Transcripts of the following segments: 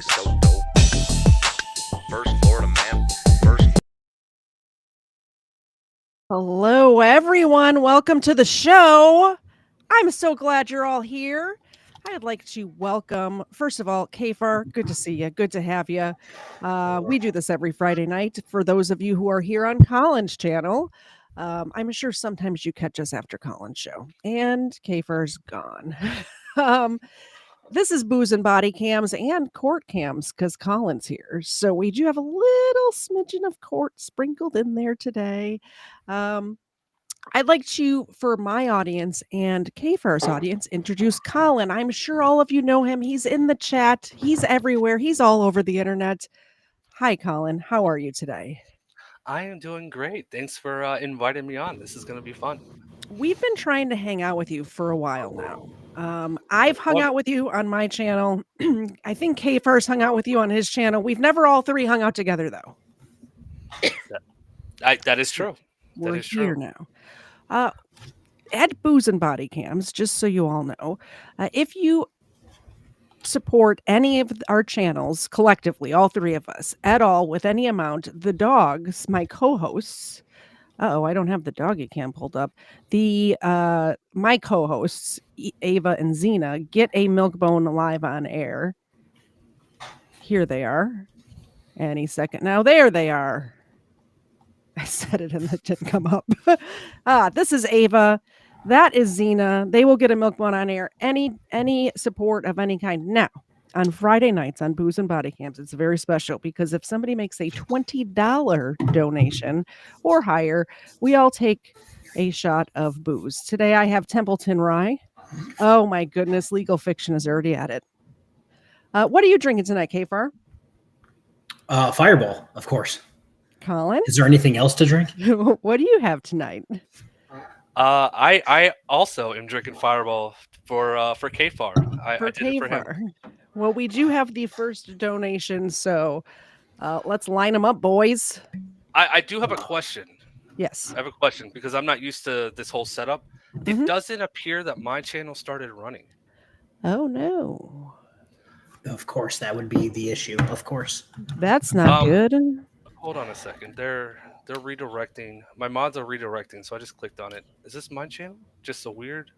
is so dope. First Florida man. First. Hello, everyone. Welcome to the show. I'm so glad you're all here. I'd like to welcome, first of all, KFARR. Good to see you. Good to have you. We do this every Friday night. For those of you who are here on Colin's channel, I'm sure sometimes you catch us after Colin's show, and KFARR's gone. This is Booze and Bodycams and Court Cams because Colin's here. So we do have a little smidgen of court sprinkled in there today. I'd like to, for my audience and KFARR's audience, introduce Colin. I'm sure all of you know him. He's in the chat. He's everywhere. He's all over the internet. Hi, Colin. How are you today? I am doing great. Thanks for inviting me on. This is going to be fun. We've been trying to hang out with you for a while now. I've hung out with you on my channel. I think KFARR's hung out with you on his channel. We've never all three hung out together, though. That is true. We're here now. At Booze and Body Cams, just so you all know, if you support any of our channels collectively, all three of us, at all with any amount, the dogs, my co-hosts, I don't have the doggy cam pulled up. My co-hosts, Ava and Xena, get a Milkbone live on air. Here they are. Any second now. There they are. I said it and it didn't come up. This is Ava. That is Xena. They will get a Milkbone on air. Any support of any kind. Now, on Friday nights on Booze and Body Cams, it's very special because if somebody makes a $20 donation or higher, we all take a shot of booze. Today I have Templeton Rye. Oh my goodness, Legal Fiction is already at it. What are you drinking tonight, KFARR? Fireball, of course. Colin? Is there anything else to drink? What do you have tonight? I also am drinking Fireball for KFARR. I did it for him. Well, we do have the first donation, so let's line them up, boys. I do have a question. Yes. I have a question because I'm not used to this whole setup. It doesn't appear that my channel started running. Oh, no. Of course, that would be the issue. Of course. That's not good. Hold on a second. They're redirecting. My mods are redirecting, so I just clicked on it. Is this my channel? Just so weird.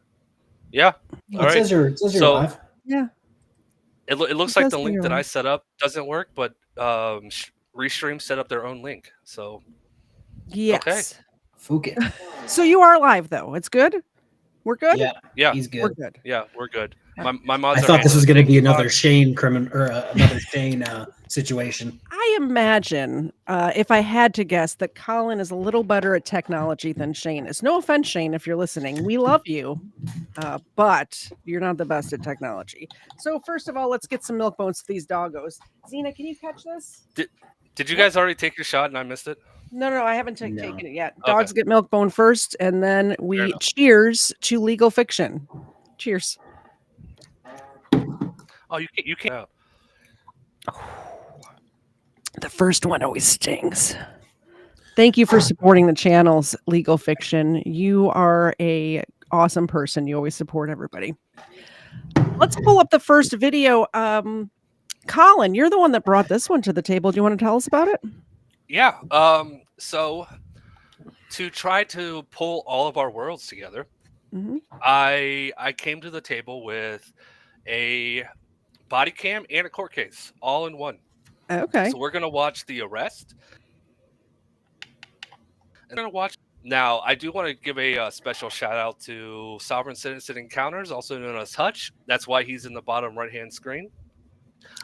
Yeah. All right. It says you're live. Yeah. It looks like the link that I set up doesn't work, but Restream set up their own link. So yes. Okay. Fuck it. So you are live though. It's good. We're good. Yeah. He's good. We're good. Yeah, we're good. My mods. I thought this was going to be another Shane another Shane situation. I imagine, if I had to guess, that Colin is a little better at technology than Shane is. No offense, Shane, if you're listening. We love you, but you're not the best at technology. So first of all, let's get some milk bones for these doggos. Xena, can you catch this? Did you guys already take your shot and I missed it? No, I haven't taken it yet. Dogs get milk bone first, and then we cheers to Legal Fiction. Cheers. Oh, you can't. The first one always stings. Thank you for supporting the channels, Legal Fiction. You are a awesome person. You always support everybody. Let's pull up the first video. Colin, you're the one that brought this one to the table. Do you want to tell us about it? Yeah. So to try to pull all of our worlds together, I came to the table with a body cam and a court case all in one. Okay. So we're going to watch the arrest. And going to watch. Now, I do want to give a special shout out to Sovereign Citizen Encounters, also known as Hutch. That's why he's in the bottom right-hand screen.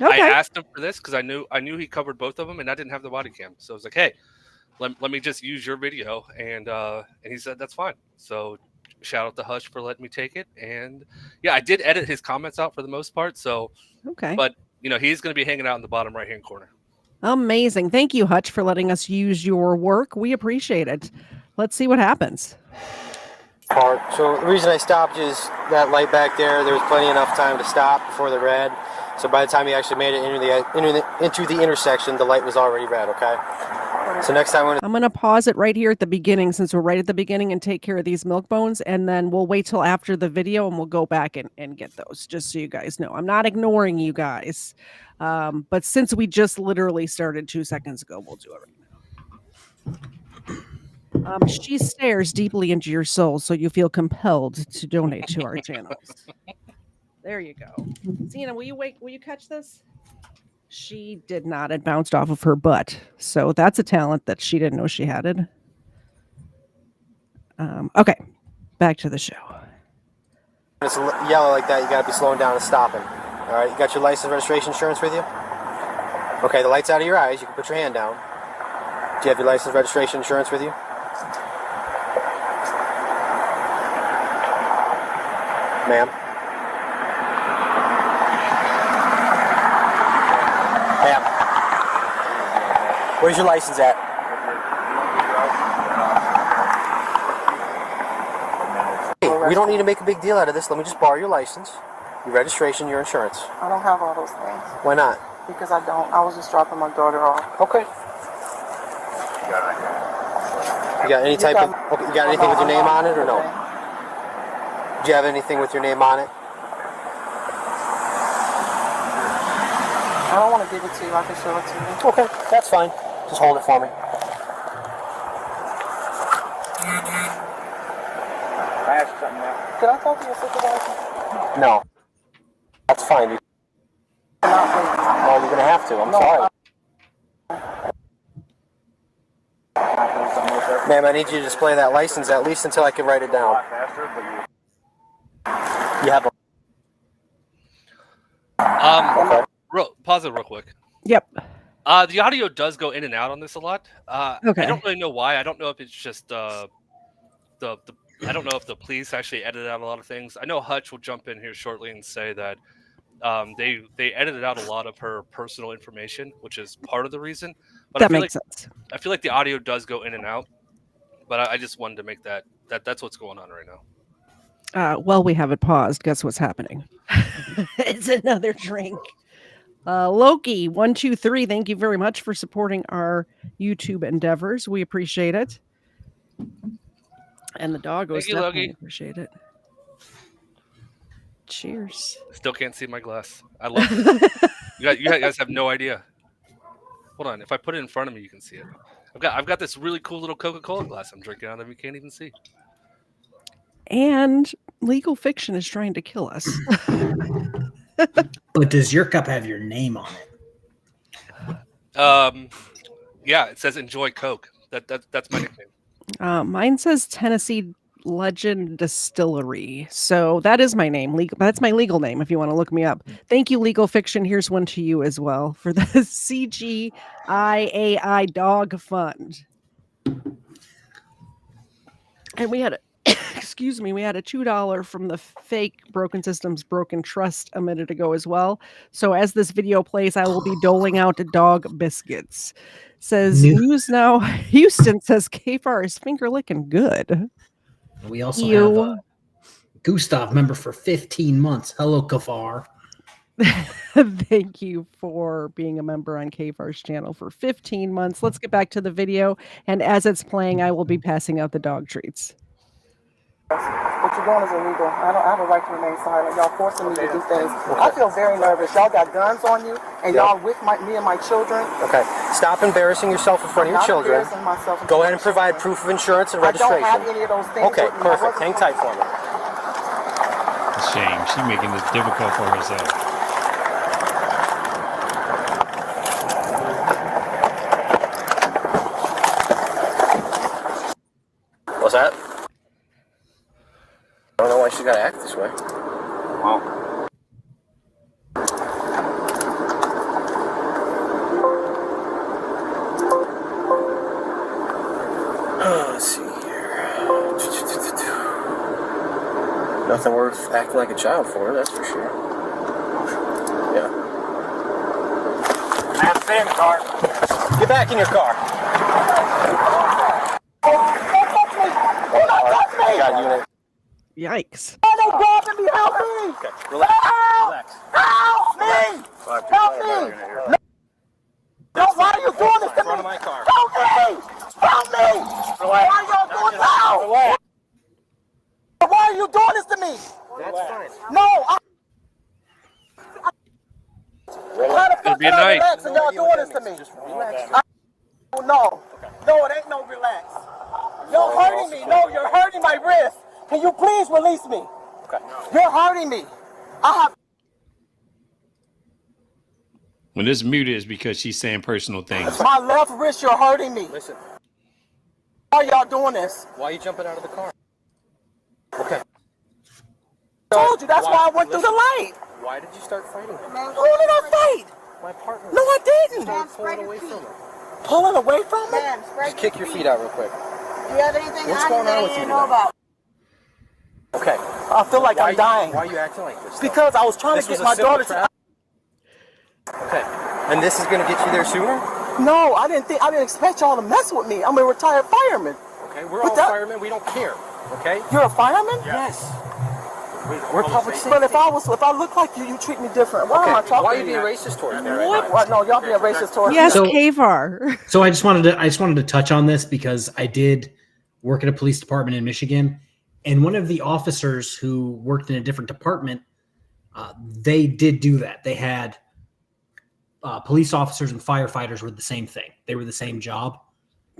Okay. I asked him for this because I knew he covered both of them, and I didn't have the body cam. So I was like, hey, let me just use your video. And he said, that's fine. So shout out to Hutch for letting me take it. And yeah, I did edit his comments out for the most part. So, okay. But, he's going to be hanging out in the bottom right-hand corner. Amazing. Thank you, Hutch, for letting us use your work. We appreciate it. Let's see what happens. So the reason I stopped is that light back there. There was plenty enough time to stop before the red. So by the time he actually made it into the intersection, the light was already red. Okay. So next time when I'm going to pause it right here at the beginning since we're right at the beginning and take care of these milk bones. And then we'll wait till after the video and we'll go back and get those, just so you guys know. I'm not ignoring you guys. But since we just literally started 2 seconds ago, we'll do it right now. She stares deeply into your soul, so you feel compelled to donate to our channels. There you go. Zena, will you catch this? She did not. It bounced off of her butt. So that's a talent that she didn't know she had it. Okay, back to the show. When it's yellow like that, you got to be slowing down and stopping. All right, you got your license, registration, insurance with you? Okay, the light's out of your eyes. You can put your hand down. Do you have your license, registration, insurance with you? Ma'am? Ma'am? Where's your license at? We don't need to make a big deal out of this. Let me just borrow your license, your registration, your insurance. I don't have all those things. Why not? Because I don't. I was just dropping my daughter off. Okay. You got any type of... Okay, you got anything with your name on it or no? Do you have anything with your name on it? I don't want to give it to you. I can show it to you. Okay, that's fine. Just hold it for me. Can I talk to your supervisor? No. That's fine. Not please. No, you're going to have to. I'm sorry. Ma'am, I need you to display that license at least until I can write it down. You have a... Okay. Pause it real quick. Yep. The audio does go in and out on this a lot. Okay. I don't really know why. I don't know if it's just I don't know if the police actually edited out a lot of things. I know Hutch will jump in here shortly and say that they edited out a lot of her personal information, which is part of the reason. But That makes sense. I feel like the audio does go in and out. But I just wanted to make that's what's going on right now. Well, we have it paused. Guess what's happening? It's another drink. Loki 123. Thank you very much for supporting our YouTube endeavors. We appreciate it. And the doggos definitely appreciate it. Cheers. Still can't see my glass. I love it. you guys have no idea. Hold on. If I put it in front of me, you can see it. I've got this really cool little Coca-Cola glass I'm drinking out of. You can't even see. And legal fiction is trying to kill us. But does your cup have your name on it? Yeah, it says "Enjoy Coke." That's my nickname. Mine says Tennessee Legend Distillery. So that is my name. That's my legal name if you want to look me up. Thank you, Legal Fiction. Here's one to you as well for the CGIAI Dog Fund. And we had a excuse me, we had a $2 from the fake Broken Systems Broken Trust a minute ago as well. So as this video plays, I will be doling out dog biscuits. Says News Now Houston says KFARR is finger licking good. We also have a Gustav member for 15 months. Hello, KFARR. Thank you for being a member on KFARR's channel for 15 months. Let's get back to the video. And as it's playing, I will be passing out the dog treats. What you're doing is illegal. I have a right to remain silent. Y'all forcing me to do things. I feel very nervous. Y'all got guns on you, and y'all with me and my children. Okay. Stop embarrassing yourself in front of your children. Go ahead and provide proof of insurance and registration. I don't have any of those things. Okay, perfect. Hang tight for me. Shame. She's making this difficult for herself. What's that? I don't know why she's got to act this way. Wow. Let's see here. Nothing worth acting like a child for, that's for sure. Yeah. I have to stay in the car. Get back in your car. Don't touch me! Do not touch me! Got unit. Yikes. Oh, they grabbing me! Help me! Okay, relax. Help! Relax. Help me! Help me! No, why are you doing this to me? In front of my car. Help me! It'll be a can I night. relax and y'all doing this to me? No, it ain't no relax. You're hurting me. No, you're hurting my wrist. Can you please release me? Okay. You're hurting me. When this muted is because she's saying personal things. My left wrist, you're hurting me. Listen, Why y'all doing this? why are you jumping out of the car? Okay. I told you, that's why I went through the light. Why did you start fighting? Who did I fight? My partner. No, I didn't. Started pulling away from her. Pulling away from me? Just kick your feet out real quick. Do you have anything What's on going you on that with you you didn't know tonight? about? Okay. I feel like I'm dying. Why are you acting like this? though? Because I was trying This to was get a my simple daughter trap. Okay. And this is going to get you there sooner? No, I didn't expect y'all to mess with me. I'm a retired fireman. Okay, we're But all that- firemen. We don't care. Okay? You're a fireman? Yes. We're public safety. But if I look like you treat me different. Why am I Okay, talking why are to you being racist towards me? What? No, y'all being racist towards Yes, me. So- KFARR. So I just wanted to touch on this because I did work at a police department in Michigan, and one of the officers who worked in a different department, they did do that. They had police officers and firefighters were the same thing. They were the same job.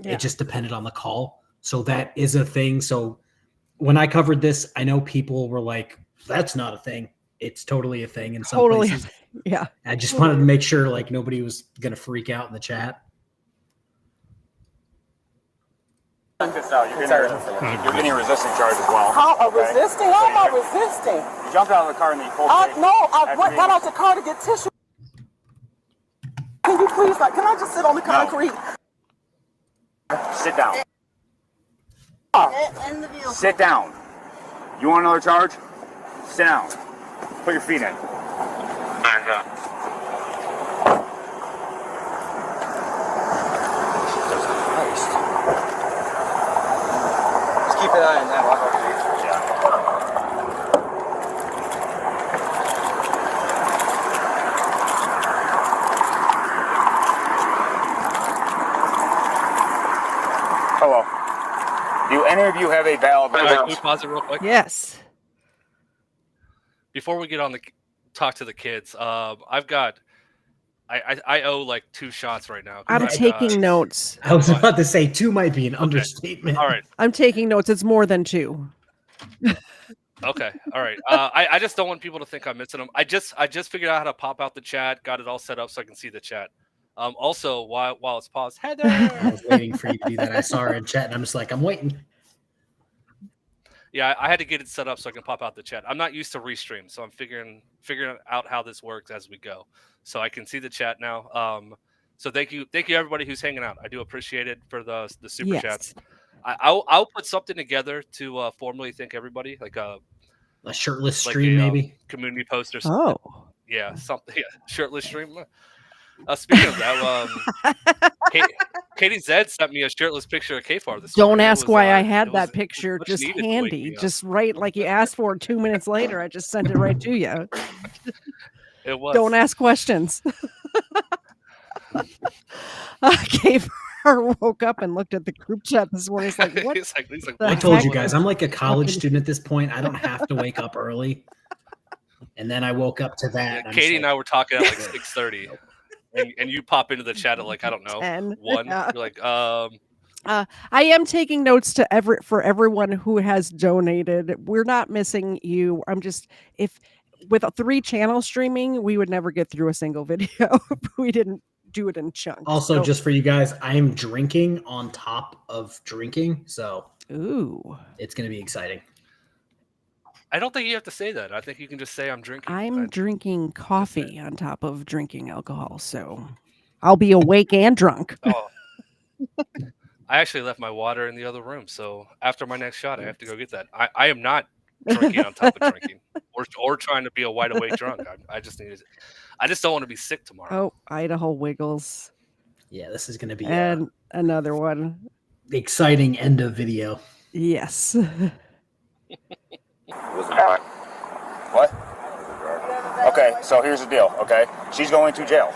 Yeah. It just depended on the call. So that is a thing. So when I covered this, I know people were like, "That's not a thing." It's totally a thing in some Totally. places. Yeah. I just wanted to make sure like nobody was gonna freak out in the chat. You're getting a resisting charge as well. How am I resisting? How am I resisting? You jumped out of the car and then you pulled I got out the car to get tissue. Can you please, can I just sit on the concrete? Sit down. In the vehicle. Sit down. You want another charge? Sit down. Put your feet in. Just keep an eye on that. Hello. Do any of you have a valid Can we pause it real quick? Yes. Before we get on the talk to the kids, I've got I owe like 2 shots right now. I'm taking notes. I was about to say 2 might be an understatement. All right. I'm taking notes. It's more than 2. Okay. All right. I just don't want people to think I'm missing them. I just figured out how to pop out the chat. Got it all set up so I can see the chat. Also, while it's paused, Heather. I was waiting for you to do that. I saw her in chat, and I'm just like, I'm waiting. Yeah, I had to get it set up so I can pop out the chat. I'm not used to restream, so I'm figuring out how this works as we go. So I can see the chat now. So thank you everybody who's hanging out. I do appreciate it for the super chats. I'll put something together to formally thank everybody, like a shirtless stream, maybe community post or something. Oh, yeah, something. Yeah, shirtless stream. Speaking of that, KTZed sent me a shirtless picture of KFARR this morning. don't ask why I had it that was picture much just needed to wake handy, me up. just right like you asked for 2 minutes later. I just sent it right to you. It was. Don't ask questions. KFARR woke up and looked at the group chat this morning. He's like, what? he's like, the I what told heck? you guys, I'm like a college student at this point. I don't have to wake up early. And then I woke up to that. Yeah, Katie and I were talking at like 6:30, and you pop into the chat at like, I don't know, 10. 1. Yeah. You're like, I am taking notes for everyone who has donated. We're not missing you. I'm just, if with 3 channels streaming, we would never get through a single video if we didn't do it in chunks. Also, So- just for you guys, I am drinking on top of drinking. So ooh, it's going to be exciting. I don't think you have to say that. I think you can just say I'm drinking. I'm drinking coffee on top of drinking alcohol. So I'll be awake and drunk. Oh. I actually left my water in the other room, so after my next shot, I have to go get that. I am not drinking on top of drinking, or trying to be a wide awake drunk. I just don't want to be sick tomorrow. Oh, Idaho Wiggles. Yeah, this is going to be And another one. exciting end of video. Yes. What? Okay, so here's the deal, okay? She's going to jail.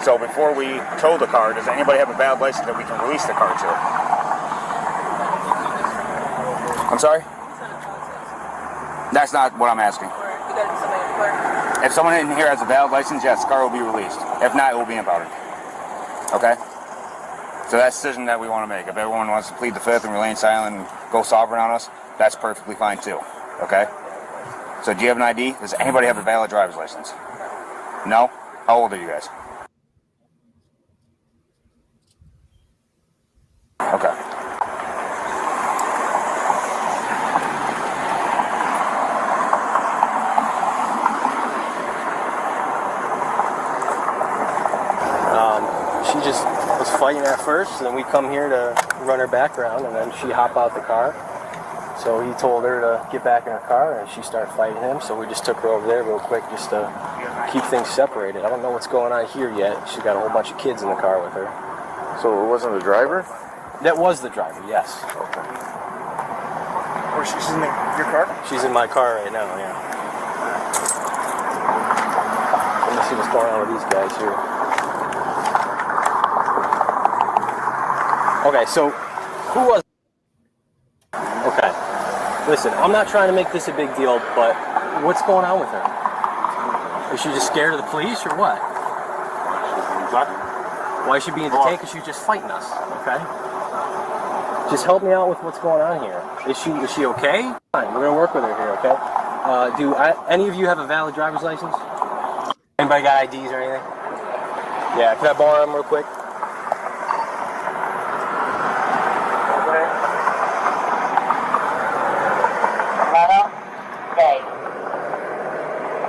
So before we tow the car, does anybody have a valid license that we can release the car to? I'm sorry? That's not what I'm asking. If someone in here has a valid license, yes, the car will be released. If not, it will be impounded. Okay? So that's a decision that we want to make. If everyone wants to plead the fifth and remain silent and go sovereign on us, that's perfectly fine too. Okay? So do you have an ID? Does anybody have a valid driver's license? No? How old are you guys? Okay. She just was fighting at first, and then we come here to run her background, and then she hopped out the car. So he told her to get back in her car, and she started fighting him. So we just took her over there real quick just to keep things separated. I don't know what's going on here yet. She's got a whole bunch of kids in the car with her. So it wasn't the driver? That was the driver, yes. Okay. Or she's in your car? She's in my car right now, yeah. Let me see what's going on with these guys here. Okay, so who was... Okay. Listen, I'm not trying to make this a big deal, but what's going on with her? Is she just scared of the police or what? Why is she being detained? Because she's just fighting us, okay? Just help me out with what's going on here. Is she okay? Fine, we're gonna work with her here, okay? Do any of you have a valid driver's license? Anybody got IDs or anything? Yeah, can I borrow them real quick?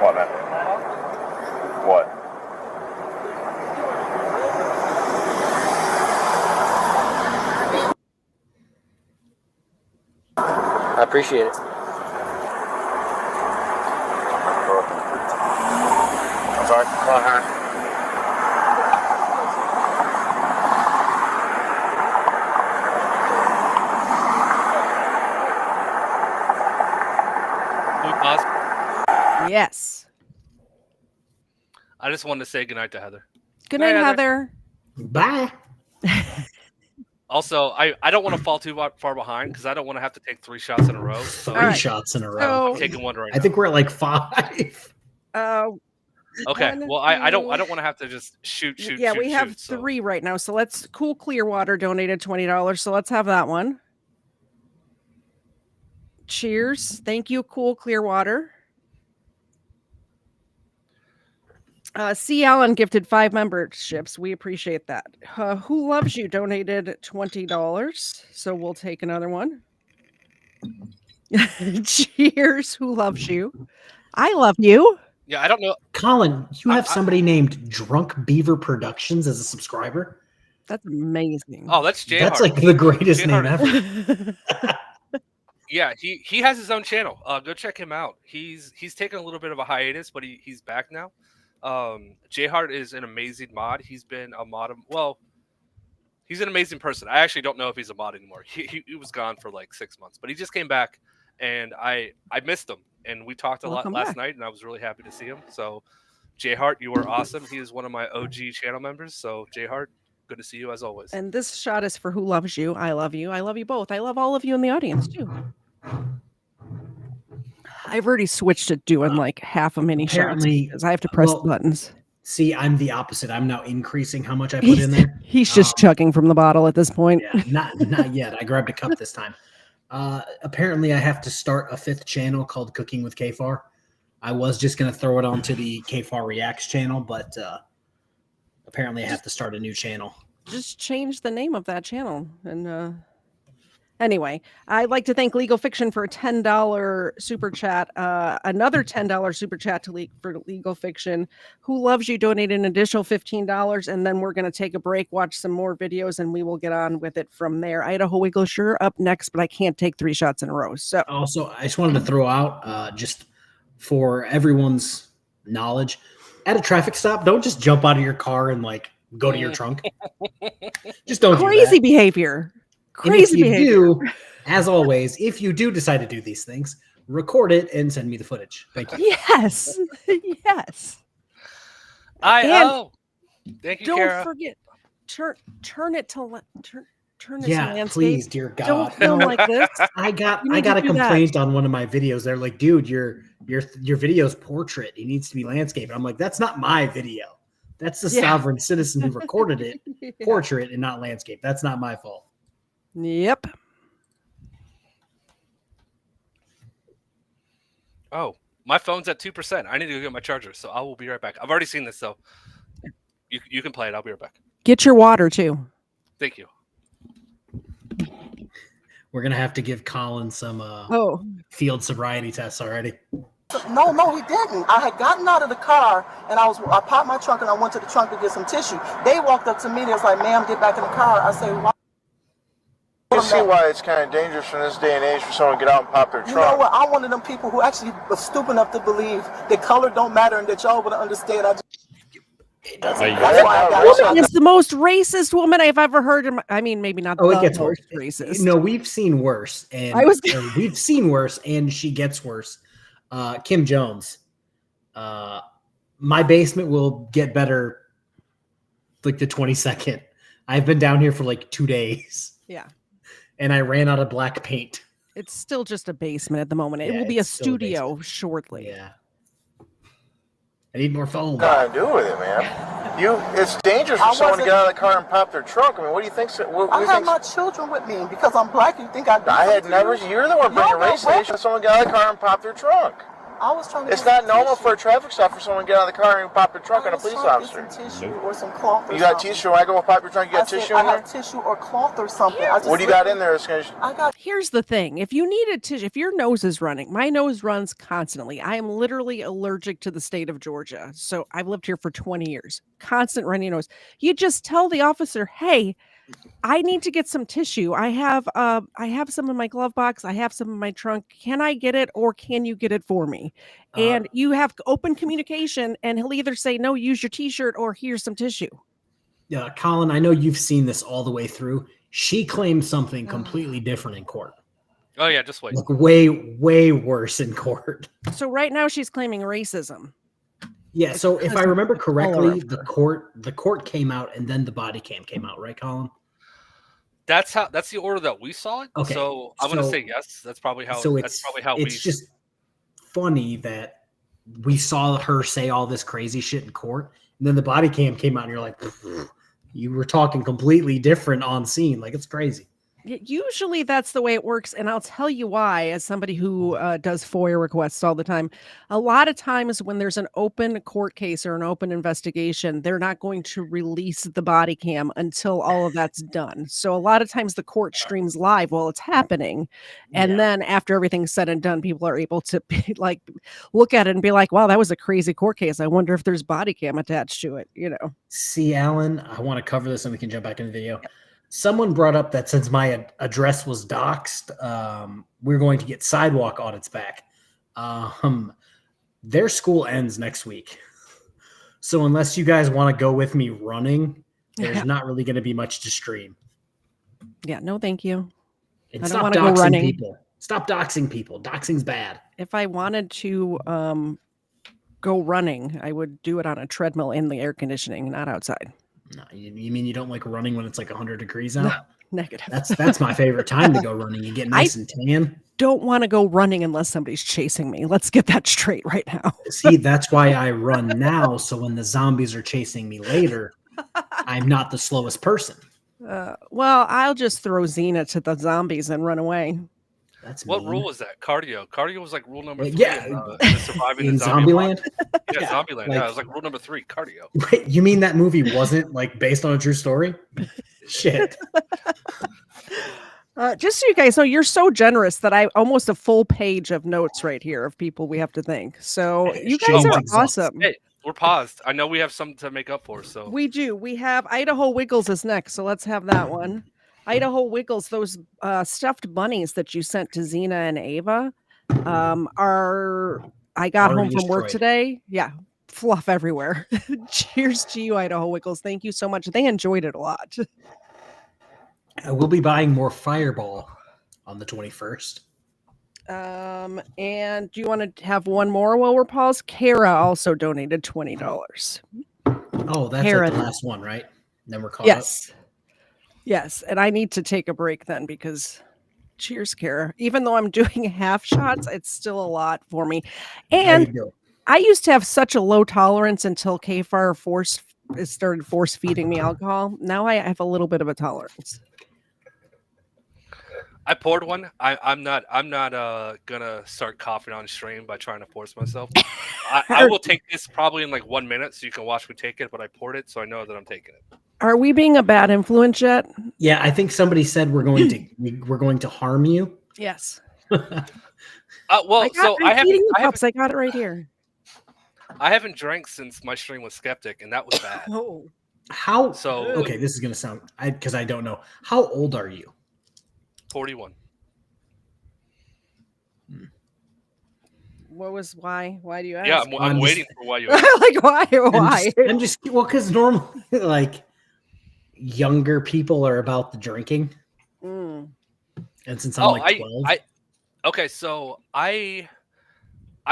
What, man? What? I appreciate it. I'm sorry? Yes. I just wanted to say goodnight to Heather. Good night, Heather. Bye. Also, I don't want to fall too far behind because I don't want to have to take 3 shots in a row. So Three shots in a row. So- I'm taking one right I now. think we're at like 5. Okay. One, Well, I don't two. want to have to just shoot. Yeah, we have so- 3 right now. So let's Cool Clearwater donated $20. So let's have that one. Cheers. Thank you, Cool Clearwater. C. Allen gifted 5 memberships. We appreciate that. Who Loves You donated $20. So we'll take another one. Cheers. Who Loves You? I love you. Yeah, I don't know. Colin, you have I- somebody named Drunk Beaver Productions as a subscriber? That's amazing. Oh, that's Jay That's Hart. like the greatest Jay name Hart. ever. Yeah, he has his own channel. Go check him out. He's taken a little bit of a hiatus, but he's back now. Jay Hart is an amazing mod. He's been a mod. Well, he's an amazing person. I actually don't know if he's a mod anymore. He was gone for like 6 months, but he just came back, and I missed him. And we talked a lot Welcome last back. night, and I was really happy to see him. So, Jay Hart, you were awesome. He is one of my OG channel members. So, Jay Hart, good to see you as always. And this shot is for Who Loves You. I love you. I love you both. I love all of you in the audience too. I've already switched to doing like half a mini shots apparently- because I have to press well, the buttons. See, I'm the opposite. I'm now increasing how much I put in there. He's just chugging from the bottle at this point. Yeah, not yet. I grabbed a cup this time. Apparently, I have to start a 5th channel called Cooking with KFARR. I was just going to throw it onto the KFARR Reacts channel, but apparently I have to start a new channel. Just change the name of that channel. And anyway, I'd like to thank Legal Fiction for a $10 super chat. Another $10 super chat for Legal Fiction. Who Loves You donated an additional $15. And then we're going to take a break, watch some more videos, and we will get on with it from there. Idaho Wigglisher up next, but I can't take 3 shots in a row. So Also, I just wanted to throw out, just for everyone's knowledge, at a traffic stop, don't just jump out of your car and like go to your trunk. Just don't do crazy that. behavior. And if Crazy you behavior. do, as always, if you do decide to do these things, record it and send me the footage. Thank you. Yes. Yes. Thank you, Don't Kara. forget, turn it to Turn to some Yeah, landscape. please, dear God. Don't film like this. I got You need a to do that. complaint on one of my videos. They're like, dude, your video's portrait. It needs to be landscape. And I'm like, that's not my video. That's the sovereign citizen who recorded it, portrait and not landscape. That's not my fault. Yep. Oh, my phone's at 2%. I need to go get my charger, so I will be right back. I've already seen this, so you can play it. I'll be right back. Get your water too. Thank you. We're gonna have to give Colin some field sobriety tests already. No, he didn't. I had gotten out of the car and I popped my trunk and I went to the trunk to get some tissue. They walked up to me and they was like, "Ma'am, get back in the car." I say, "Why?" You can see why it's kind of dangerous in this day and age for someone to get out and pop their trunk. You know what? I'm one of them people who actually was stupid enough to believe that color don't matter and that y'all would understand. It doesn't. That's why I got woman is the most racist woman I've ever heard. I mean, maybe not the it gets most worse. racist. No, we've seen worse, and we've seen worse, and she gets worse. Kim Jones. My basement will get better like the 22nd. I've been down here for like 2 days. Yeah. And I ran out of black paint. It's still just a basement at the moment. It Yeah, will be a it's still a studio shortly. Yeah. I need more foam. What do to do with it, man? It's dangerous for someone to get out of the car and pop their trunk. I mean, what do you think? I have my children with me because I'm black. You think I do? I had never. You're the one bringing race when someone got out of the car and pop their trunk. I was trying to. It's not normal for a traffic stop for someone to get out of the car and pop their trunk on a police officer. Some tissue or some cloth. Or You got something. tissue? When I go pop your trunk, you got tissue in I there? have tissue or cloth or something. What do you got in there? Here's the thing. If you need a tissue, if your nose is running, my nose runs constantly. I am literally allergic to the state of Georgia. So I've lived here for 20 years. Constant runny nose. You just tell the officer, hey, I need to get some tissue. I have some in my glove box. I have some in my trunk. Can I get it or can you get it for me? And you have open communication and he'll either say, no, use your t-shirt or here's some tissue. Yeah, Colin, I know you've seen this all the way through. She claimed something completely different in court. Oh yeah, just wait. Like way worse in court. So right now she's claiming racism. Yeah, so if I remember correctly, of the court came out and then the body cam came out, right, Colin? That's the order that we saw it. Okay, So I'm gonna say yes. That's probably how. So that's probably how it's just funny that we saw her say all this crazy shit in court, and then the body cam came out, and you're like, you were talking completely different on scene. Like, it's crazy. Usually that's the way it works. And I'll tell you why, as somebody who does FOIA requests all the time. A lot of times when there's an open court case or an open investigation, they're not going to release the body cam until all of that's done. So a lot of times the court streams live while it's happening. And then after everything's said and done, people are able to look at it and be like, wow, that was a crazy court case. I wonder if there's body cam attached to it, you know. See, Alan, I want to cover this and we can jump back in the video. Someone brought up that since my address was doxed, we're going to get sidewalk audits back. Their school ends next week. So unless you guys want to go with me running, there's not really going to be much to stream. Yeah, no, thank you. And stop doxing people. Stop doxing people. Doxing's bad. If I wanted to go running, I would do it on a treadmill in the air conditioning, not outside. No, you mean you don't like running when it's like 100 degrees out? No, negative. That's my favorite time to go running. You get nice and tan. Don't want to go running unless somebody's chasing me. Let's get that straight right now. See, that's why I run now. So when the zombies are chasing me later, I'm not the slowest person. Well, I'll just throw Xena to the zombies and run away. That's what mean. rule was that? Cardio. Cardio was like rule number 3 in surviving in Zombieland. Zombieland. Yeah, Zombieland. Yeah, it was like rule number 3, cardio. Wait, you mean that movie wasn't like based on a true story? Shit. Just so you guys know, you're so generous that I almost a full page of notes right here of people we have to thank. So you guys are awesome. Hey, we're paused. I know we have something to make up for. So we do. We have Idaho Wiggles is next. So let's have that one. Idaho Wiggles, those stuffed bunnies that you sent to Xena and Ava I got home from work today. Yeah, fluff everywhere. Cheers to you, Idaho Wiggles. Thank you so much. They enjoyed it a lot. I will be buying more Fireball on the 21st. And do you want to have one more while we're paused? Kara also donated $20. Oh, that's Kara. like the last one, right? Then we're caught up. Yes, and I need to take a break then because cheers, Kara. Even though I'm doing half shots, it's still a lot for me. How you And doing? I used to have such a low tolerance until KFARR started force feeding me alcohol. Now I have a little bit of a tolerance. I poured one. I'm not gonna start coughing on stream by trying to force myself. I will take this probably in like 1 minute, so you can watch me take it. But I poured it, so I know that I'm taking it. Are we being a bad influence yet? Yeah, I think somebody said we're going to harm you. Yes. Well, I'm feeding the pups. I got it right here. I haven't drank since my stream was Skeptic, and that was bad. Oh. How? So Okay, this is gonna sound because I don't know. How old are you? 41. Why? Why do you ask? Yeah, I'm waiting for why you ask. Like why? I'm just because normally like younger people are about the drinking, and since I'm like 12, okay, so I've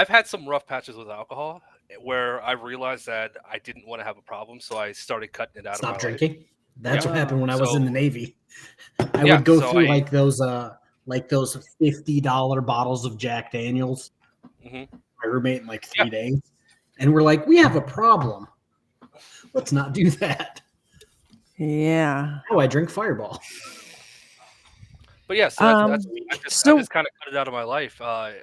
had some rough patches with alcohol where I realized that I didn't want to have a problem, so I started cutting it out stop of my drinking. life. That's what happened when I was in the Navy. I Yeah, would go so through like those $50 bottles of Jack Daniels. Mhm. My roommate in like 3 days, and we're like, we have a problem. Let's not do that. Yeah. Oh, I drink Fireball. But yeah, so I just kind of cut it out of my life. I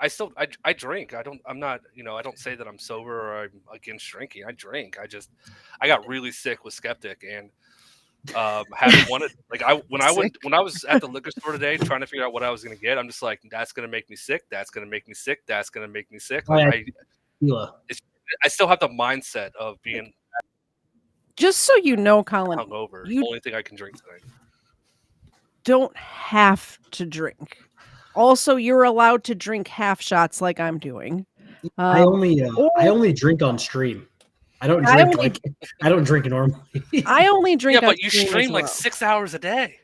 still drink. I don't say that I'm sober or I'm against drinking. I drink. I got really sick with Skeptic and haven't wanted when I was at the liquor store today trying to figure out what I was gonna get. I'm just like, that's gonna make me sick. That's gonna make me sick. That's gonna make me sick. Like I still have the mindset of being. Just so you know, Colin, hungover. The only thing I can drink tonight. Don't have to drink. Also, you're allowed to drink half shots like I'm doing. I only drink on stream. I don't drink I don't drink normally. I only drink. Yeah, but you stream like 6 hours a day.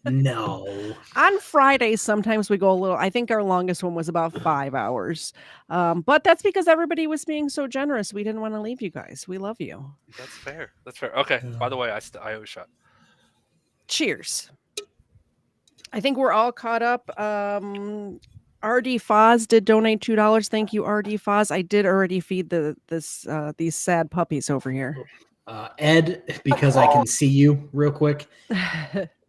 No. On Fridays, sometimes we go a little. I think our longest one was about 5 hours. But that's because everybody was being so generous. We didn't want to leave you guys. We love you. That's fair. That's fair. Okay. By the way, I owe a shot. Cheers. I think we're all caught up. RD Foz did donate $2. Thank you, RD Foz. I did already feed these sad puppies over here. Ed, because I can see you real quick.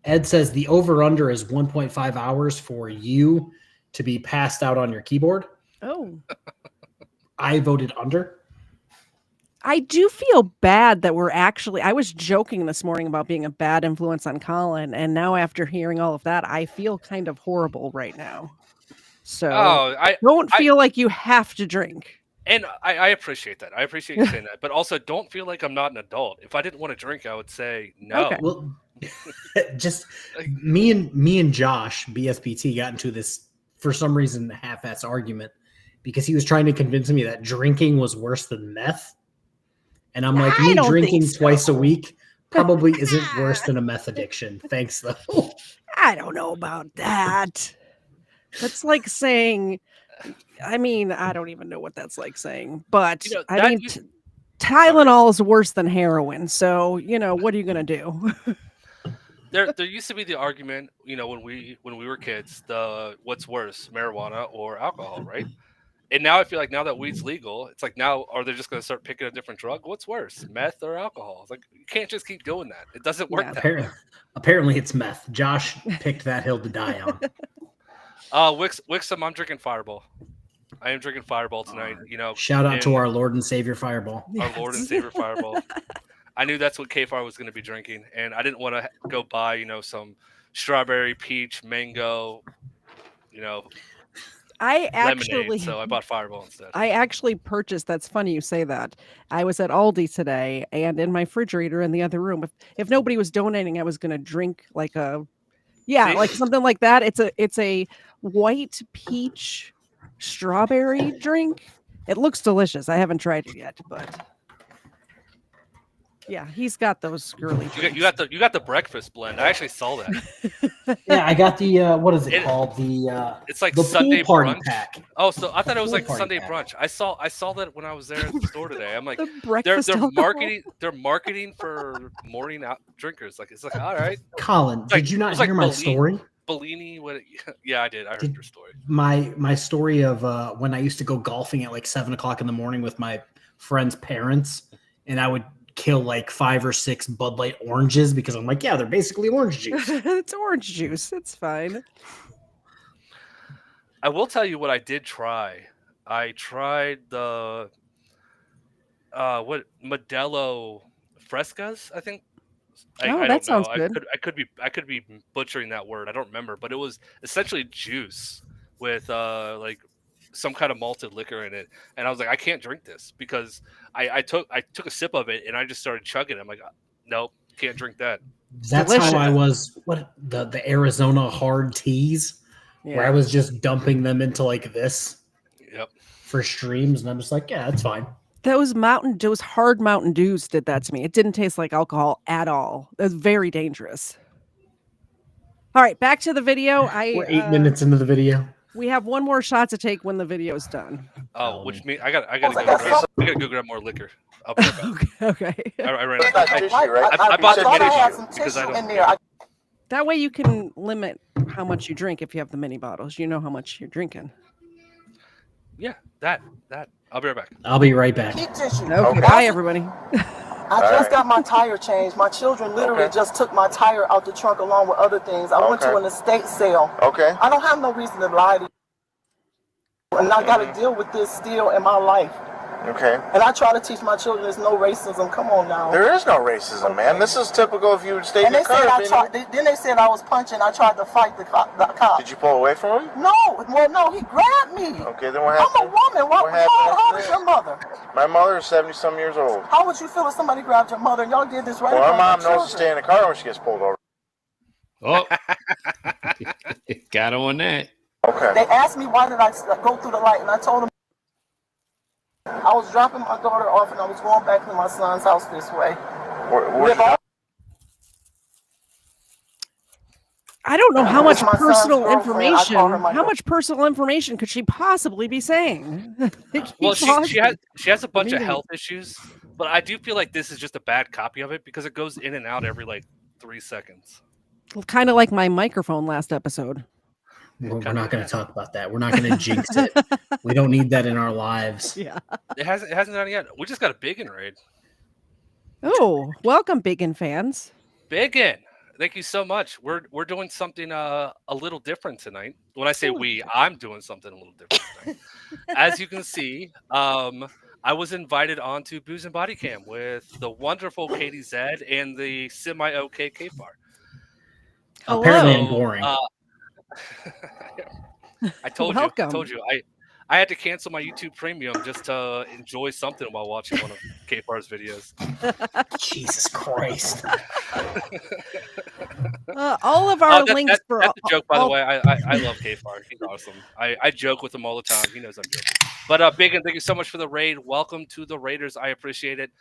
Ed says the over-under is 1.5 hours for you to be passed out on your keyboard. Oh. I voted under. I do feel bad that I was joking this morning about being a bad influence on Colin, and now after hearing all of that, I feel kind of horrible right now. So don't feel like you have to drink. And I appreciate that. I appreciate you saying that. But also, don't feel like I'm not an adult. If I didn't want to drink, I would say no. Okay. Well, just me and Josh, BSPT, got into this, for some reason, half-ass argument because he was trying to convince me that drinking was worse than meth. And I'm like, me drinking twice a week probably isn't worse than a meth addiction. Thanks, though. I don't know about that. That's like saying, I don't even know what that's like saying, but Tylenol is worse than heroin. So, what are you going to do? There used to be the argument, when we were kids, what's worse, marijuana or alcohol, right? And now I feel like now that weed's legal, it's like now are they just going to start picking a different drug? What's worse, meth or alcohol? It's like you can't just keep doing that. It doesn't work that way. Apparently it's meth. Josh picked that hill to die on. Wixom, I'm drinking Fireball. I am drinking Fireball tonight. Shout out to our Lord and Savior Fireball. Our Lord and Savior Fireball. I knew that's what KFARR was going to be drinking, and I didn't want to go buy, some strawberry, peach, mango, lemonade, so I bought Fireball instead. I actually purchased. That's funny you say that. I was at Aldi today, and in my refrigerator in the other room, if nobody was donating, I was going to drink like something like that. It's a white peach strawberry drink. It looks delicious. I haven't tried it yet, but Yeah, he's got those girly. You got the breakfast blend. I actually saw that. Yeah, I got the what is it It- called? The It's like the Sunday pool party brunch. pack. Oh, so I thought it was Pool like party Sunday pack. brunch. I saw that when I was there at the store today. I'm like, The they're breakfast alcohol. marketing for morning out drinkers. Like it's like all right. Colin, Like, did you it not was hear like my Bellini- story? Bellini, what? Yeah, I did. I heard Did- your story. My story of when I used to go golfing at like 7:00 in the morning with my friends' parents, and I would kill like 5 or 6 Bud Light oranges because I'm like, yeah, they're basically orange juice. It's orange juice. It's fine. I will tell you what I did try. I tried the what Modelo Frescas, I think. I that don't sounds know. good. I could be butchering that word. I don't remember, but it was essentially juice with like some kind of malted liquor in it. And I was like, I can't drink this because I took a sip of it and I just started chugging. I'm like, nope, can't drink that. That's Delicious. how I was. What the Arizona hard teas, where I was just dumping them into like this Yep. for streams, and I'm just like, yeah, that's fine. Those hard Mountain Dews did that to me. It didn't taste like alcohol at all. That's very dangerous. All right, back to the video. We're 8 minutes into the video. We have one more shot to take when the video's done. Oh, which means I gotta go grab more liquor. I'll be right back. Okay. I ran It's out. not tissue, right? I bought the thought I mini had tissue some because I tissue don't. in there. That way you can limit how much you drink if you have the mini bottles. You know how much you're drinking. Yeah, that. I'll be right back. I'll be right back. Keep tissue. Okay. Bye, everybody. I just got my tire changed. My children literally just took my tire out the trunk along with other things. I went to an estate sale. Okay. I don't have no reason to lie to you. And I got to deal with this still in my life. Okay. And I try to teach my children there's no racism. Come on now. There is no racism, man. This is typical if you would stay in And your they said car. then they said I was punching. I tried to fight the cop. Did you pull away from him? No, well, no, he grabbed me. Okay, then what I'm happened? a woman. What happened How after old is that? your mother? My mother is 70-some years old. How would you feel if somebody grabbed your mother and y'all did this right Well, in our front mom of knows to stay in the car when she gets pulled over. Oh, got on that. Okay. They asked me why did I go through the light, and I told them I was dropping my daughter off and I was going back to my son's house this way. Where's your daughter? I don't know how much It's my son's personal girlfriend. I information. call her my How much personal information could she possibly be saying? Well, she has a bunch of Meeting. health issues, but I do feel like this is just a bad copy of it because it goes in and out every like 3 seconds. Kind of like my microphone last episode. We're not going to talk about that. We're not going to jinx it. We don't need that in our lives. Yeah. It hasn't done it yet. We just got a Biggin raid. Oh, welcome, Biggin fans. Biggin, thank you so much. We're doing something a little different tonight. When I say we, I'm doing something a little different tonight. As you can see, I was invited onto Booze and Body Cam with the wonderful KTZed and the semi-okay KFARR. Apparently, Hello. I'm boring. I told Welcome. you. I had to cancel my YouTube Premium just to enjoy something while watching one of KFARR's videos. Jesus Christ. All of our Oh, links for that's a joke, by the all- way. I love KFARR. He's awesome. I joke with him all the time. He knows I'm joking. But Biggin, thank you so much for the raid. Welcome to the Raiders. I appreciate it.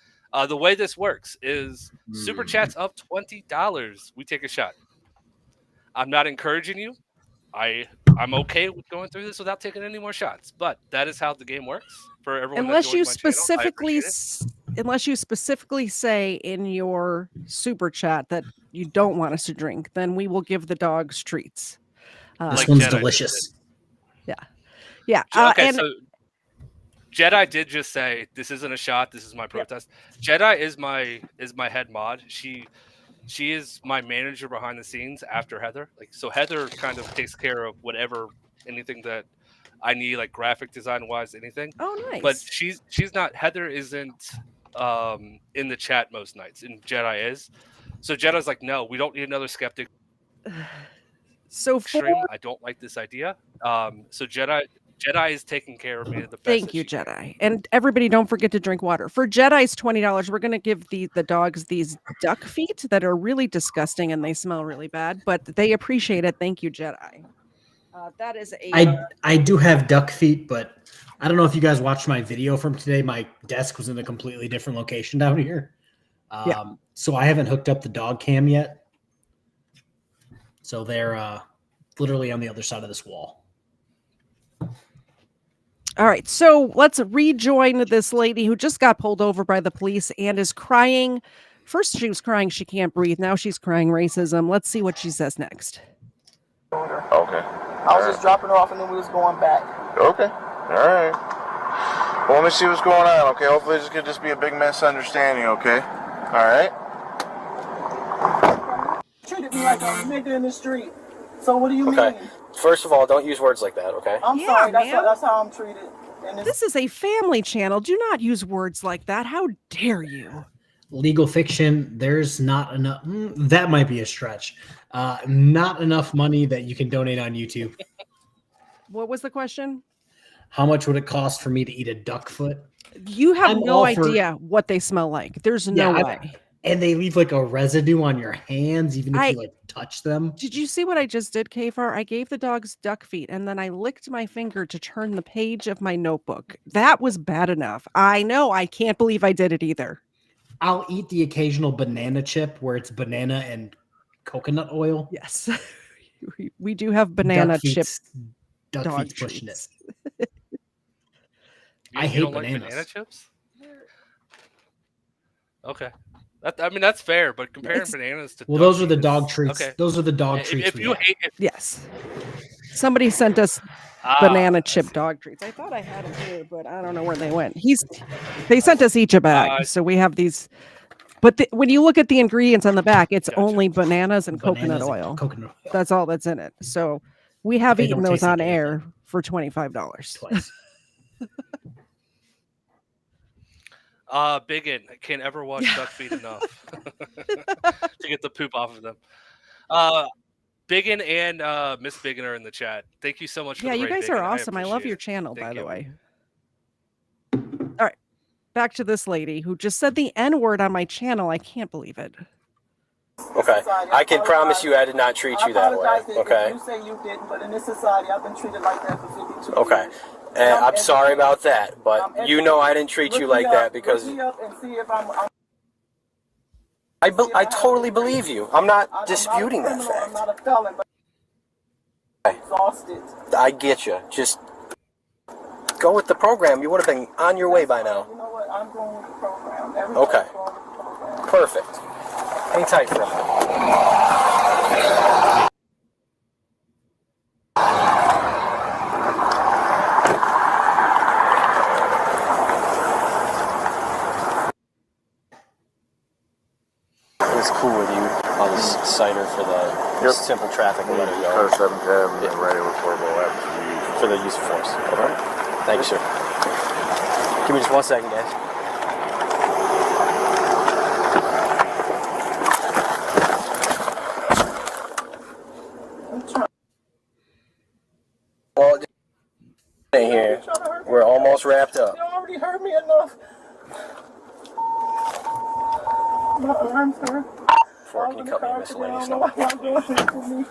The way this works is super chats up $20. We take a shot. I'm not encouraging you. I'm okay with going through this without taking any more shots, but that is how the game works for everyone. unless you that joins my channel. I appreciate it. unless you specifically say in your super chat that you don't want us to drink, then we will give the dogs treats. This Like one's Jedi delicious. Yeah. Okay, and so Jedi did just say this isn't a shot. This is my protest. Jedi is my head mod. She is my manager behind the scenes after Heather. Like, so Heather kind of takes care of anything that I need, like graphic design wise, anything. oh, nice. But she's not. Heather isn't in the chat most nights, and Jedi is. So Jedi's like, no, we don't need another skeptic so stream. I don't like this idea. So Jedi is taking care of me. The best thank that you, she can. Jedi. And everybody, don't forget to drink water. For Jedi's $20, we're going to give the dogs these duck feet that are really disgusting and they smell really bad, but they appreciate it. Thank you, Jedi. That is I do have duck feet, but I don't know if you guys watched my video from today. My desk was in a completely different location down here. So I haven't hooked up the dog cam yet. So they're literally on the other side of this wall. All right, so let's rejoin this lady who just got pulled over by the police and is crying. First, she was crying she can't breathe. Now she's crying racism. Let's see what she says next. Okay. I was just dropping her off and then we was going back. Okay. All right. Well, let me see what's going on, okay? Hopefully this could just be a big misunderstanding, okay? All right? Treated me like a nigga in the street. So what do you Okay. mean? First of all, don't use words like that, okay? I'm Yeah, sorry. man. That's how I'm treated. And This is a family channel. Do not use words like that. How dare you? Legal fiction, there's not enough. That might be a stretch. Not enough money that you can donate on YouTube. What was the question? How much would it cost for me to eat a duck foot? You have I'm no all for- idea what they smell like. There's no way. And they leave like a residue on your hands, even if I- you like touch them. Did you see what I just did, KFARR? I gave the dogs duck feet and then I licked my finger to turn the page of my notebook. That was bad enough. I know. I can't believe I did it either. I'll eat the occasional banana chip where it's banana and coconut oil. Yes. We do have banana chip Duck dog feet's pushing it. treats. I You hate don't like bananas. banana chips? Okay. That's fair, but comparing It's- bananas to Well, duck those are the feet dog is- treats. Okay. Those are the dog If, treats. if we you have. hate it, Yes. Somebody sent us I banana chip see. dog treats. I thought I had them here, but I don't know where they went. They sent us each a bag. So we have these. But when you look at the ingredients on the back, it's Gotcha. only bananas and coconut Bananas and oil. Coconut oil. That's all that's in it. So we have They eaten don't those taste like on air anything. for $25. Twice. Biggin can't ever wash duck feet enough to get the poop off of them. Biggin and Miss Biggin are in the chat. Thank you so much for Yeah, the you raid, guys are Biggin. awesome. I love appreciate your it. channel, Thank by the you. way. All right. Back to this lady who just said the N word on my channel. I can't believe it. Okay. I can promise you I did not treat you that way, apologize if okay? You say you didn't, but in this society, I've been treated like that for 52 Okay. years. And I'm sorry about that, but you know I didn't treat you like that because Look me up and see if I'm I totally believe you. I'm not I'm disputing not a that criminal, I'm fact. not a felon, but I'm exhausted. I get you. Just go with the program. You would have been on your way by now. You know what? I'm going with the program. Everybody's Okay. going with the program. Perfect. Hang tight for a minute. It's cool with you. I'll just cite her for the simple traffic and let her go. 7th Avenue and radio affordable apps For the use of force. Okay. Thank you, sir. Give me just 1 second, guys. Well, here. We're almost wrapped up. You already hurt me enough. My arms hurt. Before, can you cut me a miscellaneous I don't know note? why y'all doing this to me.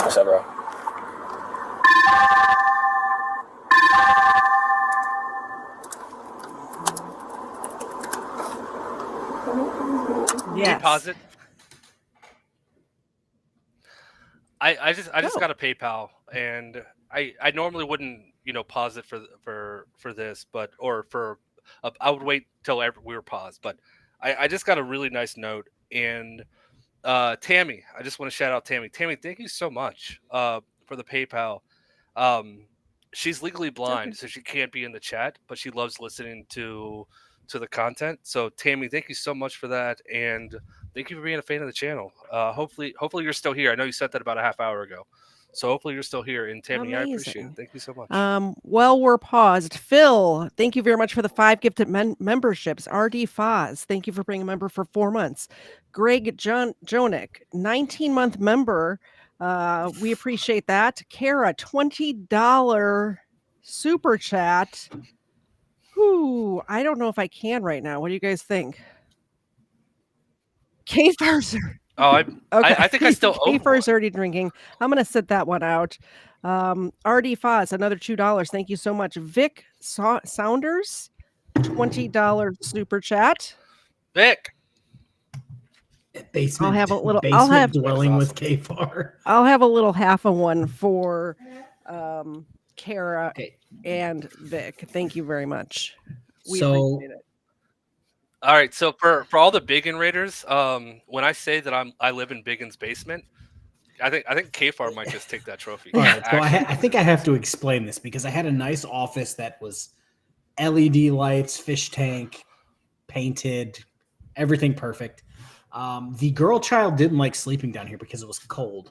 What's up, bro? Can you Yes. pause it? I just Go. got a PayPal, and I normally wouldn't pause it for this, but I would wait till we were paused, but I just got a really nice note. And Tammy, I just want to shout out Tammy. Tammy, thank you so much for the PayPal. She's legally blind, so she can't be in the chat, but she loves listening to the content. So Tammy, thank you so much for that, and thank you for being a fan of the channel. Hopefully you're still here. I know you said that about a half hour ago, so hopefully you're still here. And Tammy, I appreciate Amazing. it. Thank you so much. Well, we're paused. Phil, thank you very much for the 5 gifted memberships. RD Foz, thank you for being a member for 4 months. Greg Jonick, 19-month member. We appreciate that. Kara, $20 super chat. Ooh, Ooh, I don't know if I can right now. What do you guys think? KFARR's. Oh, Okay. I think I still own KFARR's already drinking. I'm gonna sit that one out. RD Foz, another $2. Thank you so much. Vic Saunders, $20 super chat. Vic. Basement. I'll have a little. Basement dwelling with KFARR. I'll have a little half of one for Kara and Vic. Thank you very much. We appreciate it. All right, so for all the Biggin Raiders, when I say that I live in Biggin's basement, I think KFARR might just take that trophy. All right, so I think I have to explain this because I had a nice office that was LED lights, fish tank, painted, everything perfect. The girl child didn't like sleeping down here because it was cold.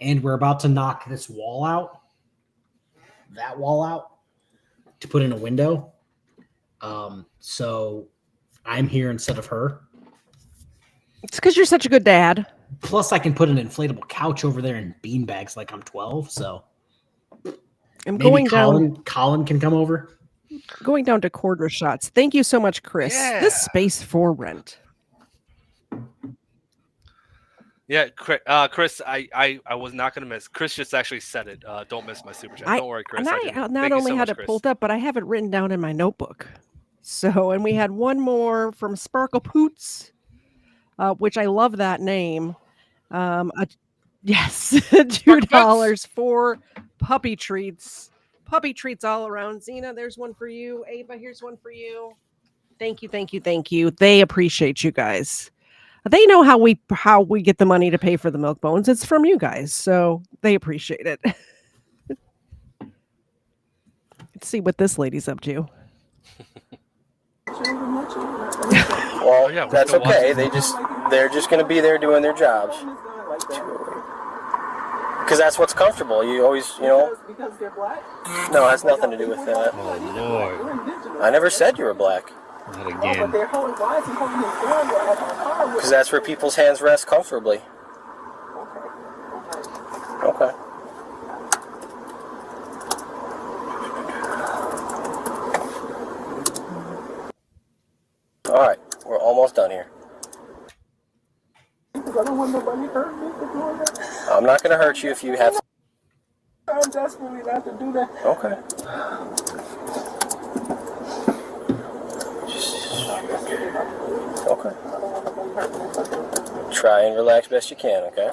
And we're about to knock this wall out, that wall out, to put in a window. So I'm here instead of her. It's because you're such a good dad. Plus, I can put an inflatable couch over there and beanbags like I'm 12. So I'm maybe going down. Colin can come over. Going down to quarter shots. Thank you so much, Chris. Yeah. This space for rent. Yeah, Chris, I was not going to miss. Chris just actually said it. Don't miss my super chat. Don't worry, Chris. And I not Thank you only so had much, it pulled up, but I have it written down in my notebook. So, and we had one more from Sparkle Poots, which I love that name. Yes, $2 for puppy treats. Puppy treats all around. Zena, there's one for you. Ava, here's one for you. Thank you, thank you, thank you. They appreciate you guys. They know how we get the money to pay for the milk bones. It's from you guys, so they appreciate it. Let's see what this lady's up to. Well, yeah, that's okay. They're just going to be there doing their jobs. Because that's what's comfortable. You always, Because they're black? No, it has nothing to do with that. Oh Lord! I never said you were black. Not But again. they're holding, why is he holding his gun at the car with Because that's where people's hands rest comfortably. Okay. All right, we're almost done here. Because I don't want nobody hurt me for doing that. I'm not going to hurt you if you have. I'm desperately not to do that. Okay. Okay. Try and relax best you can, okay?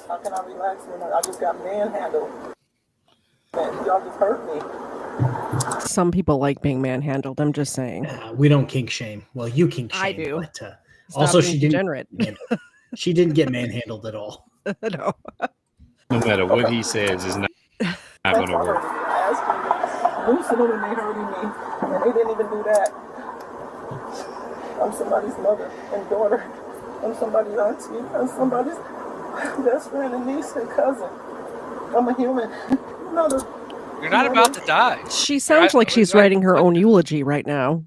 How can I relax when I just got manhandled? Man, y'all just hurt me. Some people like being manhandled. I'm just saying. We don't kink shame. Well, you kink shame. I do. But, Stop also, being she didn't. degenerate. She didn't get manhandled at all. No. No matter what he says, it's not going to work. I asked them to loosen them and they hurting me. And they didn't even do that. I'm somebody's mother and daughter. I'm somebody's auntie. I'm somebody's best friend and niece and cousin. I'm a human. You're not about to die. She sounds like she's writing her own eulogy right now.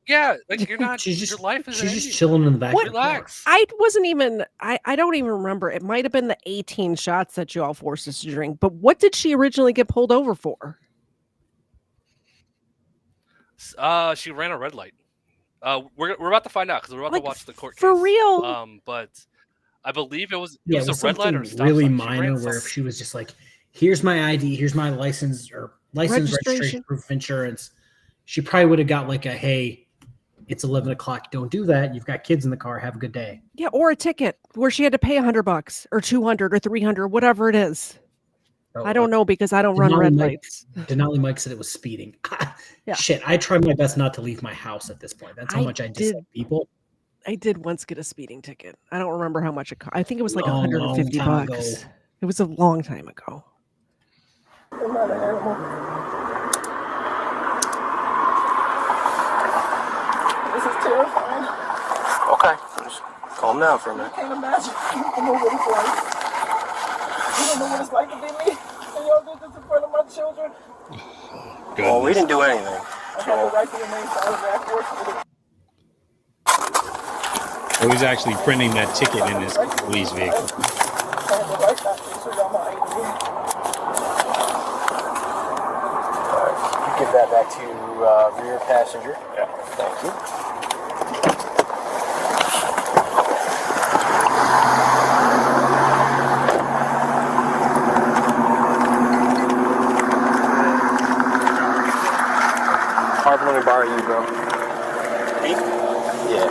Yeah, like you're not. She's your life is. She's just chilling in the back. What? Of the car. Relax. I wasn't even. I don't even remember. It might have been the 18 shots that you all forced us to drink. But what did she originally get pulled over for? She ran a red light. We're about to find out because we're about to watch the court case. For real? But I believe it was Yeah, a red light or a stop really sign. minor where if she was just like, here's my ID, here's my license registration, proof of insurance, she probably would have got like a, hey, it's 11 o'clock. Don't do that. You've got kids in the car. Have a good day. Yeah, or a ticket where she had to pay $100 or $200 or $300, whatever it is. Oh, I don't know because I don't run red lights. Denali Mike said it was speeding. Yeah. Shit, I try my best not to leave my house at this point. That's how much I dislike people. I did once get a speeding ticket. I don't remember how much it cost. I think it was like Long $150. time ago. It was a long time ago. I'm not an animal. This is terrifying. Okay. Just calm down for a minute. I can't imagine. You don't know what it's like. You don't know what it's like to be me. And y'all did this in front of my children. Well, we didn't do anything. I have the right to remain silent afterwards. So he's actually printing that ticket in his police vehicle. I have the right not to, so y'all might. Give that back to rear passenger. Yeah. Thank you. Harvey, let me borrow you, bro. Me? Yeah.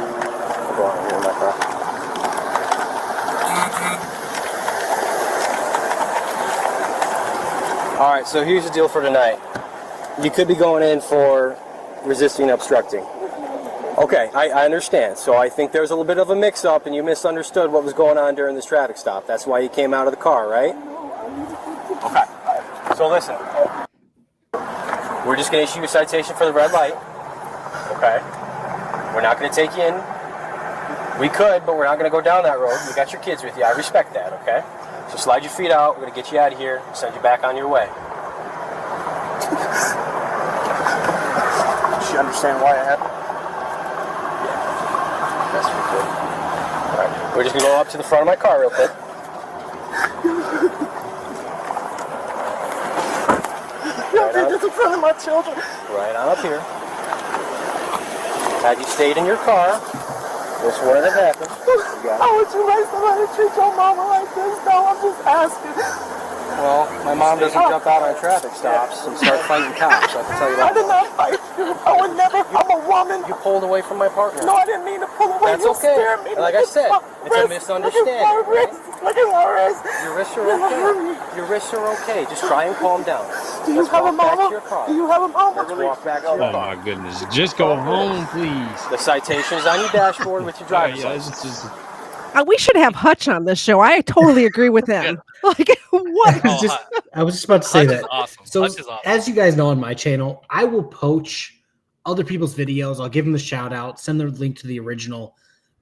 I'll go on here in my car. All right, so here's the deal for tonight. You could be going in for resisting obstructing. Okay, I understand. So I think there's a little bit of a mix-up and you misunderstood what was going on during this traffic stop. That's why you came out of the car, right? Okay. So listen. We're just going to issue a citation for the red light. Okay. We're not going to take you in. We could, but we're not going to go down that road. You got your kids with you. I respect that, okay? So slide your feet out. We're going to get you out of here, send you back on your way. Does she understand why it happened? That's pretty good. All right. We're just going to go up to the front of my car real quick. This in front of my children. Right on up here. Had you stayed in your car, this wouldn't have happened. How would you let somebody treat your mama like this? No, I'm just asking. Well, my mom doesn't jump out on traffic stops and start fighting cops, I can tell you I that. did not fight you. I would never. I'm a woman. You pulled away from my partner. No, I didn't mean to pull away. That's You okay. scared me. Like I said, it's a misunderstanding. Look at my wrist. Your wrists are okay. Your wrists are okay. Just try and calm down. Do you Let's have a walk back to mama? your car. Do you have a mama? Let's walk back to your Oh car. my goodness. Just go home, please. The citation is on your dashboard with your driver's Yeah, license. it's just- We should have Hutch on this show. I totally agree with him. Like, what? I was just about to say Hutch is that. awesome. So, Hutch is awesome. as you guys know on my channel, I will poach other people's videos. I'll give them a shout out, send the link to the original.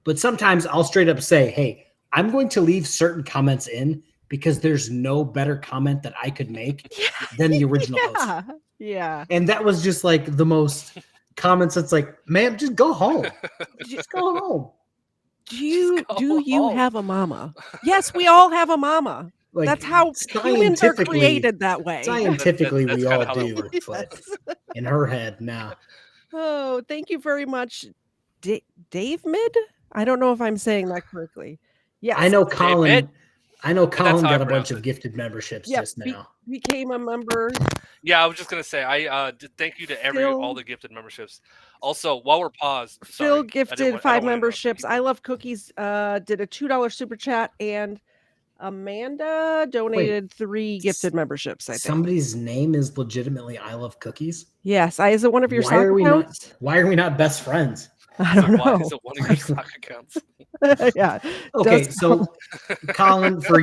But sometimes I'll straight up say, hey, I'm going to leave certain comments in because there's no better comment that I could make than the original post. Yeah. And that was just like the most comments. It's like, ma'am, just go home. Just go home. Do you home. have a mama? Yes, we all have a mama. Like, That's how humans are scientifically- created that way. Scientifically, That's we all kinda how that do. works. But in her head, nah. Oh, thank you very much, Dave Mid. I don't know if I'm saying that correctly. Yes, I know Colin. Mid. I know That's Colin how I got a bunch pronounce of it. gifted memberships Yep, just now. became a member. Yeah, I was just gonna say thank you to all the gifted memberships. Also, while we're paused, Phil sorry, I didn't gifted want- I don't 5 wanna interrupt memberships. people. I Love Cookies did a $2 super chat, and Amanda donated 3 gifted memberships, I think. Somebody's name is legitimately I Love Cookies. Yes, is it one of your Why sock are we not? accounts? Why are we not best friends? I don't Why know. is it one of your stock accounts? Yeah. Okay, does so Colin, for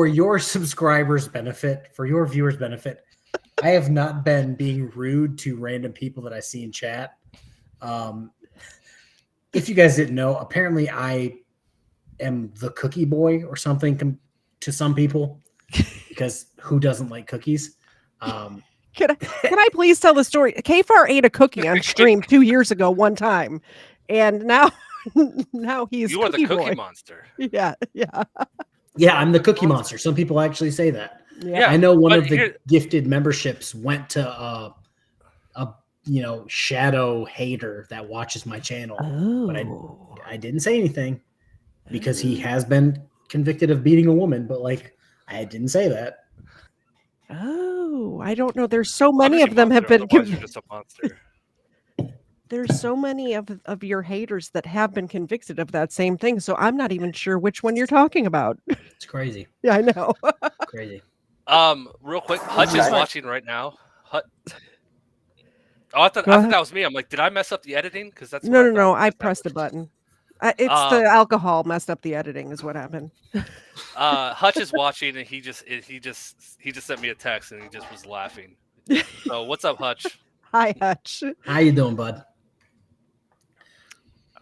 your subscribers' benefit, for your viewers' benefit, I have not been being rude to random people that I see in chat. If you guys didn't know, apparently I am the cookie boy or something to some people, because who doesn't like cookies? Can I please tell the story? KFARR ate a cookie on stream 2 years ago one time, and now he's You are the cookie boy. monster. Yeah. Yeah, I'm the cookie monster. Some people actually say that. Yeah, I know one but of the here- gifted memberships went to a shadow hater that watches my channel, but I didn't say anything because he has been convicted of beating a woman, but like I didn't say that. Oh, I don't know. There's so many of them have been. Otherwise you're just a monster. There's so many of your haters that have been convicted of that same thing. So I'm not even sure which one you're talking about. It's crazy. Yeah, I know. Crazy. Real quick, Hutch is watching right now. Oh, I thought ahead. that was me. I'm like, did I mess up the editing? Because that's No. I pressed the button. It's the alcohol messed up the editing, is what happened. Hutch is watching, and he just sent me a text, and he just was laughing. So what's up, Hutch? Hi, Hutch. How you doing, bud?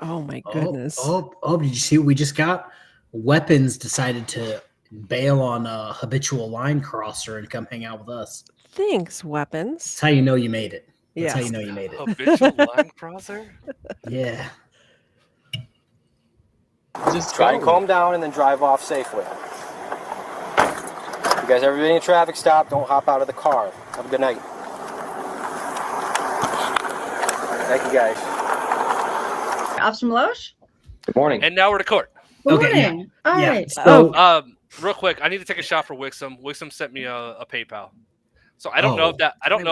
Oh my goodness. Oh, did you see what we just got? Weapons decided to bail on a habitual line crosser and come hang out with us. Thanks, Weapons. That's how you know you made it. That's Yes. how you know you made it. Habitual line crosser? Yeah. Just Try and go. calm down and then drive off safely. You guys ever been in a traffic stop? Don't hop out of the car. Have a good night. Thank you, guys. Officer Meloche? Good morning. And now we're to court. Good Okay, morning. All right. So, Real quick, I need to take a shot for Wixom. Wixom sent me a PayPal. So I don't know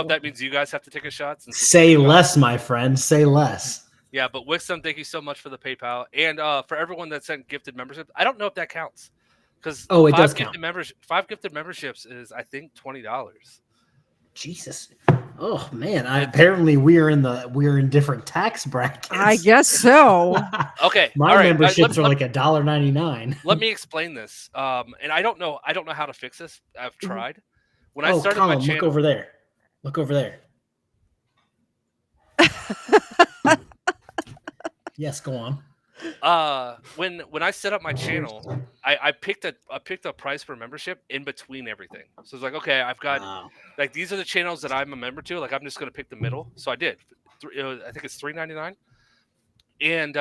if that means you guys have to take a shot. Since say less, my friend. Say less. Yeah, but Wixom, thank you so much for the PayPal. And for everyone that sent gifted memberships, I don't know if that counts. Because it does count. 5 gifted memberships is, I think, $20. Jesus. Oh man. Apparently we're in different tax brackets. I guess so. Okay. My all right. memberships are like $1.99. Let me explain this. And I don't know how to fix this. I've tried. When I started Colin, my channel, look over there. Look over there. Yes, go on. When I set up my channel, I picked a price per membership in between everything. So it's like, okay, I've got like these are the channels that I'm a member to. Like I'm just gonna pick the middle. So I did. I think it's $3.99. And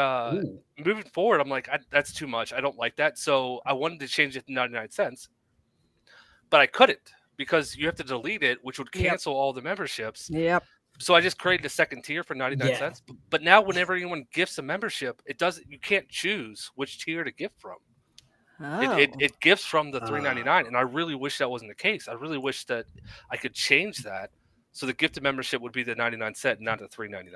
moving forward, I'm like, that's too much. I don't like that. So I wanted to change it to 99 cents, but I couldn't because you have to delete it, which would cancel all the memberships. Yep. So I just created a second tier for 99 cents. But now whenever anyone gifts a membership, you can't choose which tier to gift from. Oh. It gifts from the $3.99, and I really wish that wasn't the case. I really wish that I could change that so the gifted membership would be the 99 cent, not the $3.99.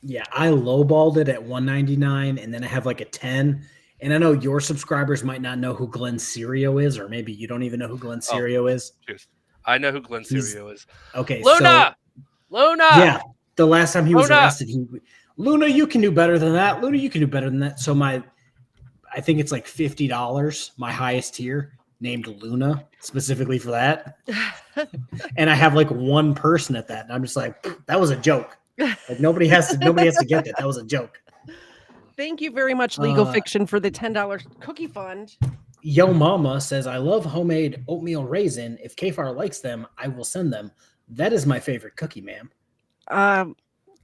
Yeah, I lowballed it at $1.99, and then I have like a 10. And I know your subscribers might not know who Glenn Serio is, or maybe you don't even know who Glenn Serio is. Cheers. I know who Glenn Serio is. Okay, Luna! Yeah, the last time he was arrested, Luna, you can do better than that. Luna, you can do better than that. So I think it's like $50, my highest tier, named Luna, specifically for that. And I have like one person at that, and I'm just like, that was a joke. Like nobody has to get that. That was a joke. Thank you very much, Legal Fiction, for the $10 cookie fund. Yo Mama says, I love homemade oatmeal raisin. If KFAR likes them, I will send them. That is my favorite cookie, ma'am.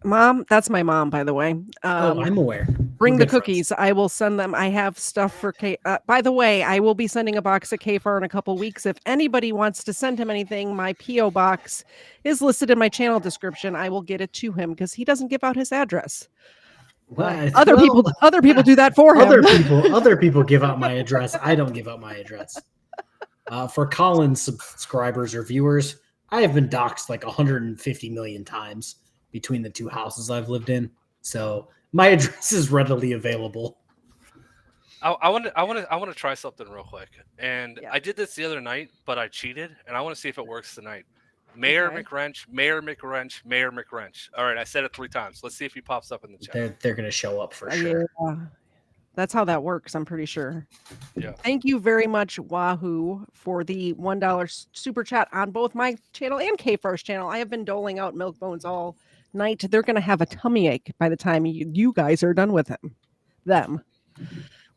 Mom, that's my mom, by the way. I'm aware. Bring the cookies. Friends. I will send them. I have stuff for K. By the way, I will be sending a box of KFAR in a couple weeks. If anybody wants to send him anything, my P.O. box is listed in my channel description. I will get it to him because he doesn't give out his address. Other people do that for him. Other people give out my address. I don't give out my address. For Colin's subscribers or viewers, I have been doxxed like 150 million times between the two houses I've lived in. So my address is readily available. I want to try something real quick. And I did this the other night, but I cheated, and I want to see if it works tonight. Mayor McWrench, Mayor McWrench, Mayor McWrench. All right, I said it 3 times. Let's see if he pops up in the chat. They're going to show up for sure. Yeah. That's how that works, I'm pretty sure. Yeah. Thank you very much, Wahoo, for the $1 super chat on both my channel and KFAR's channel. I have been doling out milk bones all night. They're going to have a tummy ache by the time you guys are done with them.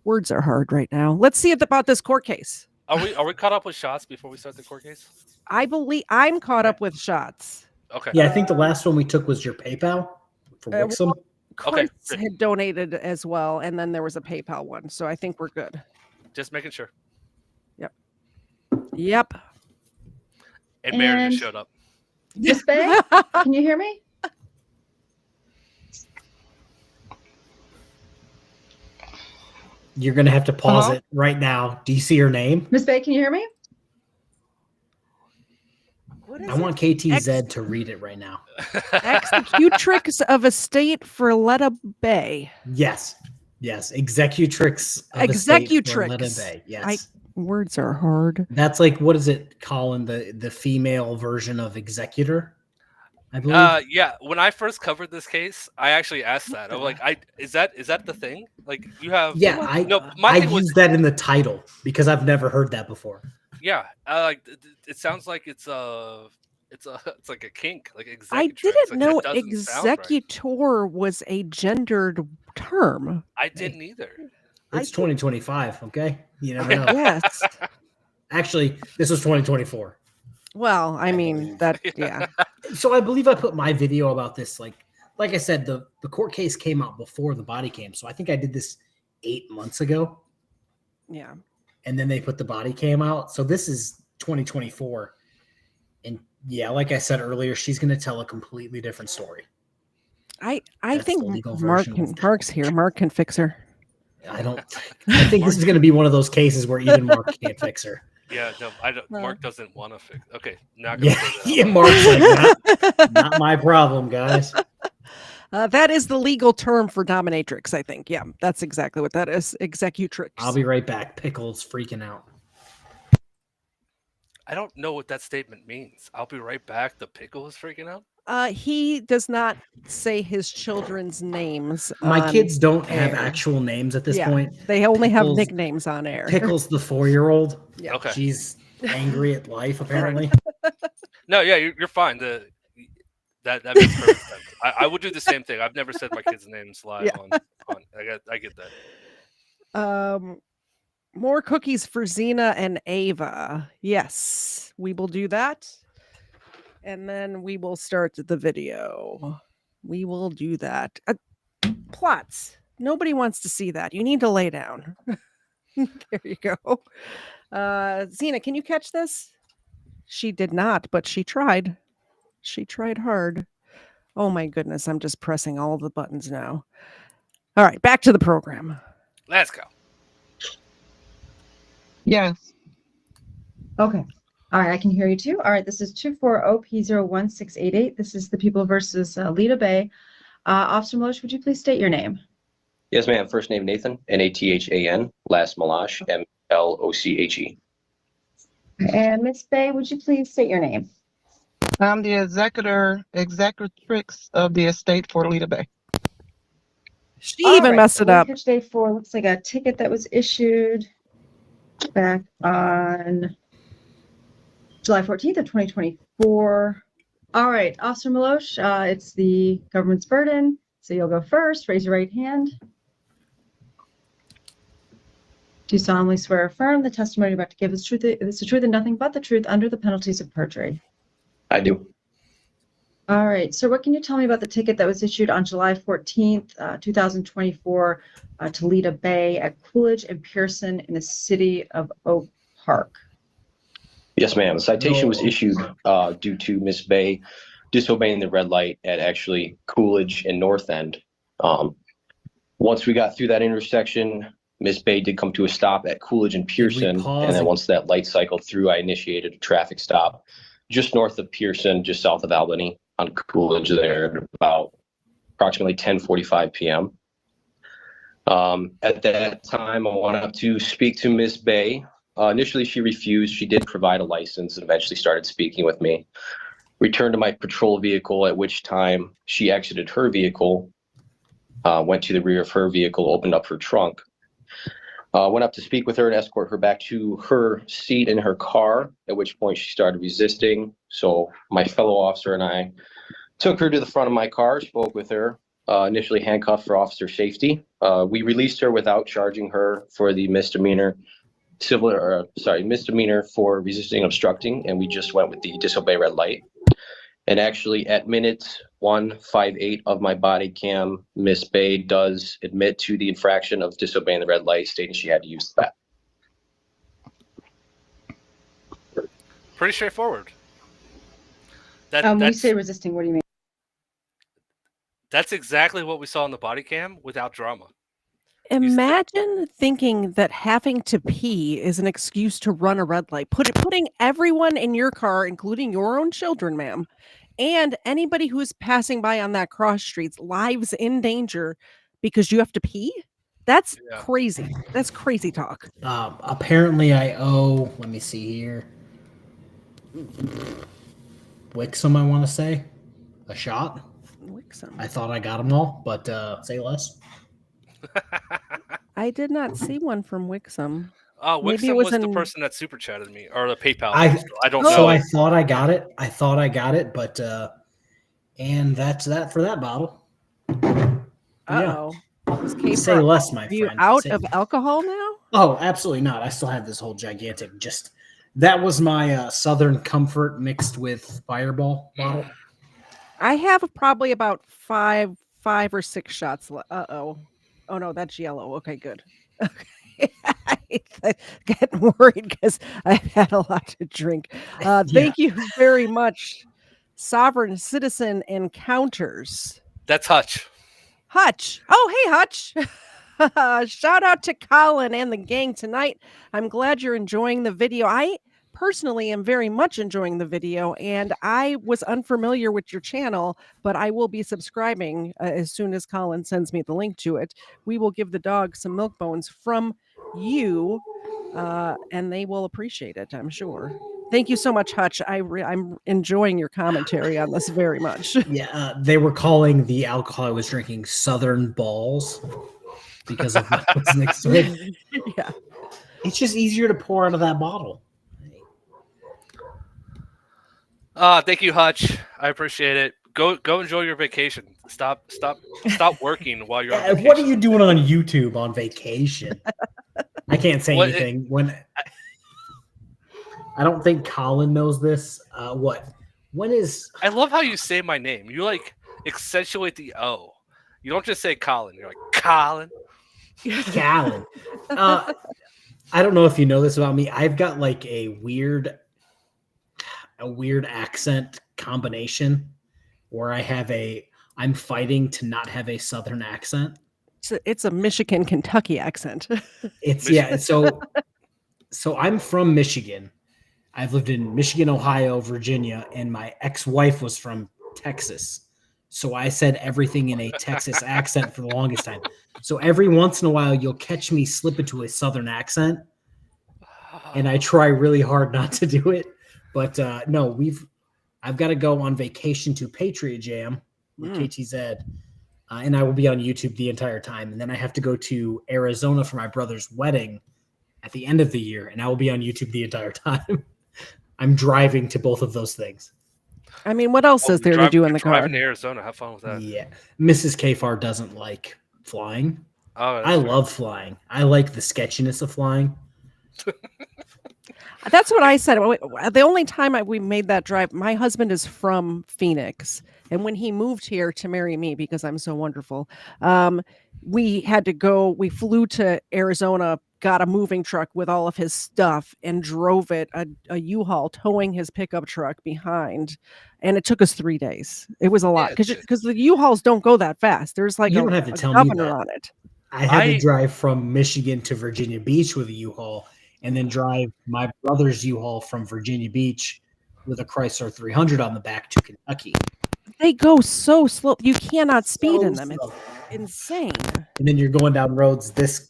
Words are hard right now. Let's see about this court case. Are we caught up with shots before we start the court case? I believe I'm caught up with shots. Okay. Yeah, I think the last one we took was your PayPal for Wixom. Chris had donated as well, and then there was a PayPal one, so I think we're good. Just making sure. Yep. And Mary just showed up. Miss Bay, can you hear me? You're going to have to pause it right now. Do you see her name? Miss Bay, can you hear me? I want KTZed to read it right now. Executrix of Estate for Letta Bay. Yes. Executrix of Estate for Letta Bay. Yes. Words are hard. That's like, what is it, Colin? The female version of executor, I believe. Yeah. When I first covered this case, I actually asked that. I was like, is that the thing? Like you have? Yeah. I use that in the title because I've never heard that before. Yeah, it sounds like it's like a kink, like executrix. I didn't know executor was a gendered term. I didn't either. It's 2025, okay? You never know. Yes. Actually, this was 2024. Well, I mean that. Yeah. So I believe I put my video about this. Like I said, the court case came out before the body cam, so I think I did this 8 months ago. Yeah. And then they put the body cam out. So this is 2024. And yeah, like I said earlier, she's going to tell a completely different story. I That's think the legal Mark version of- Mark's here. Mark can fix her. I think this is going to be one of those cases where even Mark can't fix her. Yeah, no, I don't. Uh, Mark doesn't want to fix. Okay, not gonna Yeah, say that. yeah, Mark's like, not my problem, guys. That is the legal term for dominatrix, I think. Yeah, that's exactly what that is. Executrix. I'll be right back. Pickle's freaking out. I don't know what that statement means. I'll be right back. The pickle is freaking out. He does not say his children's names. My on kids don't have air. actual names at this Yeah, point. they only have Pickles- nicknames on air. Pickle's the 4-year-old. Yeah. Okay. She's angry at life, apparently. No, yeah, you're fine. That makes perfect sense. I would do the same thing. I've never said my kids' names live Yeah. on. I get that. More cookies for Xena and Ava. Yes, we will do that. And then we will start the video. We will do that. Plots. Nobody wants to see that. You need to lay down. There you go. Xena, can you catch this? She did not, but she tried. She tried hard. Oh my goodness, I'm just pressing all the buttons now. All right, back to the program. Let's go. Yes. Okay. All right, I can hear you too. All right, this is 240P01688. This is the people versus Lita Bay. Officer Milosh, would you please state your name? Yes, ma'am. First name Nathan, Nathan. Last Milosh, Mloche. And Miss Bay, would you please state your name? I'm the executrix of the estate for Lita Bay. She All even right, messed it up. Linkage Day 4 looks like a ticket that was issued back on July 14th of 2024. All right, Officer Milosh, it's the government's burden, so you'll go first. Raise your right hand. Do solemnly swear or affirm the testimony you're about to give is the truth and nothing but the truth under the penalties of perjury. I do. All right, so what can you tell me about the ticket that was issued on July 14th, 2024 to Lita Bay at Coolidge and Pearson in the city of Oak Park? Yes, ma'am. The citation was issued due to Miss Bay disobeying the red light at actually Coolidge and North End. Once we got through that intersection, Miss Bay did come to a stop at Coolidge and Pearson. And then once that light cycled through, I initiated a traffic stop just north of Pearson, just south of Albany on Coolidge there at about approximately 10:45 p.m. At that time, I went up to speak to Miss Bay. Initially, she refused. She did provide a license and eventually started speaking with me. Returned to my patrol vehicle, at which time she exited her vehicle, went to the rear of her vehicle, opened up her trunk. Went up to speak with her and escort her back to her seat in her car, at which point she started resisting. So my fellow officer and I took her to the front of my car, spoke with her, initially handcuffed for officer safety. We released her without charging her for the misdemeanor for resisting and obstructing, and we just went with the disobey red light. And actually at minute 158 of my body cam, Miss Bay does admit to the infraction of disobeying the red light, stating she had to use that. Pretty straightforward. When you say resisting, what do you mean? That's exactly what we saw on the body cam without drama. Imagine thinking that having to pee is an excuse to run a red light. Putting everyone in your car, including your own children, ma'am, and anybody who's passing by on that cross street's lives in danger because you have to pee? That's crazy. That's crazy talk. Apparently I owe, let me see here, Wixom, I want to say, a shot. Wixom. I thought I got them all, but say less. I did not see one from Wixom. Maybe it was the person that super chatted me, or the PayPal. I don't know. So I thought I got it. But and that's that for that bottle. Uh-oh. Say less, my friend. Are you out of alcohol now? Oh, absolutely not. I still have this whole gigantic that was my Southern Comfort mixed with Fireball bottle. I have probably about five or six shots. Uh-oh. Oh no, that's yellow. Okay, good. Okay. I'm getting worried because I've had a lot to drink. Thank you very much, Sovereign Citizen Encounters. That's Hutch. Hutch. Oh, hey, Hutch. Shout out to Colin and the gang tonight. I'm glad you're enjoying the video. I personally am very much enjoying the video, and I was unfamiliar with your channel, but I will be subscribing as soon as Colin sends me the link to it. We will give the dog some milk bones from you, and they will appreciate it, I'm sure. Thank you so much, Hutch. I'm enjoying your commentary on this very much. Yeah, they were calling the alcohol I was drinking Southern Balls because of what was next to it. Yeah. It's just easier to pour out of that bottle. Thank you, Hutch. I appreciate it. Go enjoy your vacation. Stop working while you're on vacation. What are you doing on YouTube on vacation? I can't say anything. I don't think Colin knows this. When is... I love how you say my name. You like accentuate the O. You don't just say Colin. You're like, Colin. Colin. I don't know if you know this about me. I've got like a weird accent combination where I'm fighting to not have a Southern accent. It's a Michigan, Kentucky accent. So I'm from Michigan. I've lived in Michigan, Ohio, Virginia, and my ex-wife was from Texas. So I said everything in a Texas accent for the longest time. So every once in a while, you'll catch me slip into a Southern accent, and I try really hard not to do it. But no, I've got to go on vacation to Patriot Jam with KTZed, and I will be on YouTube the entire time. And then I have to go to Arizona for my brother's wedding at the end of the year, and I will be on YouTube the entire time. I'm driving to both of those things. I mean, what else is there to do in the car? Driving to Arizona, have fun with that. Yeah, Mrs. KFARR doesn't like flying. Oh, I love flying. I like the sketchiness of flying. That's what I said. The only time we made that drive, my husband is from Phoenix. And when he moved here to marry me, because I'm so wonderful, we flew to Arizona, got a moving truck with all of his stuff and drove it, a U-Haul towing his pickup truck behind. And it took us 3 days. It was a lot because the U-Hauls don't go that fast. There's like you don't have to tell me that. on it. I had to drive from Michigan to Virginia Beach with a U-Haul, and then drive my brother's U-Haul from Virginia Beach with a Chrysler 300 on the back to Kentucky. They go so slow. You cannot speed in them. It's insane. And then you're going down roads this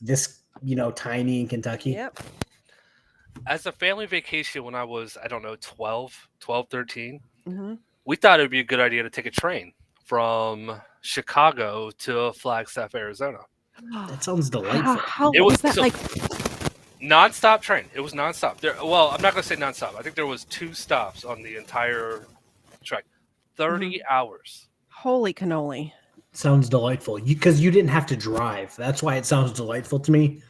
tiny in Kentucky. Yep. As a family vacation when I was, 12, 13, we thought it would be a good idea to take a train from Chicago to Flagstaff, Arizona. That sounds delightful. How was that like? Nonstop train. It was nonstop. I'm not going to say nonstop. I think there was 2 stops on the entire trek. 30 hours. Holy cannoli. Sounds delightful. Because you didn't have to drive. That's why it sounds delightful to me.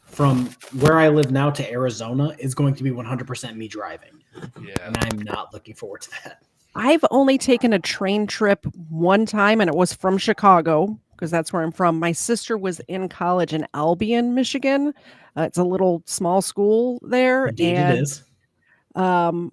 From where I live now to Arizona is going to be 100% me driving. Yeah. And I'm not looking forward to that. I've only taken a train trip one time, and it was from Chicago, because that's where I'm from. My sister was in college in Albion, Michigan. It's a little small school there. Indeed, and it is. My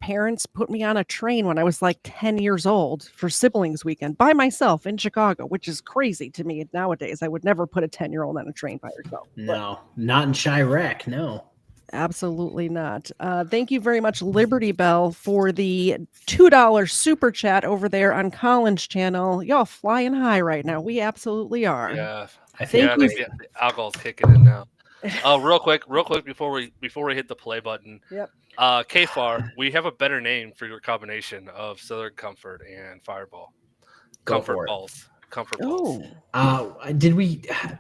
parents put me on a train when I was like 10 years old for siblings weekend by myself in Chicago, which is crazy to me nowadays. I would never put a 10-year-old on a train by herself. No, not in Chirac. No, absolutely not. Thank you very much, Liberty Bell, for the $2 super chat over there on Colin's channel. Y'all flying high right now. We absolutely are. Yeah. I think the alcohol's kicking in now. Real quick before we hit the play button. Yep. KFARR, we have a better name for your combination of Southern Comfort and Fireball. Comfort balls. Comfort balls.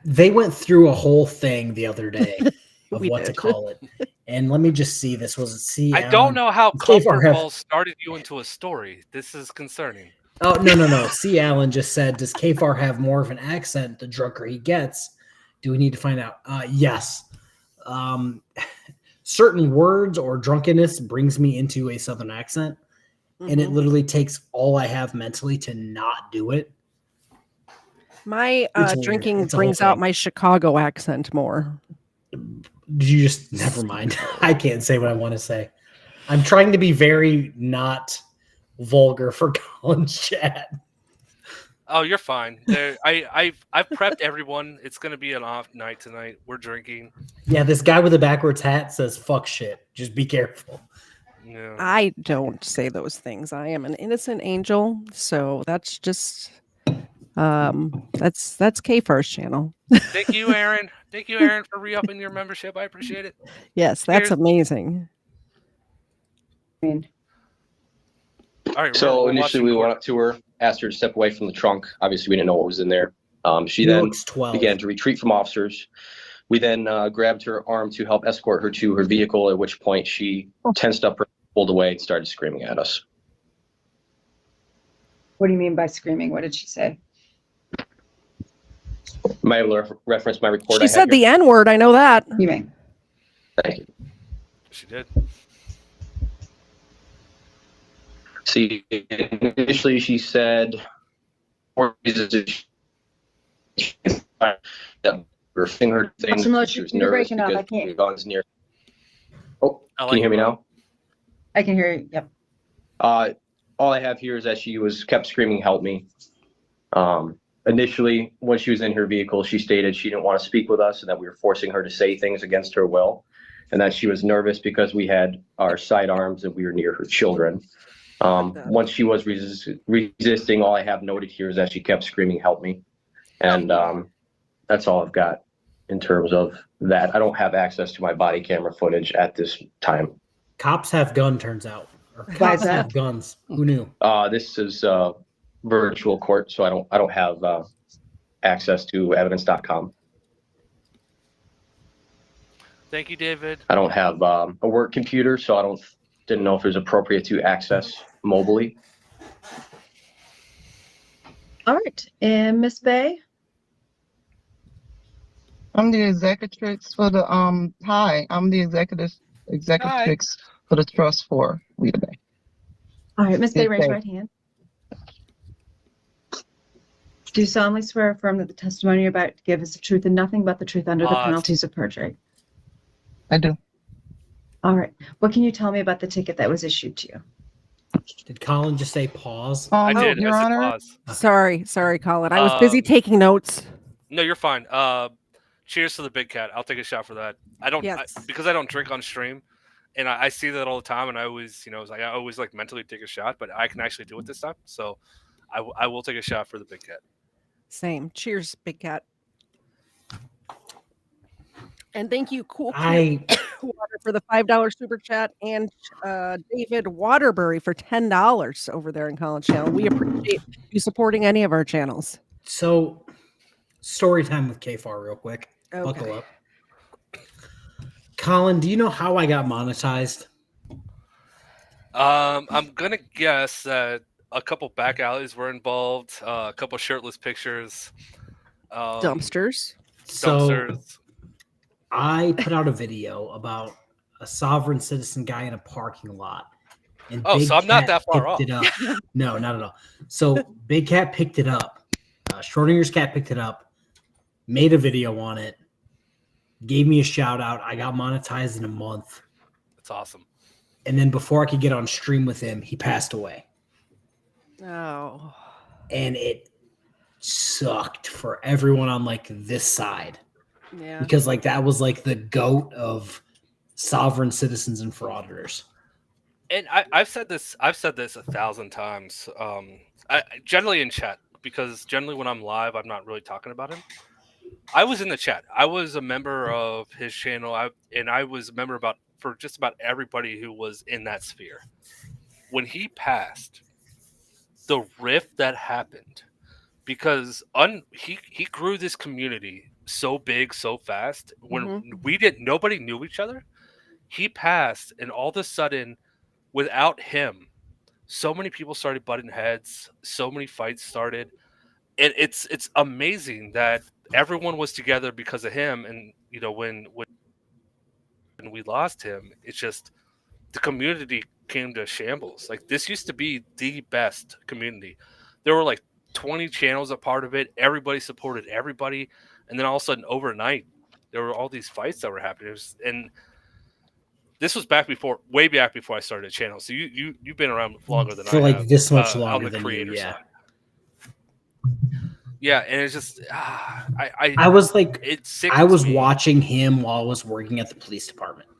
They went through a whole thing the other day of what to call it. And let me just see. This was C. I don't know how Comfort balls started you into a story. This is concerning. Oh, no. C. Allen just said, does KFARR have more of an accent the drunker he gets? Do we need to find out? Yes. Certain words or drunkenness brings me into a Southern accent, and it literally takes all I have mentally to not do it. My drinking brings out my Chicago accent more. You just never mind. I can't say what I want to say. I'm trying to be very not vulgar for Colin's chat. Oh, you're fine. I've prepped everyone. It's gonna be an off night tonight. We're drinking. Yeah, this guy with the backwards hat says "fuck shit." Just be careful. Yeah. I don't say those things. I am an innocent angel, so that's just that's KFARR's channel. Thank you, Aaron. Thank you, Aaron, for re-upping your membership. I appreciate it. Yes, that's Cheers. amazing. All right. So we're initially watching we court. went up to her, asked her to step away from the trunk. Obviously, we didn't know what was in there. She He then looks 12. began to retreat from officers. We then grabbed her arm to help escort her to her vehicle, at which point she tensed up, pulled away, and started screaming at us. What do you mean by screaming? What did she say? Am I able to reference my report? She said the N word. I know that. You mean? Thank you. She did. See, initially she said, her finger thing. Officer Miller, She was you're nervous breaking up. I because can't. the guns near. Oh, I can you hear me now? I can hear you. Yep. All I have here is that she kept screaming, "Help me!" Initially, when she was in her vehicle, she stated she didn't want to speak with us and that we were forcing her to say things against her will, and that she was nervous because we had our sidearms and we were near her children. Once she was resisting, all I have noted here is that she kept screaming, "Help me!" And that's all I've got in terms of that. I don't have access to my body camera footage at this time. Cops have gun, turns out. Or Why is cops that? have guns. Who knew? This is virtual court, so I don't have access to evidence.com. Thank you, David. I don't have a work computer, so I didn't know if it was appropriate to access mobily. All right. And Miss Bay? I'm the executrix for the hi. I'm the executrix for the trust for Rita Bay. All right, Miss Bay, Miss raise your Bay. right hand. Do you solemnly swear or affirm that the testimony you're about to give is the truth and nothing but the truth under the penalties of perjury? I do. All right. What can you tell me about the ticket that was issued to you? Did Colin just say pause? I did. Your I said Honor. pause. Sorry, Colin. I was busy taking notes. No, you're fine. Cheers to the big cat. I'll take a shot for that. Because I don't drink on stream, and I see that all the time, and I always, I always like mentally take a shot, but I can actually do it this time, so I will take a shot for the big cat. Same. Cheers, big cat. And thank you, Cool I Water, for the $5 super chat, and David Waterbury for $10 over there in Colin's channel. We appreciate you supporting any of our channels. so story time with KFAR real quick. Buckle Okay. up. Colin, do you know how I got monetized? I'm gonna guess that a couple back alleys were involved, a couple shirtless pictures, Dumpsters. dumpsters. I put out a video about a sovereign citizen guy in a parking lot. And Oh, Big so I'm not Cat that far picked off. it up. No, not at all. So Big Cat picked it up. Schrodinger's cat picked it up, made a video on it, gave me a shout out. I got monetized in a month. That's awesome. And then before I could get on stream with him, he passed away. Oh. And it sucked for everyone on like this side. Yeah. Because like that was like the GOAT of sovereign citizens and frauditors. And I've said this 1,000 times. Generally in chat, because generally when I'm live, I'm not really talking about him. I was in the chat. I was a member of his channel, and I was a member for just about everybody who was in that sphere. When he passed, the rift that happened, because he grew this community so big so fast when nobody knew each other. He passed, and all of a sudden, without him, so many people started butting heads, so many fights started, and it's amazing that everyone was together because of him. And when we lost him, it's just the community came to shambles. Like, this used to be the best community. There were like 20 channels a part of it. Everybody supported everybody. And then all of a sudden, overnight, there were all these fights that were happening. And this was way back before I started a channel. So you've been around longer than I have. For like this much on longer the than you, creator yeah. side. Yeah, and it's just I was like, it I sickens was me. watching him while I was working at the police department.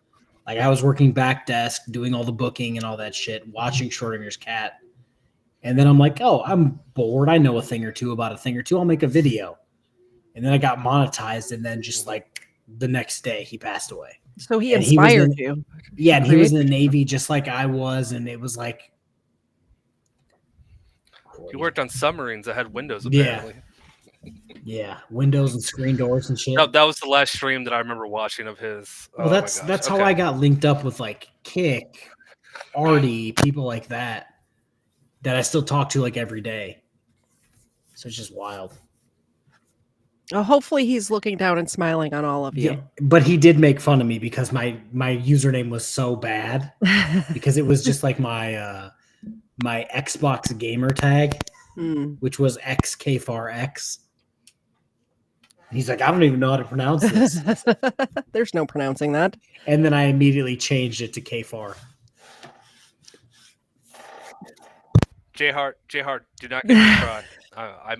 Like I was working back desk, doing all the booking and all that shit, watching Schrodinger's cat. And then I'm like, oh, I'm bored. I know a thing or two about a thing or two. I'll make a video. And then I got monetized, and then just like the next day he passed away. So he And he was inspired in- you. Yeah, and he was in the Create- Navy just like I was, and it was like He worked on submarines that had windows, Yeah. apparently. yeah, windows and screen doors and shit. No, that was the last stream that I remember watching of his. Well, Oh my that's gosh. how Okay. I got linked up with like Kick, Artie, people like that I still talk to like every day. So it's just wild. hopefully he's looking down and smiling on all of you. Yeah, but he did make fun of me because my username was so bad because it was just like my my Xbox gamer tag, Hmm. which was KFARR. He's like, I don't even know how to pronounce this. There's no pronouncing that. And then I immediately changed it to KFAR. J Hart, do not get me cry.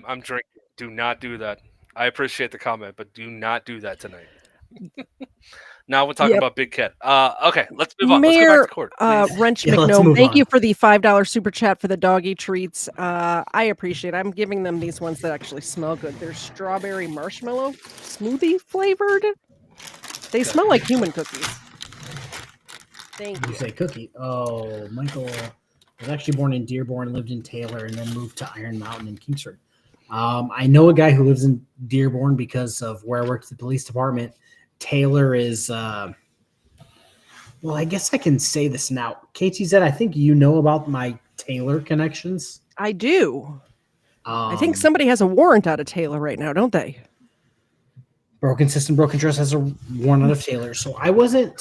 I'm drinking. Do not do that. I appreciate the comment, but do not do that tonight. Now we're talking Yep. about Big Cat. Okay, let's move on. Let's go Mayor back to court. please. Wrench Yeah, let's McNome, move thank on. you for the $5 super chat for the doggy treats. I appreciate it. I'm giving them these ones that actually smell good. They're strawberry marshmallow smoothie flavored. They smell like human cookies. Thank You you. say cookie. Oh, Michael was actually born in Dearborn, lived in Taylor, and then moved to Iron Mountain in Kingsford. I know a guy who lives in Dearborn because of where I worked at the police department. Taylor is, well, I guess I can say this now. KTZed, I think you know about my Taylor connections. I do. I think Um, somebody has a warrant out of Taylor right now, don't they? Broken System, Broken Trust has a warrant out of Taylor. So I wasn't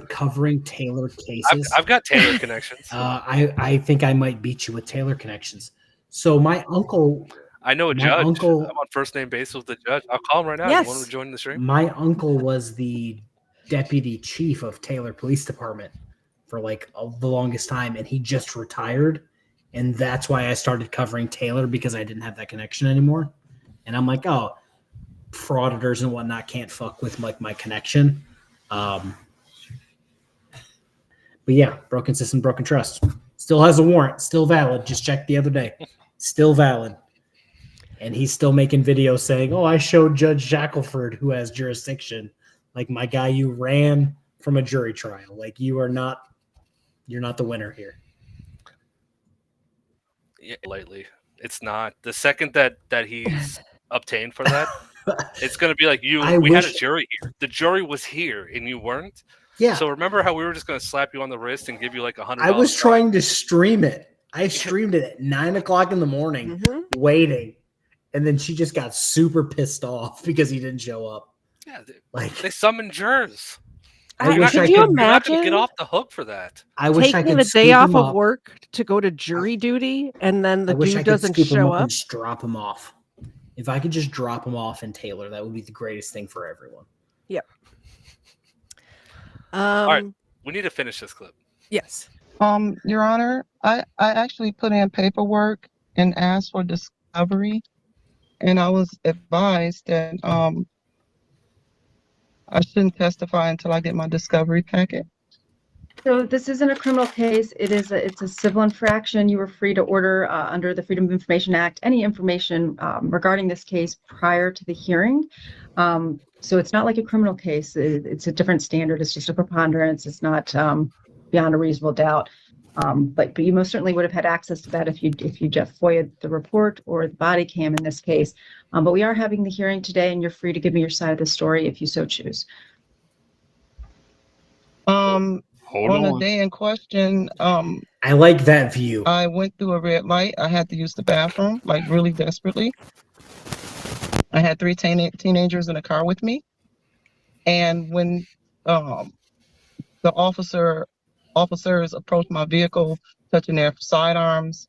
covering Taylor cases. I've got Taylor connections. I think I might beat you with Taylor connections. So my uncle, I know a my judge. uncle- I'm on first name basis with the judge. I'll call him right now. Yes. You want to join the stream? my uncle was the deputy chief of Taylor Police Department for like the longest time, and he just retired, and that's why I started covering Taylor because I didn't have that connection anymore. And I'm like, oh, frauditors and whatnot can't fuck with like my connection. But yeah, Broken System, Broken Trust still has a warrant, still valid. Just checked the other day, still valid. And he's still making videos saying, oh, I showed Judge Shackelford who has jurisdiction. Like, my guy, you ran from a jury trial. Like, you're not the winner here. Yeah, lately, it's not. The second that he's obtained for that, it's going to be like you. I We had a wish- jury here. The jury was here, and you weren't. Yeah. So remember how we were just going to slap you on the wrist and give you like $100? I was trying to stream it. I streamed it at 9:00 in the morning, Mhm. waiting. And then she just got super pissed off because he didn't show up. Yeah, Like, they summoned jurors. I You're wish not I Could you gonna- could. You're not gonna imagine get off the hook for that. I wish I taking could a day scoop off him of up. work to go to jury duty and then the I wish I dude could doesn't scoop him show up up? and just drop him off. If I could just drop him off in Taylor, that would be the greatest thing for everyone. right. We need to finish this clip. Yes. Your Honor, I actually put in paperwork and asked for discovery, and I was advised that I shouldn't testify until I get my discovery packet. So this isn't a criminal case. It's a civil infraction. You were free to order under the Freedom of Information Act any information regarding this case prior to the hearing. So it's not like a criminal case. It's a different standard. It's just a preponderance. It's not beyond a reasonable doubt. But you most certainly would have had access to that if you just FOIA'd the report or the body cam in this case. But we are having the hearing today, and you're free to give me your side of the story if you so choose. Hold On the on. day in question, I like that view. I went through a red light. I had to use the bathroom, like really desperately. I had three teenagers in a car with me. And when the officers approached my vehicle, touching their sidearms,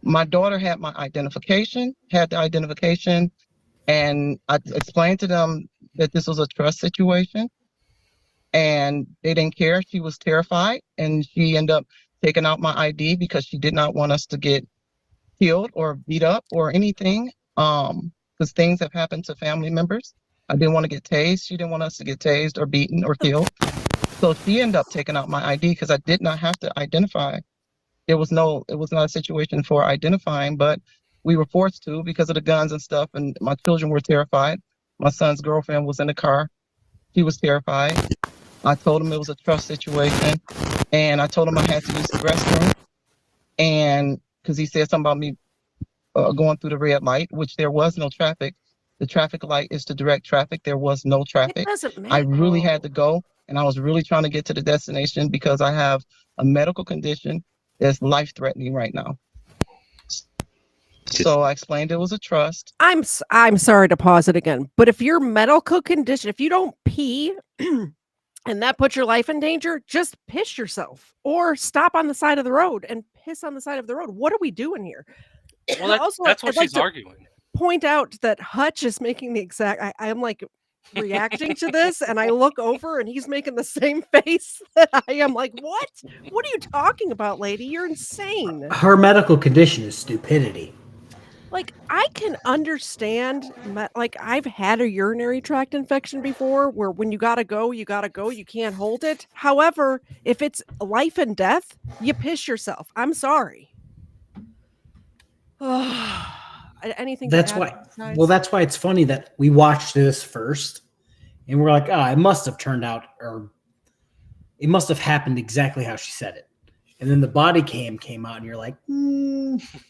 my daughter had the identification, and I explained to them that this was a trust situation. And they didn't care. She was terrified, and she ended up taking out my ID because she did not want us to get killed or beat up or anything. Because things have happened to family members. I didn't want to get tased. She didn't want us to get tased or beaten or killed. So she ended up taking out my ID because I did not have to identify. It was not a situation for identifying, but we were forced to because of the guns and stuff. And my children were terrified. My son's girlfriend was in the car. He was terrified. I told him it was a trust situation. And I told him I had to use the restroom. And because he said something about me going through the red light, which there was no traffic. The traffic light is to direct traffic. There was no traffic. It doesn't matter. I really had to go, and I was really trying to get to the destination because I have a medical condition that's life-threatening right now. So I explained it was a trust. I'm sorry to pause it again, but if your medical condition, if you don't pee and that puts your life in danger, just piss yourself or stop on the side of the road and piss on the side of the road. What are we doing here? Well, Also, that's what I'd she's like to arguing. point out that Hutch is making the exact. I am like reacting to this, and I look over, and he's making the same face that I am. Like, what? What are you talking about, lady? You're insane. Her medical condition is stupidity. Like, I can understand. Like, I've had a urinary tract infection before, where when you gotta go, you gotta go. You can't hold it. However, if it's life and death, you piss yourself. I'm sorry. Anything? That's why. Well, that's why it's funny that we watched this first, and we're like, it must have turned out, or it must have happened exactly how she said it. And then the body cam came out, and you're like,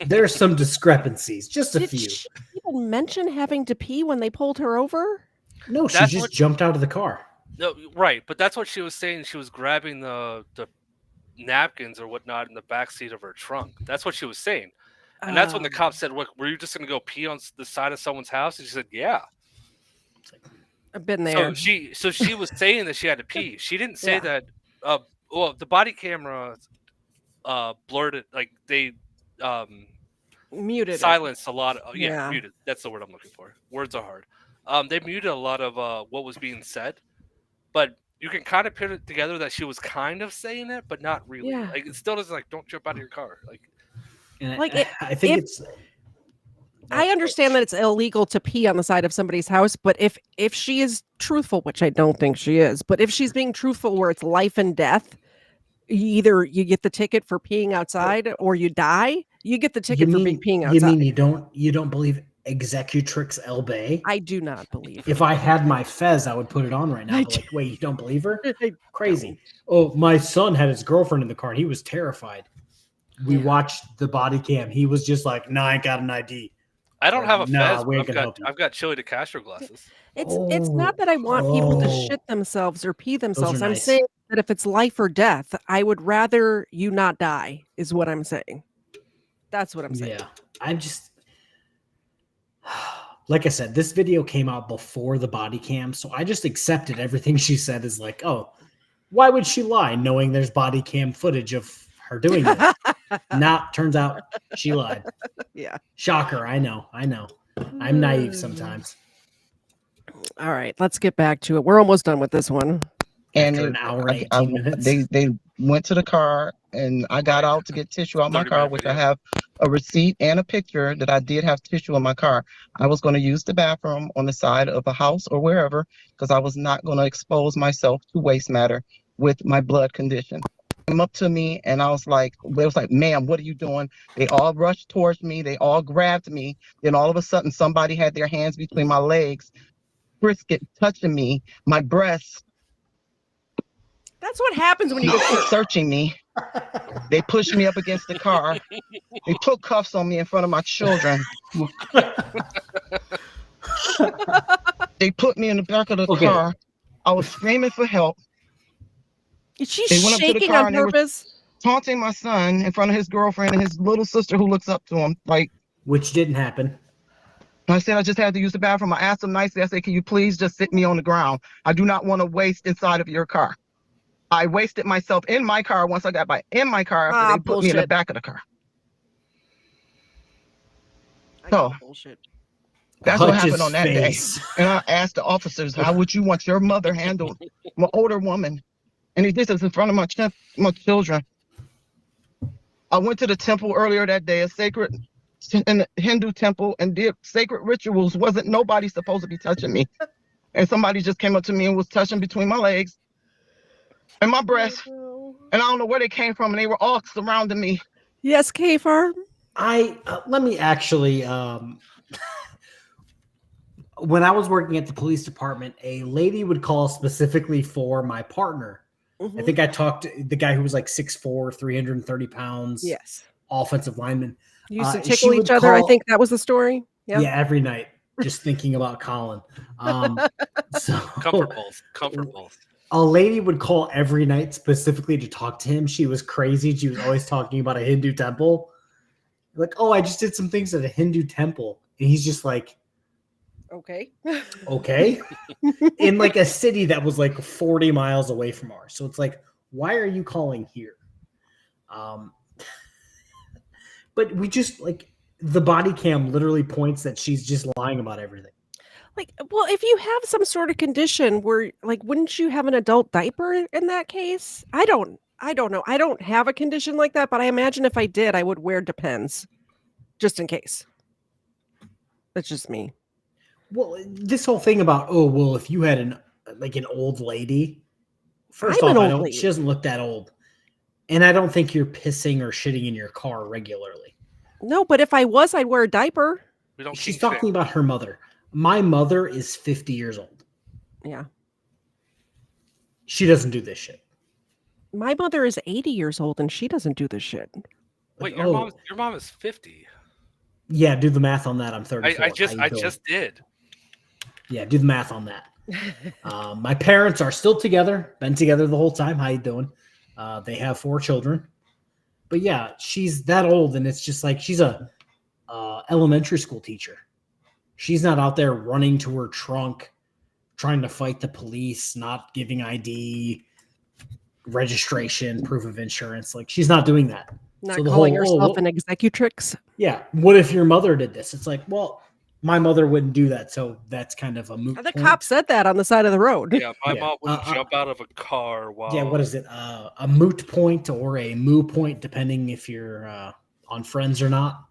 there's some discrepancies, just a few. Did she even mention having to pee when they pulled her over? No, she just jumped out of the car. No, right, but that's what she was saying. She was grabbing the napkins or whatnot in the back seat of her trunk. That's what she was saying. And that's when the cop said, "Look, were you just going to go pee on the side of someone's house?" And she said, "Yeah." I've been there. So she was saying that she had to pee. She didn't say that. Well, the body camera blurred it, like they muted, silenced a lot of. Muted. That's the word I'm looking for. Words are hard. They muted a lot of what was being said, but you can kind of put it together that she was kind of saying it, but not really. Yeah. Like it still doesn't don't jump out of your car, like. And Like I think it's. I understand that it's illegal to pee on the side of somebody's house, but if she is truthful, which I don't think she is, but if she's being truthful where it's life and death, either you get the ticket for peeing outside or you die. You get the ticket for peeing outside. You mean you don't believe executrix elbe? I do not believe her. If I had my fez, I would put it on right now. Like, wait, you don't believe her? Crazy. Oh, my son had his girlfriend in the car and he was terrified. We watched the body cam. He was just like, "Nah, I ain't got an ID." I don't have a fez. But I've got Chili DeCastro glasses. It's not that I want people to shit themselves or pee themselves. I'm saying that if it's life or death, I would rather you not die, is what I'm saying. That's what I'm saying. Yeah. I'm just, like I said, this video came out before the body cam, so I just accepted everything she said as like, oh, why would she lie knowing there's body cam footage of her doing it? Turns out she lied. Yeah. Shocker. I know. I'm naive sometimes. All right, let's get back to it. We're almost done with this one. And an hour and 18 minutes. They went to the car, and I got out to get tissue out my car, which I have a receipt and a picture that I did have tissue in my car. I was going to use the bathroom on the side of a house or wherever because I was not going to expose myself to waste matter with my blood condition. Came up to me, and I was like, "Ma'am, what are you doing?" They all rushed towards me. They all grabbed me. Then all of a sudden, somebody had their hands between my legs, brisket touching me, my breasts. That's what happens when you get searching me. They pushed me up against the car. They put cuffs on me in front of my children. They put me in the back of the car. I was screaming for help. Is she shaking on purpose? Taunting my son in front of his girlfriend and his little sister who looks up to him. Which didn't happen. I said I just had to use the bathroom. I asked him nicely. I said, "Can you please just sit me on the ground? I do not want to waste inside of your car." I wasted myself in my car once I got in my car after they put me in the back of the car. So that's what happened on that day. And I asked the officers, "How would you want your mother handled? I'm an older woman." And he did this in front of my children. I went to the temple earlier that day, a sacred in the Hindu temple and did sacred rituals. Wasn't nobody supposed to be touching me. And somebody just came up to me and was touching between my legs and my breast. And I don't know where they came from, and they were all surrounding me. Yes, KFARR. Let me actually when I was working at the police department, a lady would call specifically for my partner. I think I talked to the guy who was like 6'4", 330 pounds. Yes. Offensive lineman. Used to tickle each other. I think that was the story. Yep. Yeah, every night, just thinking about Colin. So comfort balls. A lady would call every night specifically to talk to him. She was crazy. She was always talking about a Hindu temple. Like, oh, I just did some things at a Hindu temple. And he's just like, okay. In like a city that was like 40 miles away from ours. So it's like, why are you calling here? But we just like the body cam literally points that she's just lying about everything. Like, well, if you have some sort of condition where, like, wouldn't you have an adult diaper in that case? I don't know. I don't have a condition like that, but I imagine if I did, I would wear Depends just in case. That's just me. Well, this whole thing about, oh, well, if you had an old lady, first off, she doesn't look that old. And I don't think you're pissing or shitting in your car regularly. No, but if I was, I'd wear a diaper. She's talking about her mother. My mother is 50 years old. Yeah. She doesn't do this shit. My mother is 80 years old and she doesn't do this shit. Wait, your mom is 50. Yeah, do the math on that. I'm 34. I just did. Yeah, do the math on that. My parents are still together, been together the whole time. How you doing? They have 4 children. But yeah, she's that old, and it's just like she's a elementary school teacher. She's not out there running to her trunk, trying to fight the police, not giving ID, registration, proof of insurance. Like, she's not doing that. Not calling herself an executrix. Yeah. What if your mother did this? It's like, well, my mother wouldn't do that, so that's kind of a moot The point. cop said that on the side of the road. Yeah, my mom wouldn't jump out of a car while... Yeah, what is it? A moot point or a moo point, depending if you're on Friends or not.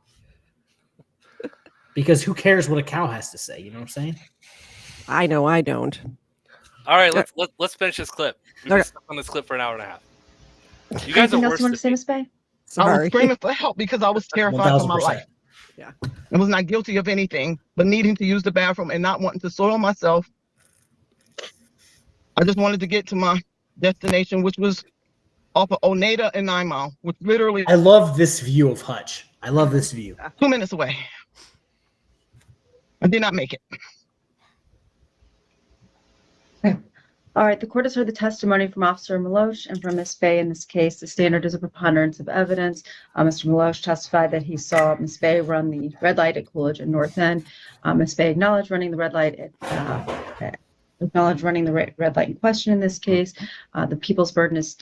Because who cares what a cow has to say? You know what I'm saying? I know, I don't. All right, let's finish this clip. We've been stuck on this clip for an hour and a half. You guys are worse than me. Miss Bay? I was screaming for help because I was terrified for my 1000%. life. Yeah. I was not guilty of anything, but needing to use the bathroom and not wanting to soil myself. I just wanted to get to my destination, which was off of Oneida and 9 Mile, which literally... I love this view of Hutch. I love this view. 2 minutes away. I did not make it. All right, the court has heard the testimony from Officer Maloche and from Ms. Bay in this case. The standard is a preponderance of evidence. Mr. Maloche testified that he saw Ms. Bay run the red light at Coolidge and North End. Ms. Bay acknowledged running the red light in question in this case. The people's burden is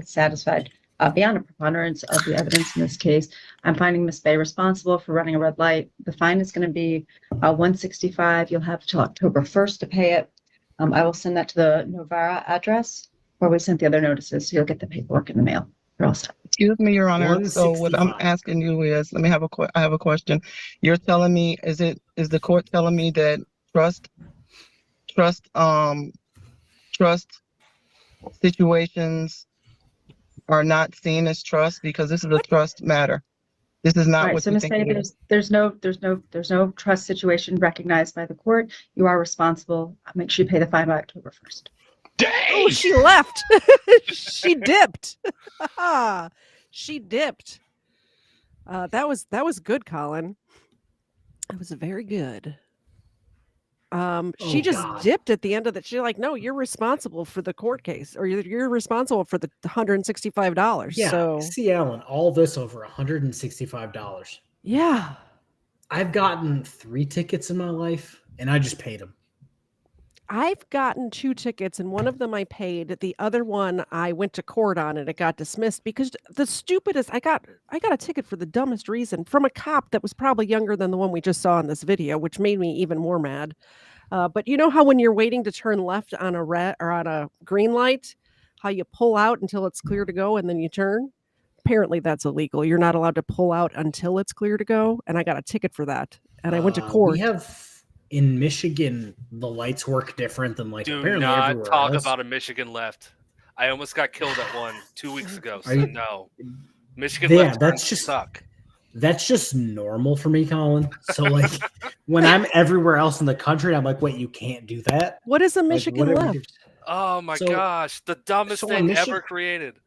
satisfied beyond a preponderance of the evidence in this case. I'm finding Ms. Bay responsible for running a red light. The fine is going to be $165. You'll have till October 1st to pay it. I will send that to the Novara address where we sent the other notices, so you'll get the paperwork in the mail. You're all set. Excuse me, Your Honor. So what I'm asking you is, I have a question. You're telling me, is the court telling me that trust situations are not seen as trust because this is a trust matter? This is not Right, what so you Ms. think Bay, it is. there's no trust situation recognized by the court. You are responsible. Make sure you pay the fine by October 1st. Oh, she left. She dipped. She dipped. That was good, Colin. That was very good. She just dipped at the end of the. She's like, no, you're responsible for the court case, or you're responsible for the $165. Yeah. So See, Alan, all this over $165. yeah, I've gotten 3 tickets in my life, and I just paid them. I've gotten 2 tickets, and one of them I paid. The other one I went to court on, and it got dismissed because the stupidest. I got a ticket for the dumbest reason from a cop that was probably younger than the one we just saw in this video, which made me even more mad. But you know how when you're waiting to turn left on a red or on a green light, how you pull out until it's clear to go and then you turn? apparently that's illegal. You're not allowed to pull out until it's clear to go, and I got a ticket for that. And I went to court. We have in Michigan the lights work different than like Do apparently not everywhere talk else. about a Michigan left. I almost got killed at one 2 weeks ago. So you- no, Michigan Yeah, left that's turns just- suck. That's just normal for me, Colin. So like when I'm everywhere else in the country, I'm like, wait, you can't do that? What is a Like, Michigan whatever you left? do- Oh my So- gosh, the dumbest so thing on ever created.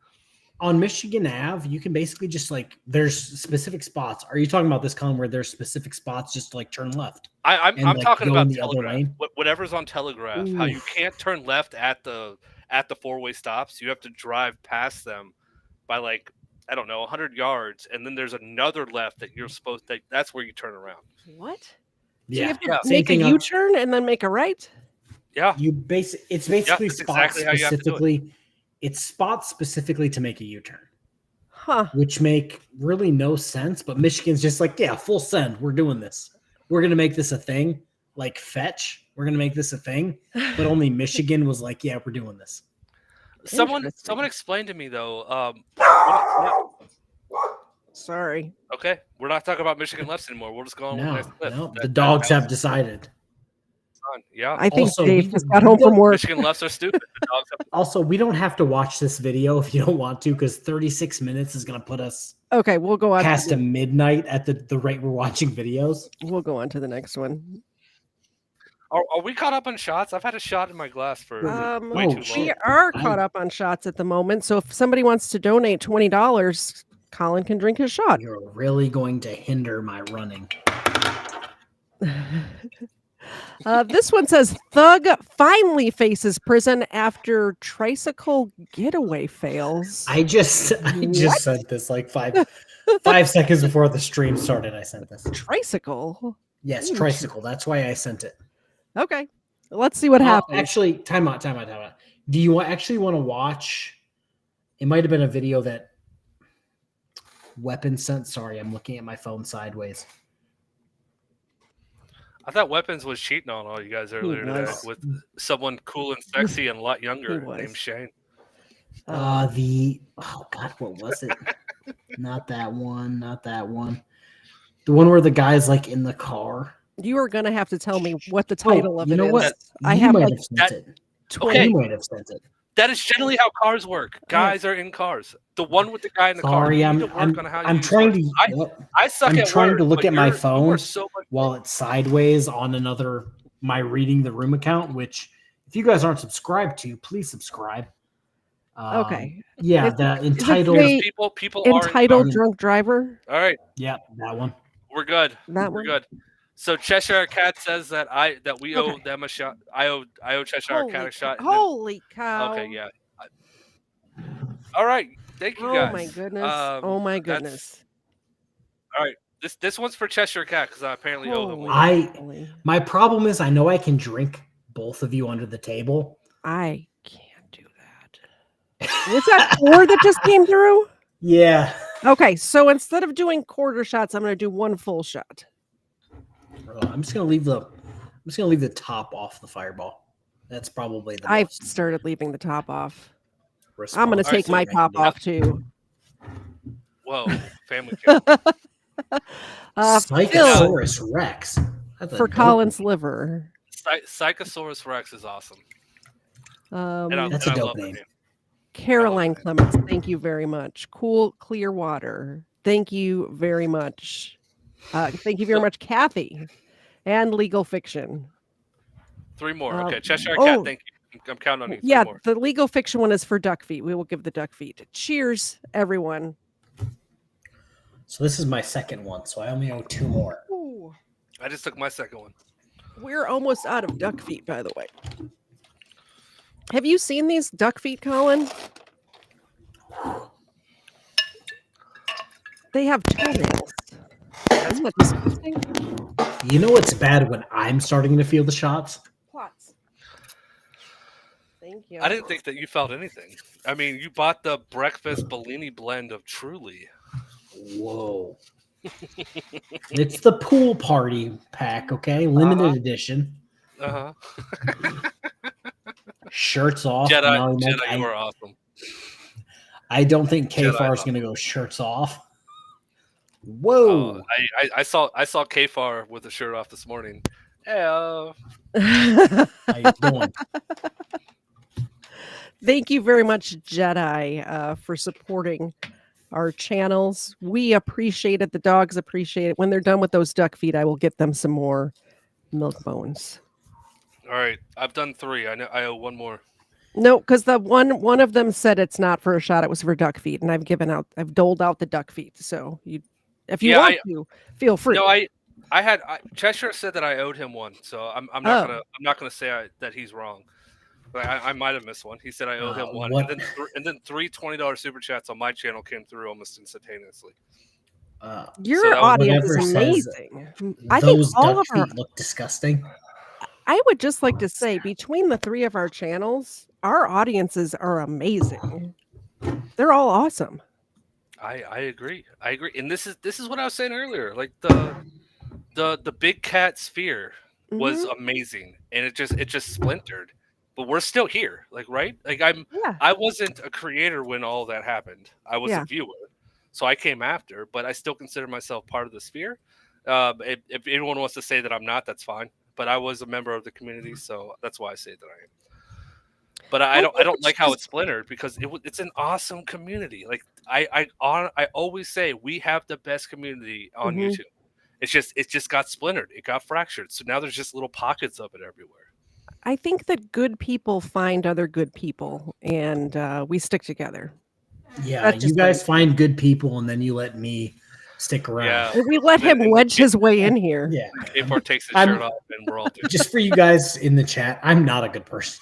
On Michigan Ave, you can basically just like there's specific spots. Are you talking about this, Colin, where there's specific spots just to like turn left? I'm and, like, talking go about in the other Telegraph. lane? Whatever's on Telegraph. How you can't turn left at the four-way stops. You have to drive past them by like, I don't know, 100 yards, and then there's another left that you're supposed to. That's where you turn around. What? So Yeah, you have to Yeah. make a thing on- U-turn and then make a right? Yeah, It's basically that's spots exactly how you have to do it. specifically. It's spots specifically to make a U-turn, Huh. which make really no sense. But Michigan's just like, yeah, full send. We're doing this. We're gonna make this a thing. Like fetch. We're gonna make this a thing. But only Michigan was like, yeah, we're doing this. someone Interesting. explained to me though. Sorry. Okay, we're not talking about Michigan lefts anymore. We'll just go on with No, next clip. no, That- the dogs that have was decided. fun. Yeah, I think Also, Dave we- just got home from work. Michigan lefts are stupid. The dogs have Also, we don't have to watch this video if you don't want to, because 36 minutes is gonna put us Okay, we'll go on. past a midnight at the rate we're watching videos. We'll go on to the next one. Are we caught up on shots? I've had a shot in my glass for way Oh, too shit. long. We are I- caught up on shots at the moment. So if somebody wants to donate $20, Colin can drink his shot. You're really going to hinder my running. This one says Thug finally faces prison after tricycle getaway fails. I just What? sent this like 5 seconds before the stream started. I sent this. Tricycle? Yes, Ooh. tricycle. That's why I sent it. Okay. Let's see what happens. Actually, time out. Do you actually want to watch? It might have been a video that Weapon sent. Sorry, I'm looking at my phone sideways. I thought Weapons was cheating on all you guys earlier today was. with someone cool and sexy and a lot younger was. named Shane. Oh God, what was it? Not that one. The one where the guy's like in the car. You are going to have to tell me what the title of you it know is. what? I You have might like have sent that- it. 20. Okay. You might have sent it. That is generally how cars work. Guys are in cars. The one with the guy in the car. Sorry, You I'm need to work on how you I'm use trying words. to. I suck I'm at trying words, to look but at my you are phone so much while it's sideways on my reading the room account. Which, if you guys aren't subscribed to, please subscribe. Okay. Yeah, Is the it entitled. say people are in entitled cars. drunk driver? All right, Yeah, that one. we're good. That We're one? good. So Cheshire Cat says that we owe Okay. them a shot. I owe Cheshire Cat a shot. and then- Holy cow. Okay, yeah. All right, thank you Oh guys. my goodness. Um, My that's- goodness. All right, this one's for Cheshire Cat because I apparently owe them Holy one. moly. My problem is I know I can drink both of you under the table. I can't do that. Was that 4 that just came through? Yeah. Okay, so instead of doing quarter shots, I'm going to do one full shot. I'm just gonna leave the top off the fireball. That's probably the I've most started leaving the top off. I'm going to All right, take so my you- top off too. Whoa, family kill. Psychosaurus Rex. That's a For dope Colin's name. liver. Psychosaurus Rex is awesome. Um, That's and a I dope love the name. Caroline Clements, thank you very much. Cool, clear water. Thank you very much. Thank you very much, Kathy. And Legal Fiction. 3 more. Um, Okay, Cheshire oh. Cat, thank you. I'm counting on you. 3 Yeah, more. the Legal Fiction one is for duck feet. We will give the duck feet. Cheers, everyone. So this is my second one, so I only owe 2 more. Ooh, I just took my second one. we're almost out of duck feet, by the way. Have you seen these duck feet, Colin? They have toenails. Isn't that disgusting? You know what's bad when I'm starting to feel the shots? Plots. Thank you. I didn't think that you felt anything. I mean, you bought the breakfast Bellini blend of Truly. Whoa. It's the pool party pack, okay? Limited edition. Uh huh. Shirts off. Jedi, Now, like, you are awesome. I don't think Jedi KFAR is love going to go shirts off. Whoa. I saw KFAR with the shirt off this morning. Yeah. How you doing? Thank you very much, Jedi, for supporting our channels. We appreciate it. The dogs appreciate it. When they're done with those duck feet, I will get them some more milk bones. All right, I've done 3. I owe 1 more. No, because the one of them said it's not for a shot; it was for duck feet, and I've doled out the duck feet. So if you want to, feel free. No, Cheshire said that I owed him 1, so I'm not gonna say that he's wrong. But I might have missed one. He said I owe him 1, and then 3 $20 super chats on my channel came through almost instantaneously. Your audience is amazing. I think those all duck of our feet look disgusting. I would just like to say, between the 3 of our channels, our audiences are amazing. They're all awesome. I agree. And this is what I was saying earlier. Like the big cat sphere was amazing, and it just splintered. But we're still here, like, right? Like I wasn't a creator when all that happened. I was a viewer, so I came after. But I still consider myself part of the sphere. If anyone wants to say that I'm not, that's fine. But I was a member of the community, so that's why I say that I am. But I don't like how it's splintered, because it's an awesome community. Like I always say, we have the best community on YouTube. It just got splintered. It got fractured. So now there's just little pockets of it everywhere. I think that good people find other good people, and we stick together. Yeah, you guys find good people, and then you let me stick around. Yeah. We let him wedge his way in here. Yeah. KFAR takes his shirt off, and we're all doing just for you guys in the chat. I'm not a good person.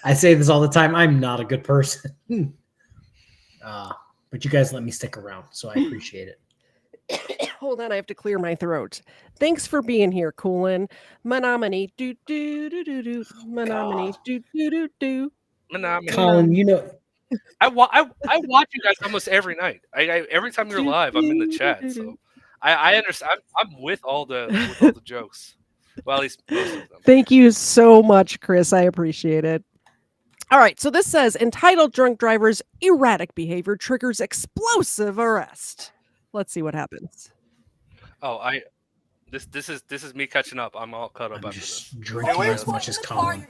I say this all the time. I'm not a good person. But you guys let me stick around, so I appreciate it. Hold on, I have to clear my throat. Thanks for being here, Colin. Menominee, do do do do do. Menominee, do do do do. Colin, you know, I watch you guys almost every night. Every time you're live, I'm in the chat. So I understand. I'm with all the jokes. Well, at least most of them. Thank you so much, Chris. I appreciate it. All right, so this says entitled drunk driver's erratic behavior triggers explosive arrest. Let's see what happens. Oh, this is me catching up. I'm all caught up after this. Drinking as much as Colin.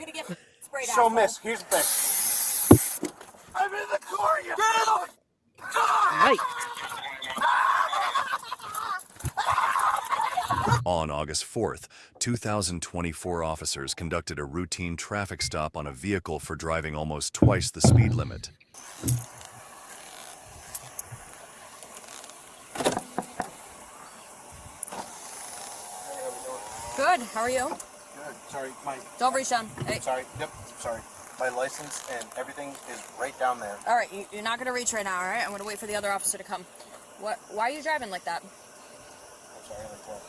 So, miss, here's the thing. I'm in the car. You Right. On August 4th, 2024 officers conducted a routine traffic stop on a vehicle for driving almost twice the speed limit. Good. How are you? Good. Sorry, Don't reach down. Hey. Sorry. Yep. Sorry. My license and everything is right down there. All right. You're not going to reach right now, all right? I'm going to wait for the other officer to come. Why are you driving like that? I'm sorry, like what?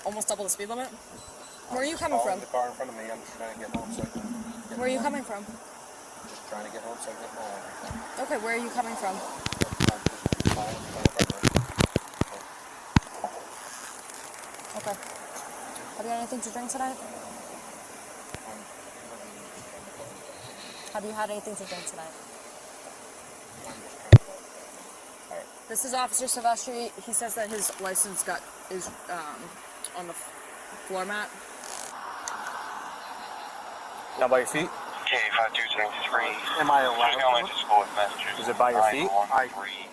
Almost double the speed limit? Where are you coming from? The car in front of me. I'm just trying to get home so I can get Where are you coming from? Just trying to get home so I can get home. Okay, where are you coming from? Okay. Have you had anything to drink tonight? Have you had anything to drink tonight? This is Officer Silvestri. He says that his license is on the floor mat. Down by your feet? Am I allowed to? Is it by your feet? I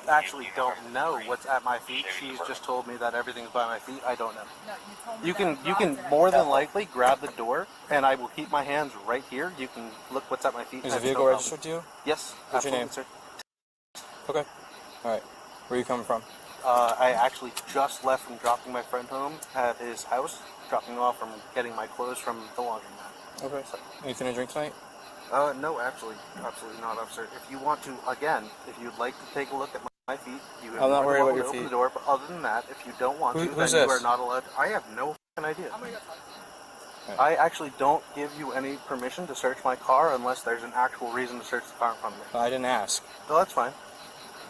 actually don't know what's at my feet. She's just told me that everything's by my feet. I don't know. No, you can more than likely grab the door, and I will keep my hands right here. You can look what's at my feet. Is the vehicle registered to you? Yes. What's your name? Sir. Okay. All right. Where are you coming from? I actually just left from dropping my friend home at his house, dropping off from getting my clothes from the laundromat. Okay. So, anything to drink tonight? No, absolutely not, officer. If you want to, again, if you'd like to take a look at my feet, you I'm not worried about your open feet. the door. But other than that, if you don't want to, who's then you this? are not allowed. I have no idea. I actually don't give you any permission to search my car unless there's an actual reason to search the car in front of me. I didn't ask. No, that's fine.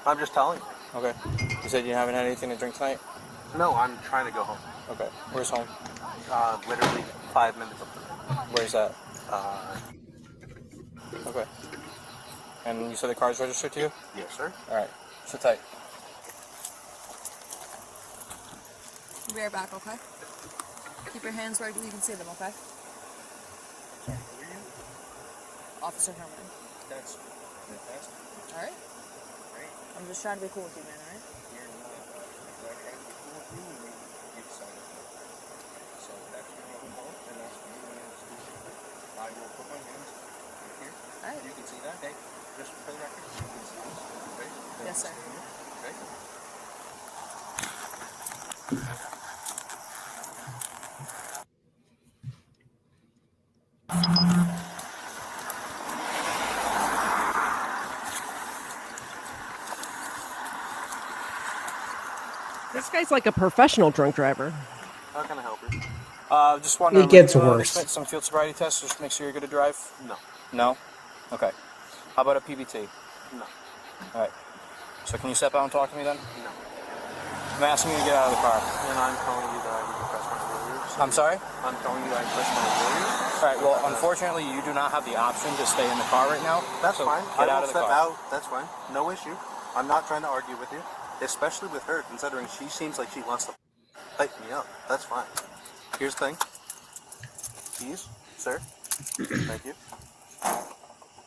I'm just telling you. Okay. You said you haven't had anything to drink tonight? No, I'm trying to go home. Okay. Where's home? Literally 5 minutes up the road. Where's that? Okay. And you said the car's registered to you? Yes, sir. All right. Sit tight. Be right back, okay? Keep your hands where you can see them, okay? Sorry, who are you? Officer Herman. That's fantastic. All right? Great. I'm just trying to be cool with you, man, all right? You're not trying to be cool with you when you decided to. So that's what you want, and that's what you want to do. I will put my hands right here. All right. You can see that. Hey, just for the record, you can see this. Okay? Yes, sir. Okay? This guy's like a professional drunk driver. How can I help you? Just want It gets worse. Some field sobriety tests, just make sure you're good to drive? No. No? Okay. How about a PBT? No. All right. So can you step out and talk to me then? No. I'm asking you to get out of the car. And I'm telling you that I need to press my warriors. I'm sorry? I'm telling you that I press my warriors. All right, well, unfortunately, you do not have the option to stay in the car right now. That's so fine. Get I out will of the step car. out. That's fine. No issue. I'm not trying to argue with you, especially with her, considering she seems like she wants to pipe me up. That's fine. Here's the thing. Keys, sir. Thank you.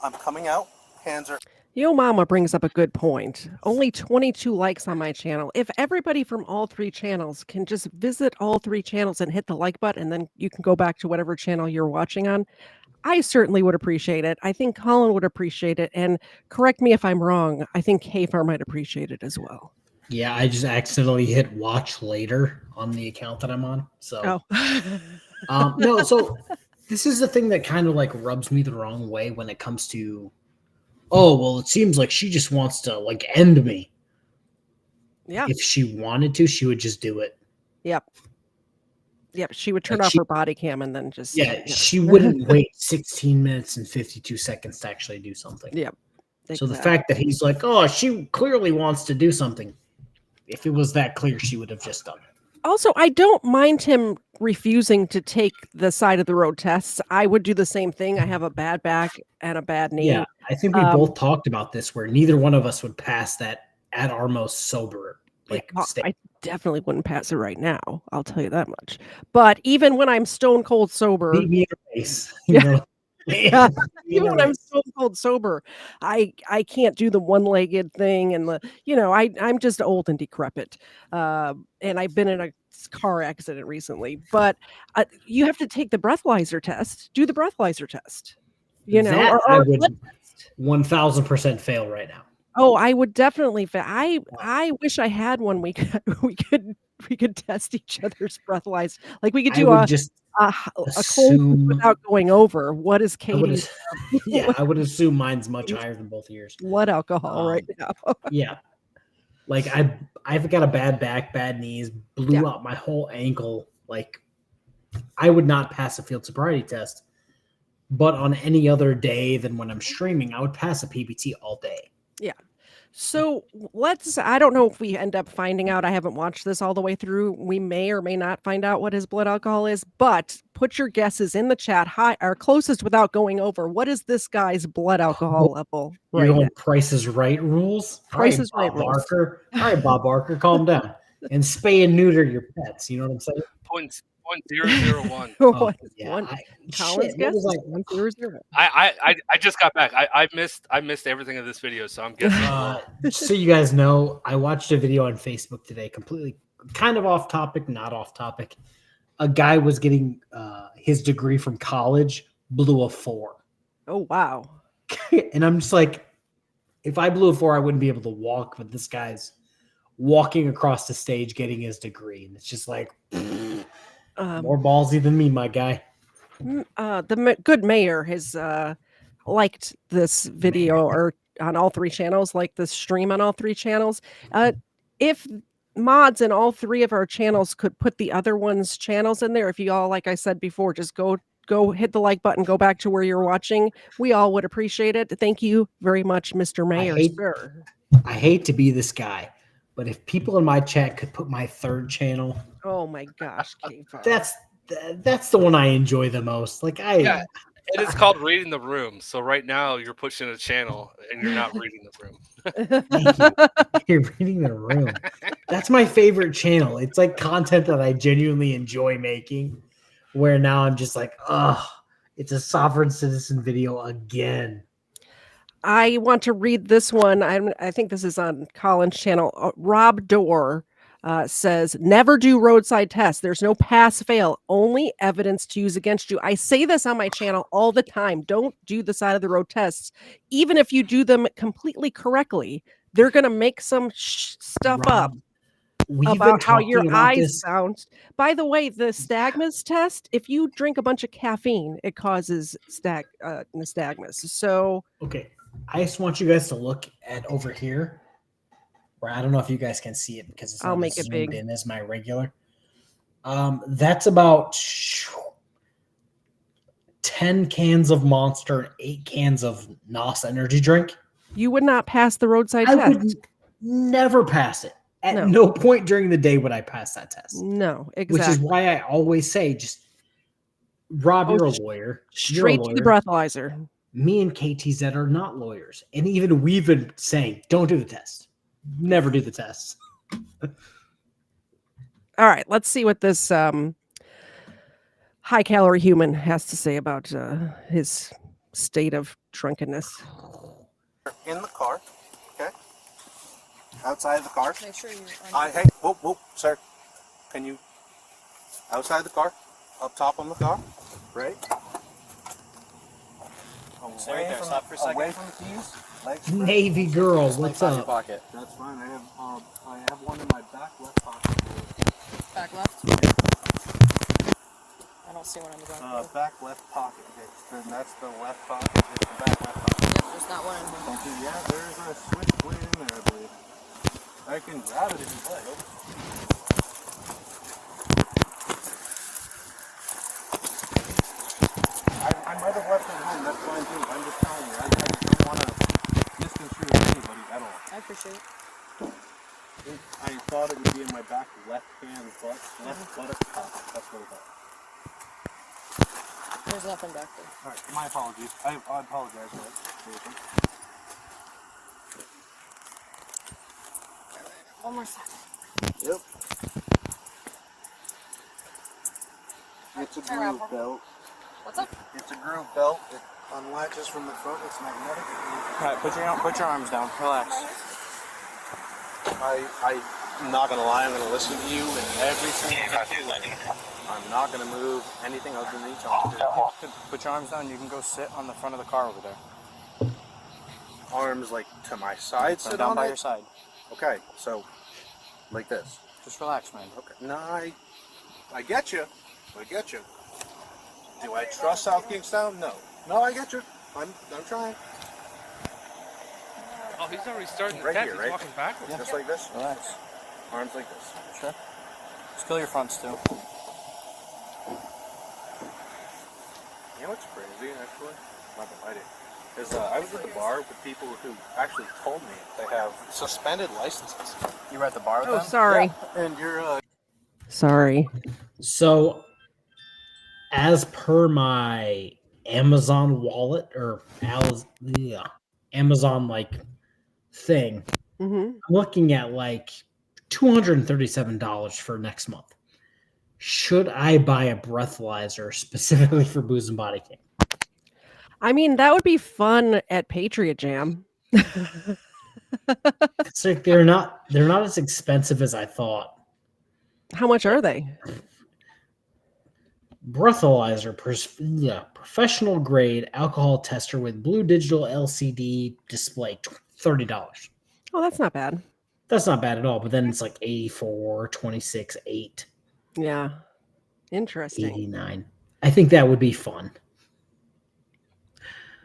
I'm coming out. Hands are... Yo Mama brings up a good point. Only 22 likes on my channel. If everybody from all three channels can just visit all three channels and hit the like button, and then you can go back to whatever channel you're watching on, I certainly would appreciate it. I think Colin would appreciate it. And correct me if I'm wrong, I think KFARR might appreciate it as well. Yeah, I just accidentally hit watch later on the account that I'm on. So, no, so this is the thing that kind of like rubs me the wrong way when it comes to, oh, well, it seems like she just wants to like end me. Yeah. If she wanted to, she would just do it. Yep. Yep. She would turn Like off her body cam and then just. Yeah, she wouldn't wait 16 minutes and 52 seconds to actually do something. Yep. So the fact that he's like, oh, she clearly wants to do something. If it was that clear, she would have just done it. Also, I don't mind him refusing to take the side of the road tests. I would do the same thing. I have a bad back and a bad knee. Yeah, I think we both talked about this where neither one of us would pass that at our most sober. Like, I definitely wouldn't pass it right now. I'll tell you that much. But even when I'm stone cold sober, beat me in the face. You know? Yeah, even when I'm stone cold sober, I can't do the one-legged thing and I'm just old and decrepit. And I've been in a car accident recently. But you have to take the breathalyzer test. Do the breathalyzer test. That I would 1000% fail right now. Oh, I would definitely. I wish I had one. We could test each other's breathalyzer. Like we could do a cold without going over. What is Katie's? Yeah, I would assume mine's much higher than both of yours. Blood alcohol right now. Yeah, like I've got a bad back, bad knees, blew out my whole ankle. Like I would not pass a field sobriety test. But on any other day than when I'm streaming, I would pass a PBT all day. Yeah. So I don't know if we end up finding out. I haven't watched this all the way through. We may or may not find out what his blood alcohol is, but put your guesses in the chat. Hi, our closest without going over. What is this guy's blood alcohol level? You're going Price is Right rules? Price is Right rules. Barker. All right, Bob Barker, calm down. And spay and neuter your pets. You know what I'm saying? 0.001. Colin's guess is 100. I just got back. I missed everything of this video, so I'm guessing. Just so you guys know, I watched a video on Facebook today, completely kind of off topic, not off topic. A guy was getting his degree from college, blew a 4. Oh wow. And I'm just like, if I blew a 4, I wouldn't be able to walk, but this guy's walking across the stage getting his degree, and it's just like more ballsy than me, my guy. The good mayor has liked this video or on all three channels, like this stream on all three channels. If mods in all three of our channels could put the other one's channels in there, if you all, like I said before, just go hit the like button, go back to where you're watching, we all would appreciate it. Thank you very much, Mr. Mayor. I hate to be this guy, but if people in my chat could put my third channel, oh my gosh, KFARR. that's the one I enjoy the most. Like It is called reading the room. So right now you're pushing a channel and you're not reading the room. Thank you. You're reading the room. That's my favorite channel. It's like content that I genuinely enjoy making. Where now I'm just like, oh, it's a sovereign citizen video again. I want to read this one. I think this is on Colin's channel. Rob Dorr says, never do roadside tests. There's no pass fail, only evidence to use against you. I say this on my channel all the time. Don't do the side of the road tests. Even if you do them completely correctly, they're going to make some stuff up about how your eyes bounce. By the way, the nystagmus test, if you drink a bunch of caffeine, it causes nystagmus. So, okay. I just want you guys to look at over here. Where I don't know if you guys can see it because it's I'll not make it zoomed big in as my regular. That's about 10 cans of Monster and 8 cans of NOS energy drink. You would not pass the roadside I test. would never pass it. At no point during the day would I pass that test. No, exactly. Which is why I always say, just Rob, you're a lawyer. Straight to the breathalyzer. Me and KTZed are not lawyers. And even we've been saying, don't do the test. Never do the test. All right, let's see what this high-calorie human has to say about his state of drunkenness. In the car, okay? Outside the car. Make sure you. Hey, whoa, sir. Can you? Outside the car, up top on the car, right? Stay right there. Stop for a second. Away from the keys. Legs spread. Navy girl, what's Legs in your up? pocket. That's fine. I have one in my back left pocket. Back left? I don't see one in the back. Back left pocket. That's the left pocket. It's the back left pocket. Yep, there's not one in here. Thank you. Yeah, there's a switchblade in there, I believe. I can grab it if you'd like. I might have left it home. That's fine too. I'm just telling you. I don't want to misconstrue anybody at all. I appreciate it. I thought it would be in my back left hand left buttock pocket. That's what I thought. There's nothing back there. All right, my apologies. I apologize for that. One more second. Yep. It's a groove belt. What's up? It's a groove belt. It unlatches from the front. It's magnetic. All right, put your arms down. Relax. I'm not gonna lie. I'm gonna listen to you and everything. I'm not gonna move anything other than each arm. Put your arms down. You can go sit on the front of the car over there. Arms like to my side. Sit down on by it? your side. Okay, so like this. Just relax, man. Okay. No, I get you. I get you. Do I trust South Kingstown? No. No, I get you. I'm trying. Oh, he's already starting the Right test. here, He's right? walking backwards. Just like this. Relax. Arms like this. Sure. Just kill your fronts too. You know what's crazy, actually? Not gonna lie to you. Is I was at the bar with people who actually told me they have suspended licenses. You were at the bar with Oh, them? sorry. Yeah, and you're Sorry. So, as per my Amazon wallet or Amazon like thing, I'm looking at like $237 for next month. Should I buy a breathalyzer specifically for Booze and Body Cam? I mean, that would be fun at Patriot Jam. It's like they're not as expensive as I thought. How much are they? Breathalyzer, professional grade alcohol tester with blue digital LCD display, $30. Oh, that's not bad. That's not bad at all. But then it's like 84, 26, 8. Yeah. Interesting. 89. I think that would be fun.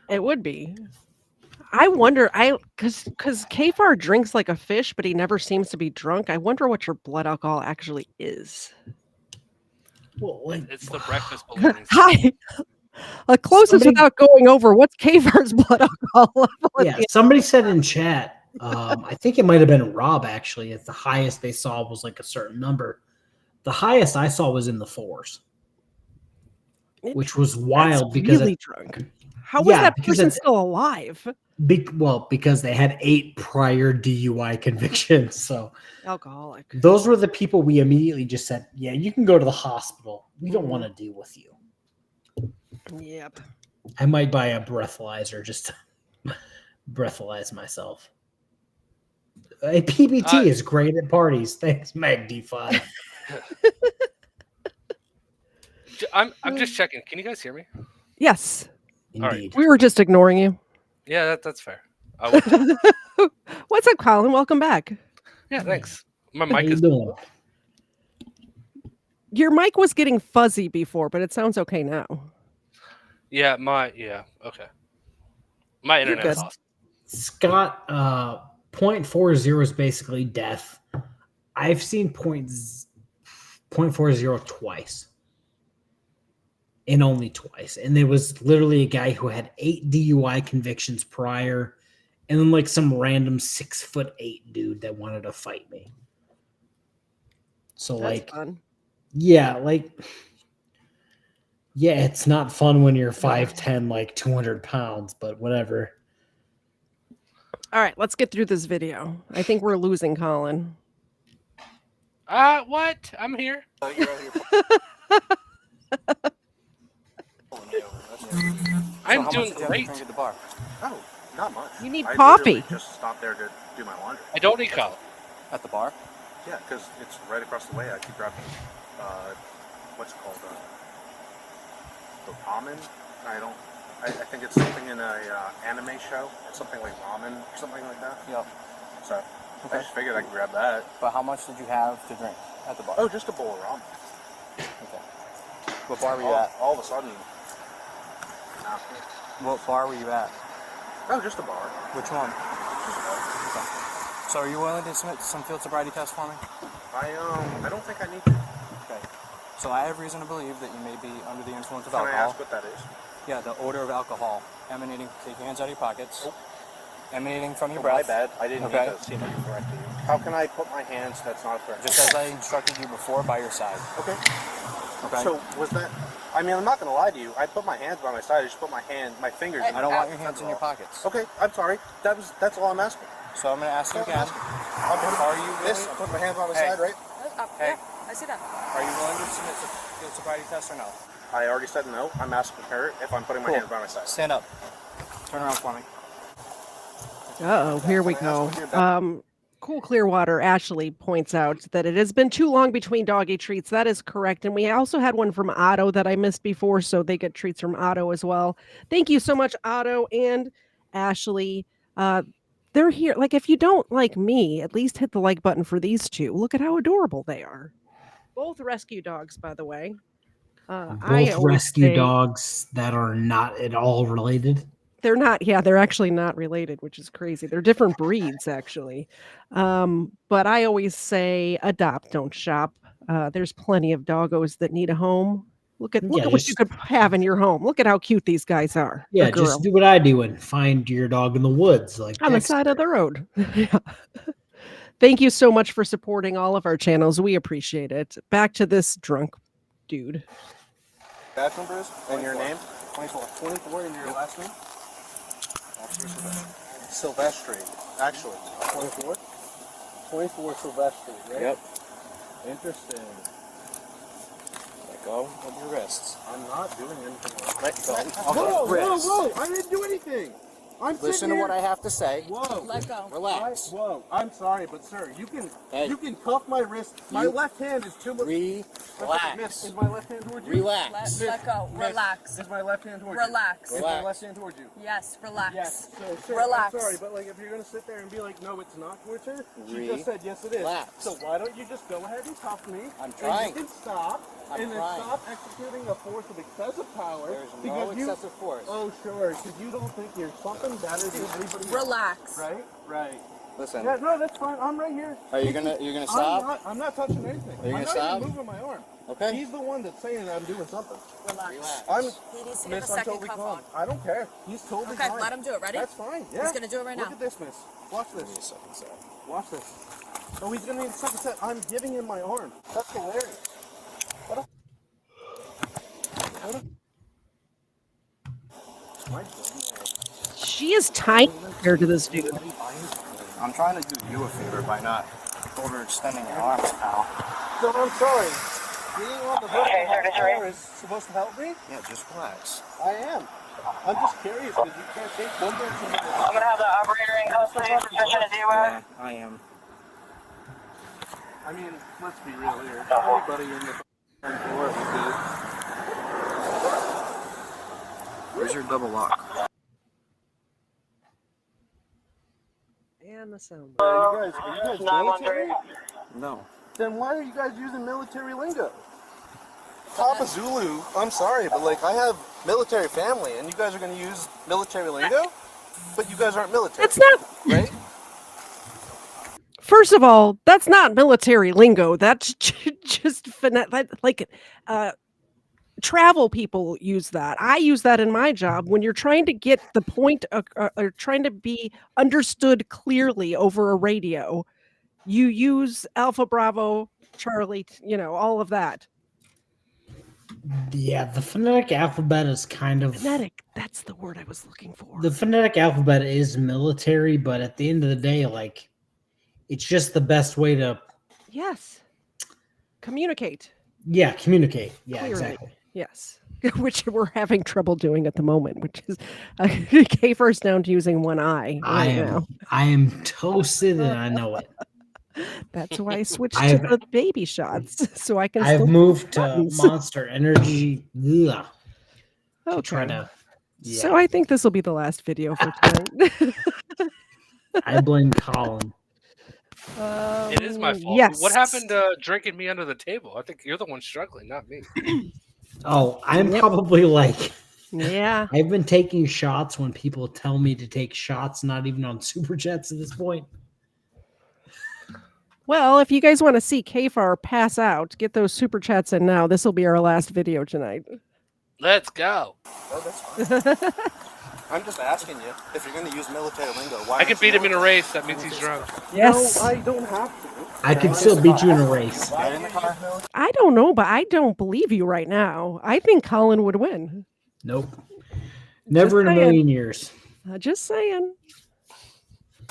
It would be. I wonder, because KFARR drinks like a fish, but he never seems to be drunk. I wonder what your blood alcohol actually is. Well, It's the breakfast balloons. Hi. Closest without going over, what's KFARR's blood alcohol level? Yeah, somebody said in chat, I think it might have been Rob actually, if the highest they saw was like a certain number. The highest I saw was in the 4s. which was wild That's because really drunk. How was that because person still alive? because they had 8 prior DUI convictions. So Alcoholic. those were the people we immediately just said, yeah, you can go to the hospital. We don't want to deal with you. Yep. I might buy a breathalyzer just to breathalyze myself. A PBT is great at parties. Thanks, Mag D5. I'm just checking. Can you guys hear me? Yes. Indeed. We were just ignoring you. Yeah, that's fair. What's up, Colin? Welcome back. Yeah, thanks. My How mic you is. doing? Your mic was getting fuzzy before, but it sounds okay now. Yeah, okay. My You're internet's good. awesome. Scott, 0.40 is basically death. I've seen 0.40 twice. And only twice. And there was literally a guy who had 8 DUI convictions prior, and then like some random 6'8" dude that wanted to fight me. So That's fun. yeah, it's not fun when you're 5'10", like 200 pounds, but whatever. All right, let's get through this video. I think we're losing Colin. What? I'm here. I'm doing great. At the bar. Oh, not much. You need I coffee. literally just stopped there to do my laundry. I don't need coffee. At the bar? Yeah, because it's right across the way. I keep grabbing, what's it called? The ramen? I think it's something in a anime show. It's something like ramen or something like that. Yep. So I just figured I could grab that. But how much did you have to drink at the bar? Oh, just a bowl of ramen. Okay. What bar were you at? All of a sudden. What bar were you at? Oh, just a bar. Which one? Okay. So are you willing to submit some field sobriety tests for me? I don't think I need to. Okay. So I have reason to believe that you may be under the influence of Can I alcohol. ask what that is? Yeah, the odor of alcohol emanating. Take your hands out of your pockets. Oh. Emanating from your My breath. bad. I didn't Okay. mean to seem like a threat to you. How can I put my hands? That's not a threat. Just as I instructed you before, by your side. Okay. Okay. So was that? I mean, I'm not gonna lie to you. I put my hands by my side. I just put my fingers. I don't want your hands in your pockets. Okay, I'm sorry. That's all I'm asking. So I'm going to ask you again. Are you willing? This? I put my hands by my side, right? Hey. Yeah, I see that. Are you willing to submit to field sobriety test or no? I already said no. I'm asking her if I'm putting my hands by my side. Stand up. Turn around for me. Uh-oh, here we go. Cool Clearwater Ashley points out that it has been too long between doggy treats. That is correct. And we also had one from Otto that I missed before, so they get treats from Otto as well. Thank you so much, Otto and Ashley. They're here. Like, if you don't like me, at least hit the like button for these two. Look at how adorable they are. Both rescue dogs, by the way. Both rescue dogs that are not at all related. They're not, they're actually not related, which is crazy. They're different breeds, actually. But I always say adopt, don't shop. There's plenty of doggos that need a home. Look at what you could have in your home. Look at how cute these guys are. Yeah, just do what I do and find your dog in the woods. Like on the side of the road. Yeah. Thank you so much for supporting all of our channels. We appreciate it. Back to this drunk dude. Badge number is? And your name? 24. 24 and your last name? Silvestri. Actually. 24? 24 Silvestri, right? Yep. Interesting. Let go of your wrists. I'm not doing anything. Let go. Whoa! I didn't do anything! Listen to what I have to say. Whoa! Let go. Relax. Whoa! I'm sorry, but sir, you can cuff my wrist. My left hand is too much. Relax. Miss, is my left hand towards you? Relax. Let go. Relax. Is my left hand towards Relax. you? Is my left hand towards you? Yes, relax. Yes. So, sir, Relax. I'm sorry, but like if you're gonna sit there and be like, no, it's not towards her. She Relax. just said yes, it is. So why don't you just go ahead and cuff me? I'm trying. And you can stop. I'm and then trying. stop executing a force of excessive power. There's because no excessive force. Oh sure, because you don't think you're something better than everybody else. Relax. Right? Right. Listen. Yeah, no, that's fine. I'm right here. Are you gonna stop? I'm not touching anything. Are you I'm gonna not stop? even moving my arm. Okay. He's the one that's saying that I'm doing something. Relax. I'm He needs to get Miss, the I'm second totally cuff calm. on. I don't care. He's totally Okay, fine. let him do it. Ready? That's fine. Yeah. He's gonna do it right now. Look at this, miss. Watch this. Give me a second set. Watch this. Oh, he's gonna need a second set. I'm giving him my arm. That's hilarious. She is tiny compared to this dude. I'm trying to do you a favor by not overextending your arms, pal. No, I'm sorry. Being on the hook is supposed to help me? Yeah, just relax. I am. I'm just curious because you can't take one person. I'm gonna have the operator in custody for suspicion of DUI. Yeah, I am. I mean, let's be real here. Everybody in the floor is good. Where's your double lock? And the sound. Are you guys military? No. Then why are you guys using military lingo? Papa Zulu, I'm sorry, but like I have military family and you guys are going to use military lingo? But you guys aren't military. That's not right? First of all, that's not military lingo. That's just travel people use that. I use that in my job when you're trying to get the point or trying to be understood clearly over a radio. You use Alpha Bravo, Charlie, all of that. Yeah, the phonetic alphabet is kind of... Phonetic, that's the word I was looking for. The phonetic alphabet is military, but at the end of the day, like, it's just the best way to... Yes. Communicate. Yeah, communicate. Yeah, Clearly. exactly. Yes. Which we're having trouble doing at the moment, which is KFARR's down to using one eye now. I am toasted and I know it. That's why I switched to the baby shots so I can. I've moved to Monster Energy. Ugh, okay. Try to, yeah. So I think this will be the last video for tonight. I blame Colin. It is my fault. Yes. What happened to drinking me under the table? I think you're the one struggling, not me. Oh, I'm probably like... Yeah. I've been taking shots when people tell me to take shots, not even on Super Jets at this point. Well, if you guys want to see KFARR pass out, get those super chats in now. This will be our last video tonight. Let's go. Oh, that's fine. I'm just asking you, if you're going to use military lingo, why... I can beat him in a race. That means he's drunk. Yes. No, I don't have to. I can still beat you in a race. I don't know, but I don't believe you right now. I think Colin would win. Nope. Never in a million years. Just saying.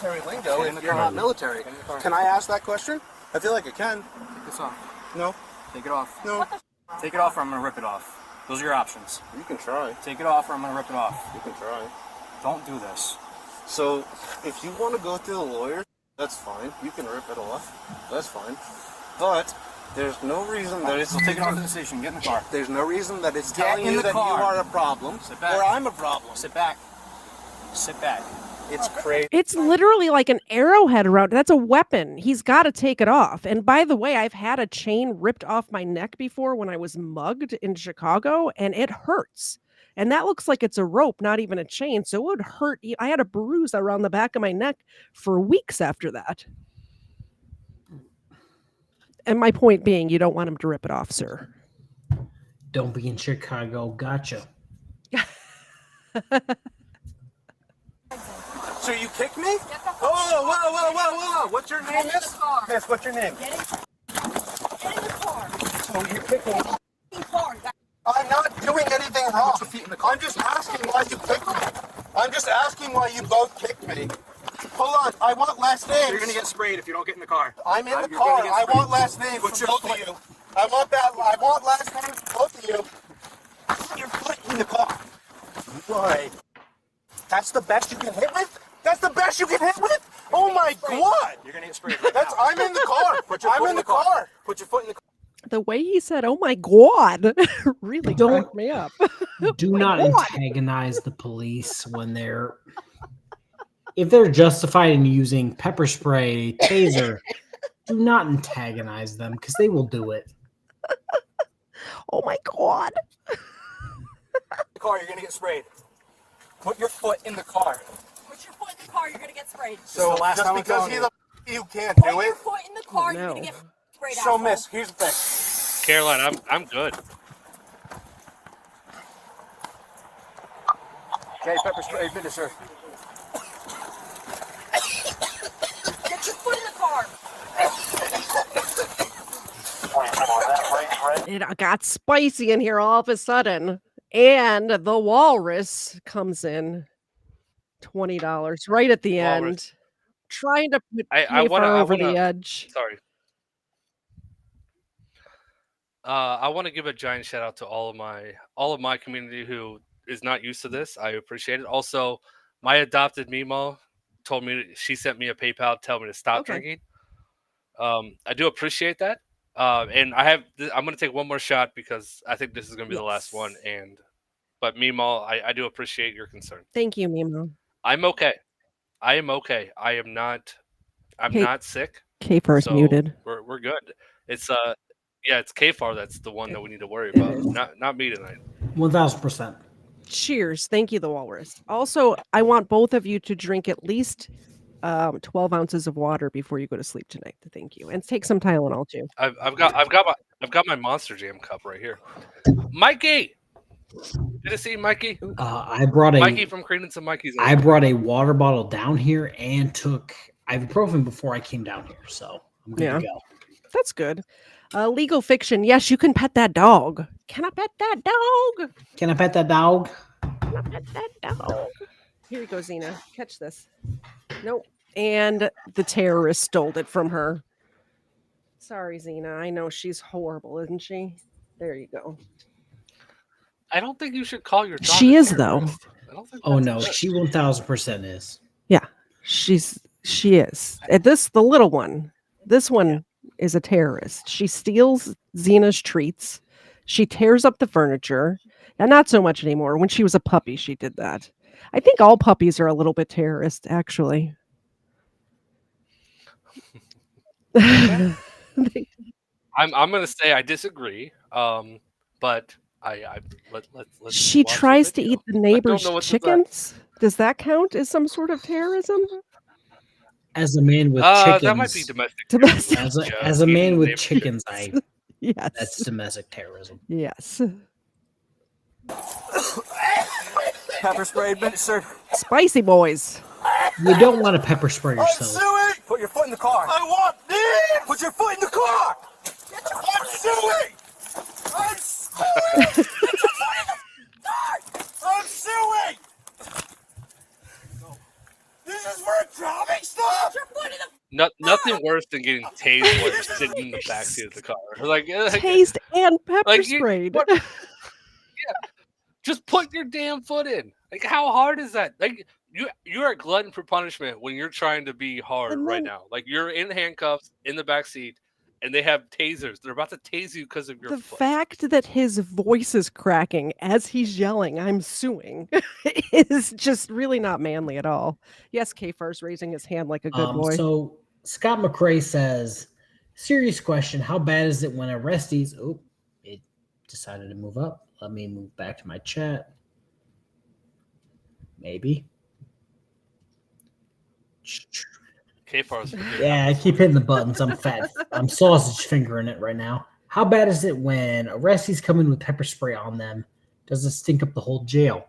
Military lingo if you're not military. Can I ask that question? I feel like I can. Take this off. No. Take it off. No. Take it off or I'm going to rip it off. Those are your options. You can try. Take it off or I'm going to rip it off. You can try. Don't do this. So, if you want to go through the lawyer, that's fine. You can rip it off. That's fine. But there's no reason that it's... So take it off to the station. Get in the car. There's no reason that it's Get telling in you the that car. you are a problem Sit back. or I'm a problem. Sit back. Sit back. It's crazy. It's literally like an arrowhead around. That's a weapon. He's got to take it off. And by the way, I've had a chain ripped off my neck before when I was mugged in Chicago, and it hurts. And that looks like it's a rope, not even a chain. So it would hurt. I had a bruise around the back of my neck for weeks after that. And my point being, you don't want him to rip it off, sir. Don't be in Chicago. Gotcha. So you kicked me? Whoa. What's your name, miss? Miss, what's your name? Get in the car. So you kicked me. I'm not doing anything wrong. I'm just asking why you kicked me. I'm just asking why you both kicked me. Hold on, I want last names. You're going to get sprayed if you don't get in the car. I'm in the car. I want last names from both of you. I want last names from both of you. Put your foot in the car. Why? That's the best you can hit with? That's the best you can hit with? Oh my God! You're going to get sprayed. I'm in the car. I'm in the car. Put your foot in the car. The way he said, "Oh my God," really cracked me up. Do not antagonize the police when they're... If they're justified in using pepper spray, taser, do not antagonize them because they will do it. Oh my God. The car, you're going to get sprayed. Put your foot in the car. Put your foot in the car, you're gonna get sprayed. So last just time I'm because telling he's you. you can't Put do your it? foot in the car, no. you're gonna get sprayed out. So miss, here's the thing. Caroline, I'm good. Okay, pepper spray, finish, sir. Get your foot in the car. It got spicy in here all of a sudden. And the walrus comes in $20 right at the Walrus. end, trying to put I wanna KFARR I over the wanna edge. sorry. I want to give a giant shout out to all of my community who is not used to this. I appreciate it. Also, my adopted Mimo told me she sent me a PayPal telling me to stop Okay. drinking. I do appreciate that. And I'm going to take one more shot because I think this is going to be the last one. But Mimo, I do appreciate your concern. Thank you, Mimo. I'm okay. I am okay. I'm not sick. KFARR's So muted. we're good. It's it's KFARR that's the one that we need to worry about. Not me tonight. 1000%. Cheers. Thank you, the walrus. Also, I want both of you to drink at least 12 ounces of water before you go to sleep tonight. Thank you. And take some Tylenol too. I've got my Monster Jam cup right here. Mikey, good to see you, Mikey. I brought a Mikey from Credence and Mikey's. I brought a water bottle down here and took ibuprofen before I came down here, so I'm good to go. That's good. Legal fiction. Yes, you can pet that dog. Can I pet that dog? Can I pet that dog? Can I pet that dog? Here you go, Xena. Catch this. Nope. And the terrorist stole it from her. Sorry, Xena. I know she's horrible, isn't she? There you go. I don't think you should call your dog. She a is, though. terrorist. I don't think Oh that's no, good. she 1000% is. Yeah, she is. The little one. This one is a terrorist. She steals Xena's treats. She tears up the furniture. And not so much anymore. When she was a puppy, she did that. I think all puppies are a little bit terrorist, actually. I'm gonna say I disagree. But let's She watch the tries to video. eat the I don't neighbor's know what to say. chickens. Does that count as some sort of terrorism? As a man with chickens, That might be domestic. Domestic. as a man with neighbor's chickens, Yes. that's domestic terrorism. Yes. Pepper spray administered. Spicy boys. You don't want to pepper spray yourself. Suing! Put your foot in the car. I want this! Put your foot in the car! I'm suing! I'm suing! I'm suing! This is for a traffic stop! Nothing worse than getting tased while you're sitting in the backseat of the car. Tased and pepper sprayed. Just put your damn foot in. Like, how hard is that? Like, you're a glutton for punishment when you're trying to be hard right now. Like, you're in handcuffs in the backseat, and they have tasers. They're about to tase you because of your The foot. fact that his voice is cracking as he's yelling, "I'm suing," is just really not manly at all. Yes, KFARR's raising his hand like a good boy. So Scott McRae says, serious question, how bad is it when arrestees... Oh, it decided to move up. Let me move back to my chat. Maybe. KFARR's Yeah, I keep hitting the buttons. I'm fat. I'm sausage fingering it right now. How bad is it when arrestees come in with pepper spray on them? Does it stink up the whole jail?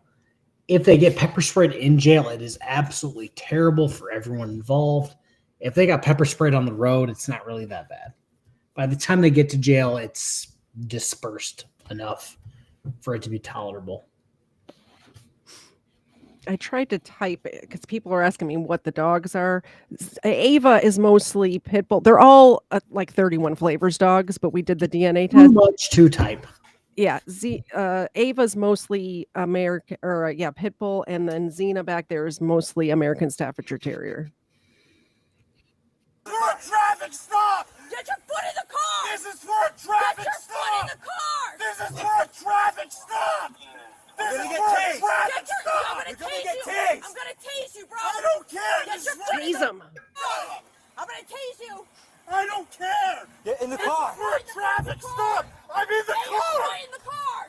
If they get pepper sprayed in jail, it is absolutely terrible for everyone involved. If they got pepper sprayed on the road, it's not really that bad. By the time they get to jail, it's dispersed enough for it to be tolerable. I tried to type it because people are asking me what the dogs are. Ava is mostly pit bull. They're all like 31 flavors dogs, but we did the DNA Too test. much to type. Yeah, Ava's mostly American, or pit bull, and then Xena back there is mostly American Staffordshire Terrier. For a traffic stop! Get your foot in the car! This is for a traffic Get your stop! foot in the car! This is for a traffic stop! This is for a traffic stop! I'm gonna tase you! Tased. I'm gonna tase you, bro! I don't care! Get This your is foot in Tase the him. car! I'm gonna tase you! I don't care! Get in the car! For a traffic stop! I'm in the Get your car! foot in the car!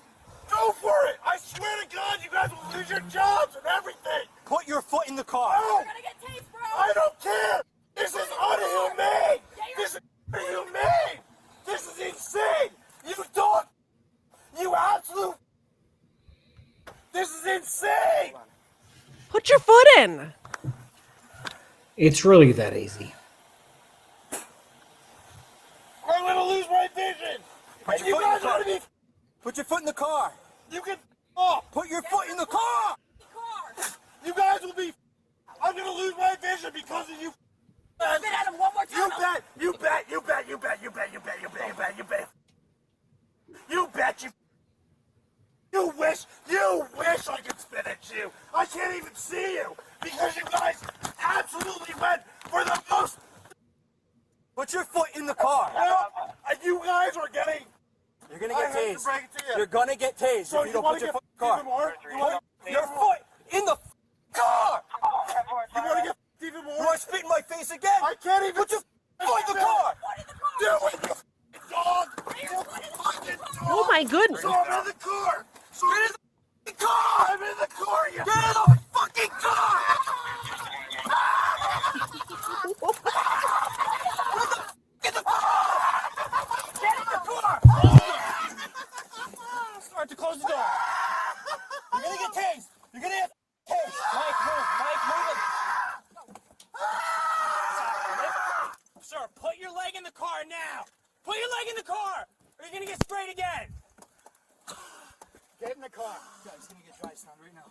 Go for it! I swear to God, you guys will lose your jobs and everything! Put your foot in the car! No! You're gonna get tased, bro! I don't care! This is unhumane! This is inhumane! This is insane! You don't! You absolute... This is insane! Put your foot in. It's really that easy. I'm gonna lose my vision! Put And your you foot in guys the car. want to be... Put your foot in the car. You can... Oh, put your foot in the car. You guys will be. I'm gonna lose my vision because of you. Spit at him one more time. You bet. You bet you. You wish I could spit at you. I can't even see you because you guys absolutely went for the most. Put your foot in the car. You guys are getting. You're gonna get I hate to tased. break it to you. You're gonna get tased So if you don't wanna put your get foot in the car. even more? You wanna Put your foot in the car. You want to get even more? You want to spit in my face again? I can't even. Put your foot in the car. Do it, you dog. You fucking dog. Oh my goodness. So I'm in the car. So get in the car. I'm in the car. You get in the fucking car. Get the car. Get in the car. Start to close the door. You're gonna get tased. You're gonna get tased. Mike, move it. Sir, put your leg in the car now. Put your leg in the car, or you're gonna get sprayed again. Get in the car. He's gonna get dry sound right now.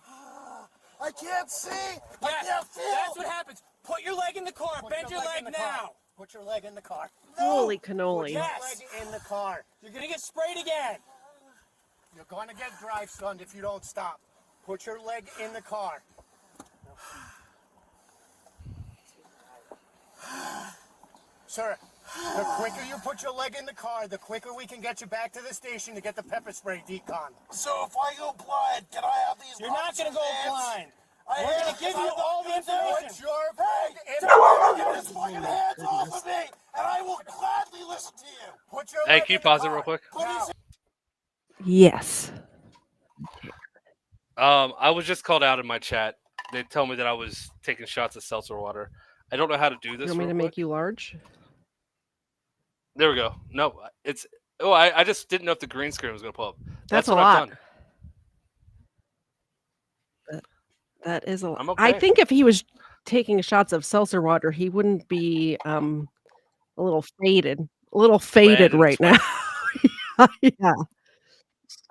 I can't see. I Yes, can't feel. that's what happens. Put your leg in the car. Bend your leg now. Put your leg in the car. Holy cannoli. Yes. Leg in the car. You're gonna get sprayed again. You're going to get drive-stunned if you don't stop. Put your leg in the car. Sir, the quicker you put your leg in the car, the quicker we can get you back to the station to get the pepper spray decon. So if I go blind, can I have these? You're not gonna go blind. We're We're gonna give you all the information. Get his fucking hands off of me, and I will gladly listen to you. Put your Hey, leg can you in the pause it car. real quick? Yes. I was just called out in my chat. They tell me that I was taking shots of seltzer water. I don't know how to do You this. want me real to quick. make you large? There we go. No, it's. Oh, I just didn't know if the green screen was going to pull up. That's a what lot. I've done. That is a lot. I'm I okay. think if he was taking shots of seltzer water, he wouldn't be a little faded. A little faded and right now. Yeah.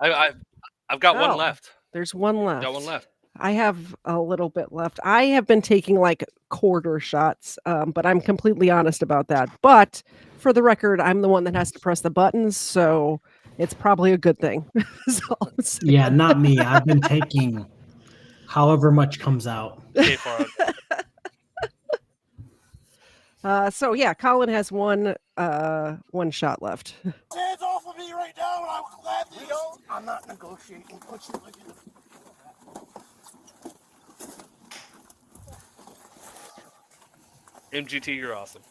I've got one Oh, left. There's one left. Got one left. I have a little bit left. I have been taking like quarter shots, but I'm completely honest about that. But for the record, I'm the one that has to press the buttons, so it's probably a good thing. That's all I'm saying. Yeah, not me. I've been taking however much comes out. KFARR. So yeah, Colin has one shot left. Hands off of me right now, and I will gladly listen. I'm not negotiating. Put your leg in the. MGT, you're awesome.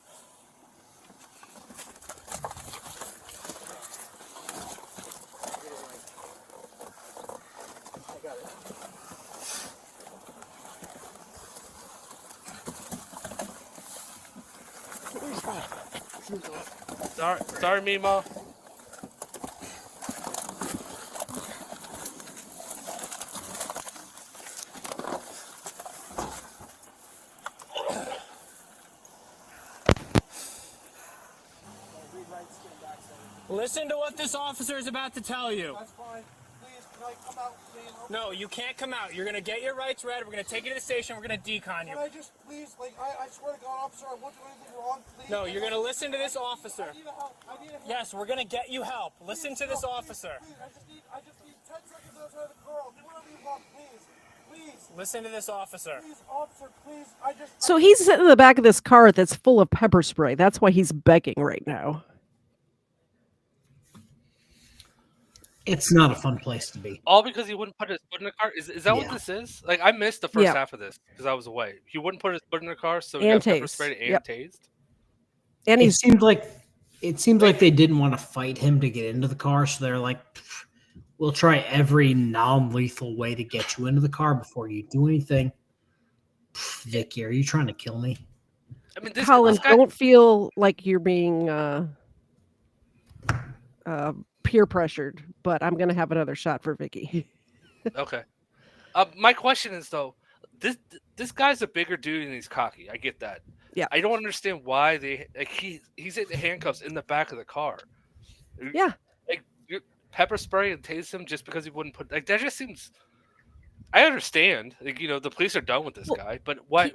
Sorry, Mimo. Listen to what this officer is about to tell you. That's fine. Please, can I come out, please? No, you can't come out. You're gonna get your rights read. We're gonna take you to the station. We're gonna decon you. Can I just, please, I swear to God, officer, I won't do anything wrong, please. No, you're gonna listen to this officer. I need help. I need help. Yes, we're gonna get you help. Listen to this officer. Please, I just need 10 seconds outside the car. I'll do whatever you want, please. Please. Listen to this officer. Please, officer, please. I just. So he's sitting in the back of this car that's full of pepper spray. That's why he's begging right now. It's not a fun place to be. All because he wouldn't put his foot in the car. Is that what Yeah. this is? Like I missed the first Yeah. half of this because I was away. He wouldn't put his foot in the car, so he And got pepper tased. sprayed and Yep. tased. And It seemed like they didn't want to fight him to get into the car, so they're like, "We'll try every non-lethal way to get you into the car before you do anything." Vicky, are you trying to kill me? I mean, Colin, this guy, don't feel like you're being peer pressured, but I'm gonna have another shot for Vicky. Okay. My question is though, this guy's a bigger dude and he's cocky. I get that. Yeah. I don't understand why he's in the handcuffs in the back of the car. Yeah. Like pepper spray and tase him just because he wouldn't put like that just seems. I understand, like, the police are done with this guy, but why?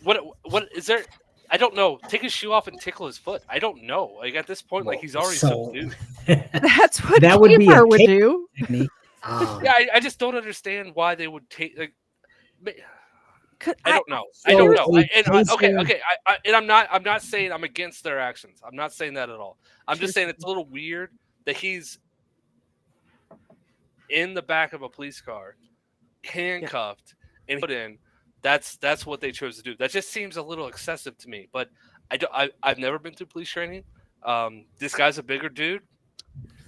What is there? I don't know. Take his shoe off and tickle his foot. I don't know. Like at this point, like he's already subdued. That's what that would be a would do. technique. Yeah, I just don't understand why they would take. Like, I don't know. So I don't know. taser- Okay. And I'm not saying I'm against their actions. I'm not saying that at all. I'm just saying it's a little weird that he's in the back of a police car, handcuffed, and put in. That's what they chose to do. That just seems a little excessive to me. But I've never been through police training. This guy's a bigger dude,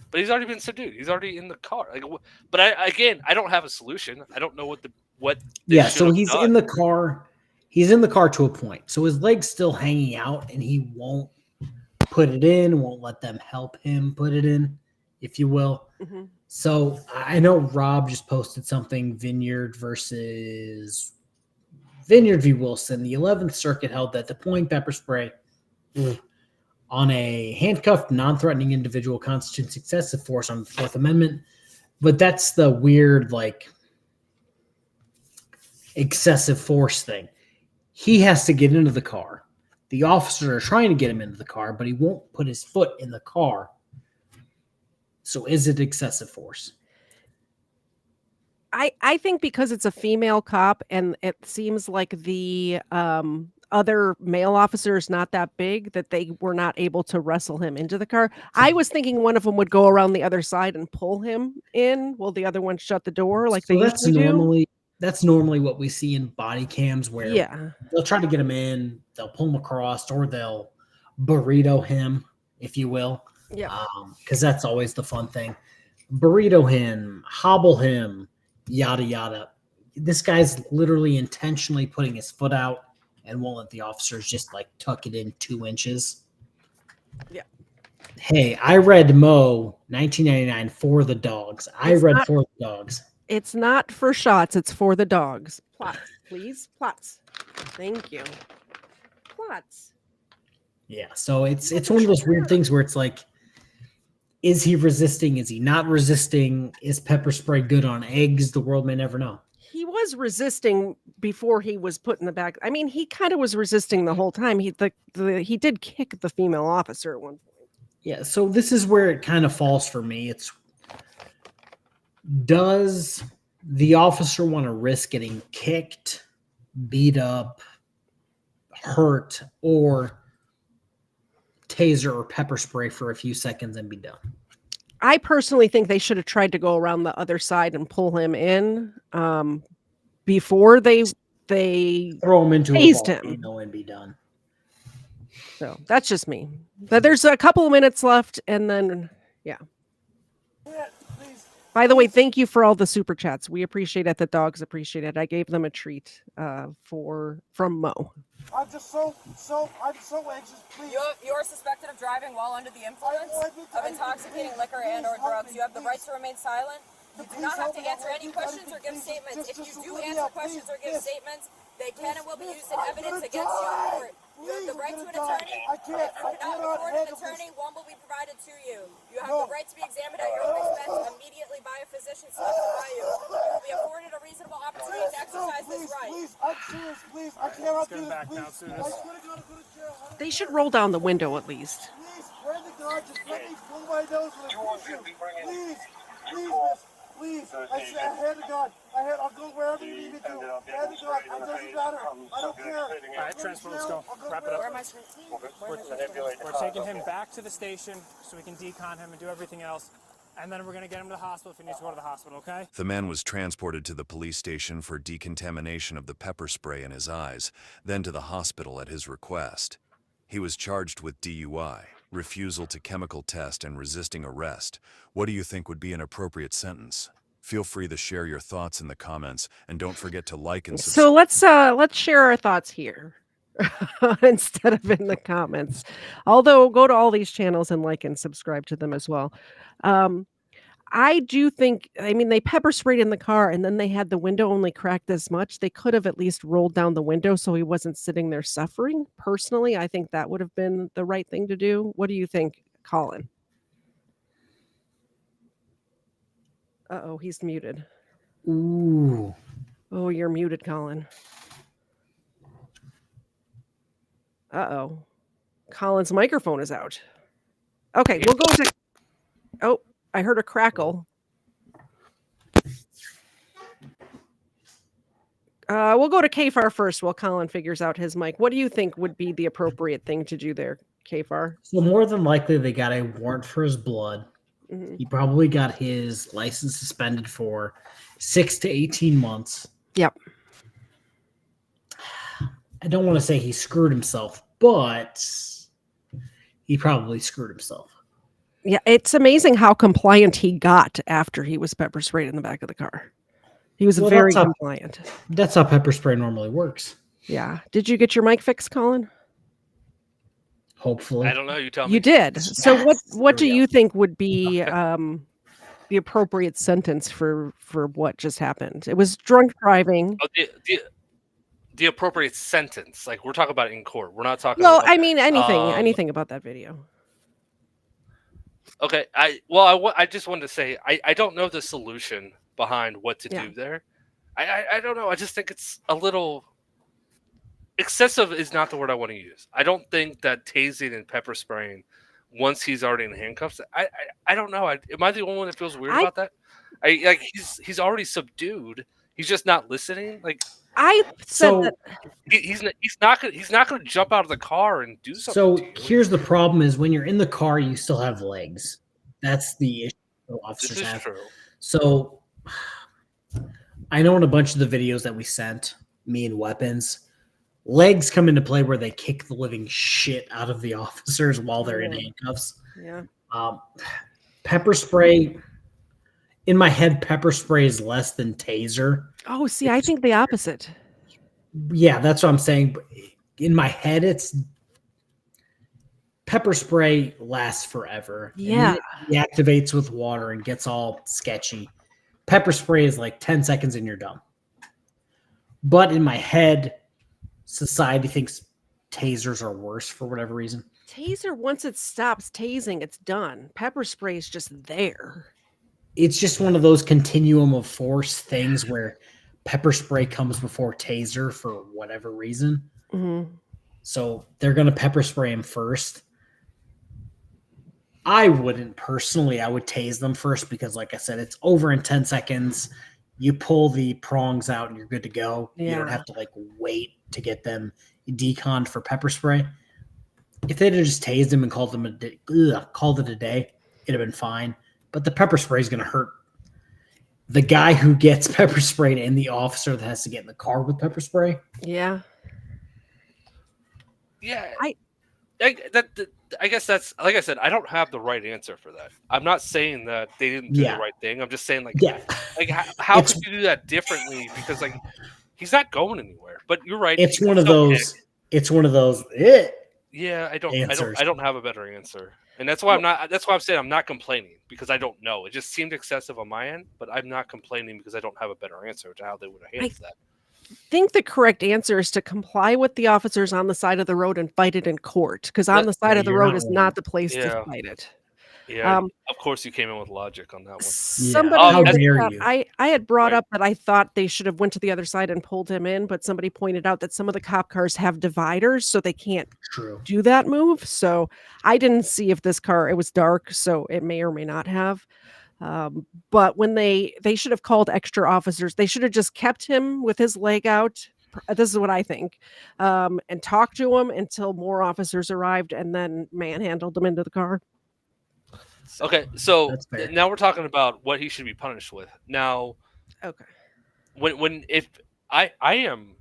but he's already been subdued. He's already in the car. Like, but I don't have a solution. I don't know what they so should he's have done. in the car. He's in the car to a point. So his leg's still hanging out, and he won't put it in. Won't let them help him put it in, if you will. Mm-hmm. So I know Rob just posted something. Vineyard v. Wilson. The 11th Circuit held that the point pepper spray on a handcuffed, non-threatening individual constitutes excessive force on the Fourth Amendment. But that's the weird, like, excessive force thing. He has to get into the car. The officers are trying to get him into the car, but he won't put his foot in the car. So is it excessive force? I think because it's a female cop and it seems like the other male officer is not that big, that they were not able to wrestle him into the car. I was thinking one of them would go around the other side and pull him in while the other one shut the door like So they usually do. That's normally what we see in body cams, where they'll try to get him in, they'll pull him across, or they'll burrito him, if you will. Yeah. Because that's always the fun thing. Burrito him, hobble him, yada yada. This guy's literally intentionally putting his foot out and won't let the officers just like tuck it in 2 inches. Yeah. Hey, I read Mo 1999 for the dogs. For the dogs. It's not for shots. It's for the dogs. Plots, please. Plots. Thank you. Plots. Yeah. So it's one of those weird things where it's like, is he resisting? Is he not resisting? Is pepper spray good on eggs? The world may never know. He was resisting before he was put in the back. I mean, he kind of was resisting the whole time. He did kick the female officer at one point. Yeah. So this is where it kind of falls for me. Does the officer want to risk getting kicked, beat up, hurt, or taser or pepper spray for a few seconds and be done? I personally think they should have tried to go around the other side and pull him in before they throw him into tased a him and be done. So that's just me. But there's a couple of minutes left, and then By the way, thank you for all the super chats. We appreciate it. The dogs appreciate it. I gave them a treat from Mo. I'm so anxious, please. You're suspected of driving while under the influence of intoxicating liquor and/or drugs. You have the right to remain silent. You do not have to answer any questions or give statements. If you do answer questions or give statements, they can and will be used in evidence against you in court. You have the right to an attorney. If you cannot afford an attorney, one will be provided to you. You have the right to be examined at your own expense immediately by a physician selected by you. You will be afforded a reasonable opportunity to exercise this right. Please, I'm serious, please. I cannot do this, please. I swear to God, I'm going to jail. They should roll down the window at least. Please, pray to God, just let me pull my nose with a tissue. Please, miss. Please, I swear to God. I'll go wherever you need me to. Hand to God. It doesn't matter. I don't care. All right, transport, let's go. Wrap it up. We're taking him back to the station so we can decon him and do everything else. And then we're going to get him to the hospital if he needs to go to the hospital, okay? The man was transported to the police station for decontamination of the pepper spray in his eyes, then to the hospital at his request. He was charged with DUI, refusal to chemical test, and resisting arrest. What do you think would be an appropriate sentence? Feel free to share your thoughts in the comments, and don't forget to like and subscribe. So let's share our thoughts here instead of in the comments. Although go to all these channels and like and subscribe to them as well. I do think, I mean, they pepper sprayed in the car and then they had the window only cracked this much. They could have at least rolled down the window so he wasn't sitting there suffering. Personally, I think that would have been the right thing to do. What do you think, Colin? Uh-oh, he's muted. Ooh. Oh, you're muted, Colin. Uh-oh. Colin's microphone is out. Okay, we'll go to... Oh, I heard a crackle. We'll go to KFAR first while Colin figures out his mic. What do you think would be the appropriate thing to do there, KFAR? So more than likely, they got a warrant for his blood. Mhm. He probably got his license suspended for 6 to 18 months. Yep. I don't want to say he screwed himself, but he probably screwed himself. Yeah, it's amazing how compliant he got after he was pepper sprayed in the back of the car. He was very compliant. That's how pepper spray normally works. Yeah. Did you get your mic fixed, Colin? Hopefully. I don't know. You tell me. You did. So what do you think would be the appropriate sentence for what just happened? It was drunk driving. Oh, the appropriate sentence. Like, we're talking about in court. We're not talking. Well, about, I mean anything about that video. Okay. I just wanted to say I don't know the solution behind what to do there. I don't know. I just think it's a little excessive. Is not the word I want to use. I don't think that tasing and pepper spraying once he's already in handcuffs. I don't know. Am I the only one that feels weird about that? He's already subdued. He's just not listening. Like, I said that he's not gonna jump out of the car and do something. So to you. here's the problem: is when you're in the car, you still have legs. That's the issue officers This is have. true. So I know in a bunch of the videos that we sent, me and weapons, legs come into play where they kick the living shit out of the officers while they're in handcuffs. Yeah. Pepper spray. In my head, pepper spray is less than taser. Oh, see, I think the opposite. Yeah, that's what I'm saying. In my head, it's pepper spray lasts forever. Yeah. And it deactivates with water and gets all sketchy. Pepper spray is like 10 seconds and you're done. But in my head, society thinks tasers are worse for whatever reason. Taser, once it stops tasing, it's done. Pepper spray is just there. It's just one of those continuum of force things where pepper spray comes before taser for whatever reason. Mm-hmm. So they're going to pepper spray him first. I wouldn't personally. I would tase them first because, like I said, it's over in 10 seconds. You pull the prongs out and you're good to go. You don't have to wait to get them deconned for pepper spray. If they'd have just tased him and called it a day, it'd have been fine. But the pepper spray is going to hurt the guy who gets pepper sprayed and the officer that has to get in the car with pepper spray. Yeah. Yeah. I guess that's, like I said, I don't have the right answer for that. I'm not saying that they didn't do the right thing. I'm just saying how could you do that differently? Because he's not going anywhere. But you're right. It's one of those. It's one of those. Yeah, I don't have a better answer. And that's why I'm saying I'm not complaining because I don't know. It just seemed excessive on my end, but I'm not complaining because I don't have a better answer to how they would have handled that. I think the correct answer is to comply with the officers on the side of the road and fight it in court because on the side of the road is not the place to fight it. Yeah, of course you came in with logic on that one. Somebody, I had brought up that I thought they should have went to the other side and pulled him in, but somebody pointed out that some of the cop cars have dividers, so they can't do that move. So I didn't see if this car, it was dark, so it may or may not have. But when they should have called extra officers, they should have just kept him with his leg out. This is what I think, and talked to him until more officers arrived and then manhandled him into the car. Okay, so now we're talking about what he should be punished with. Now, okay, if I am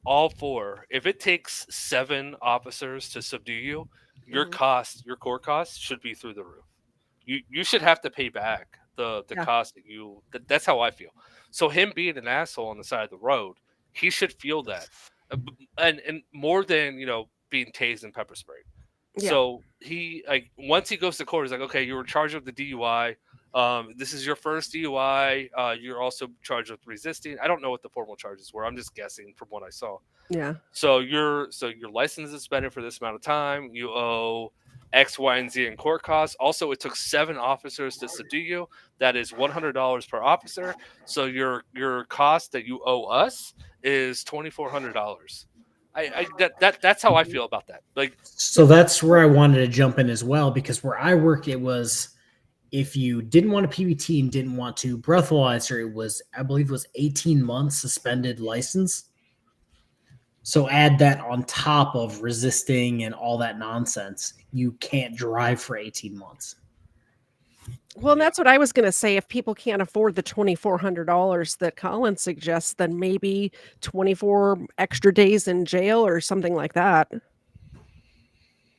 all for, if it takes 7 officers to subdue you, your court costs should be through the roof. You should have to pay back the cost that you. That's how I feel. So him being an asshole on the side of the road, he should feel that, and more than being tased and pepper sprayed. Yeah. So he once he goes to court, he's like, okay, you were charged with the DUI. This is your first DUI. You're also charged with resisting. I don't know what the formal charges were. I'm just guessing from what I saw. Yeah. So your license is suspended for this amount of time. You owe X, Y, and Z in court costs. Also, it took 7 officers to subdue you. That is $100 per officer. So your cost that you owe us is $2,400. That's how I feel about that. Like, So that's where I wanted to jump in as well, because where I work, it was if you didn't want a PBT and didn't want to breathalyzer, it was, I believe it was 18 months suspended license. So add that on top of resisting and all that nonsense. You can't drive for 18 months. Well, and that's what I was going to say. If people can't afford the $2,400 that Colin suggests, then maybe 24 extra days in jail or something like that.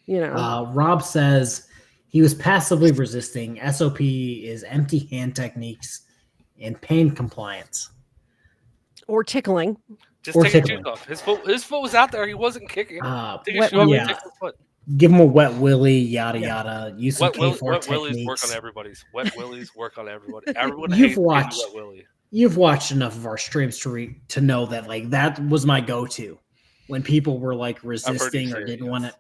You know, Rob says he was passively resisting. SOP is empty hand techniques and pain compliance. Or tickling. Just take your shoes off. His foot was out there. He wasn't kicking. Take your shoe off and take his foot. Give him a wet willy, yada yada. Use some KFARR wet techniques. willies work on everybody's. Wet willies work on everybody. Everyone hates wet willy. You've watched enough of our streams to know that like that was my go-to when people were like resisting or didn't want to.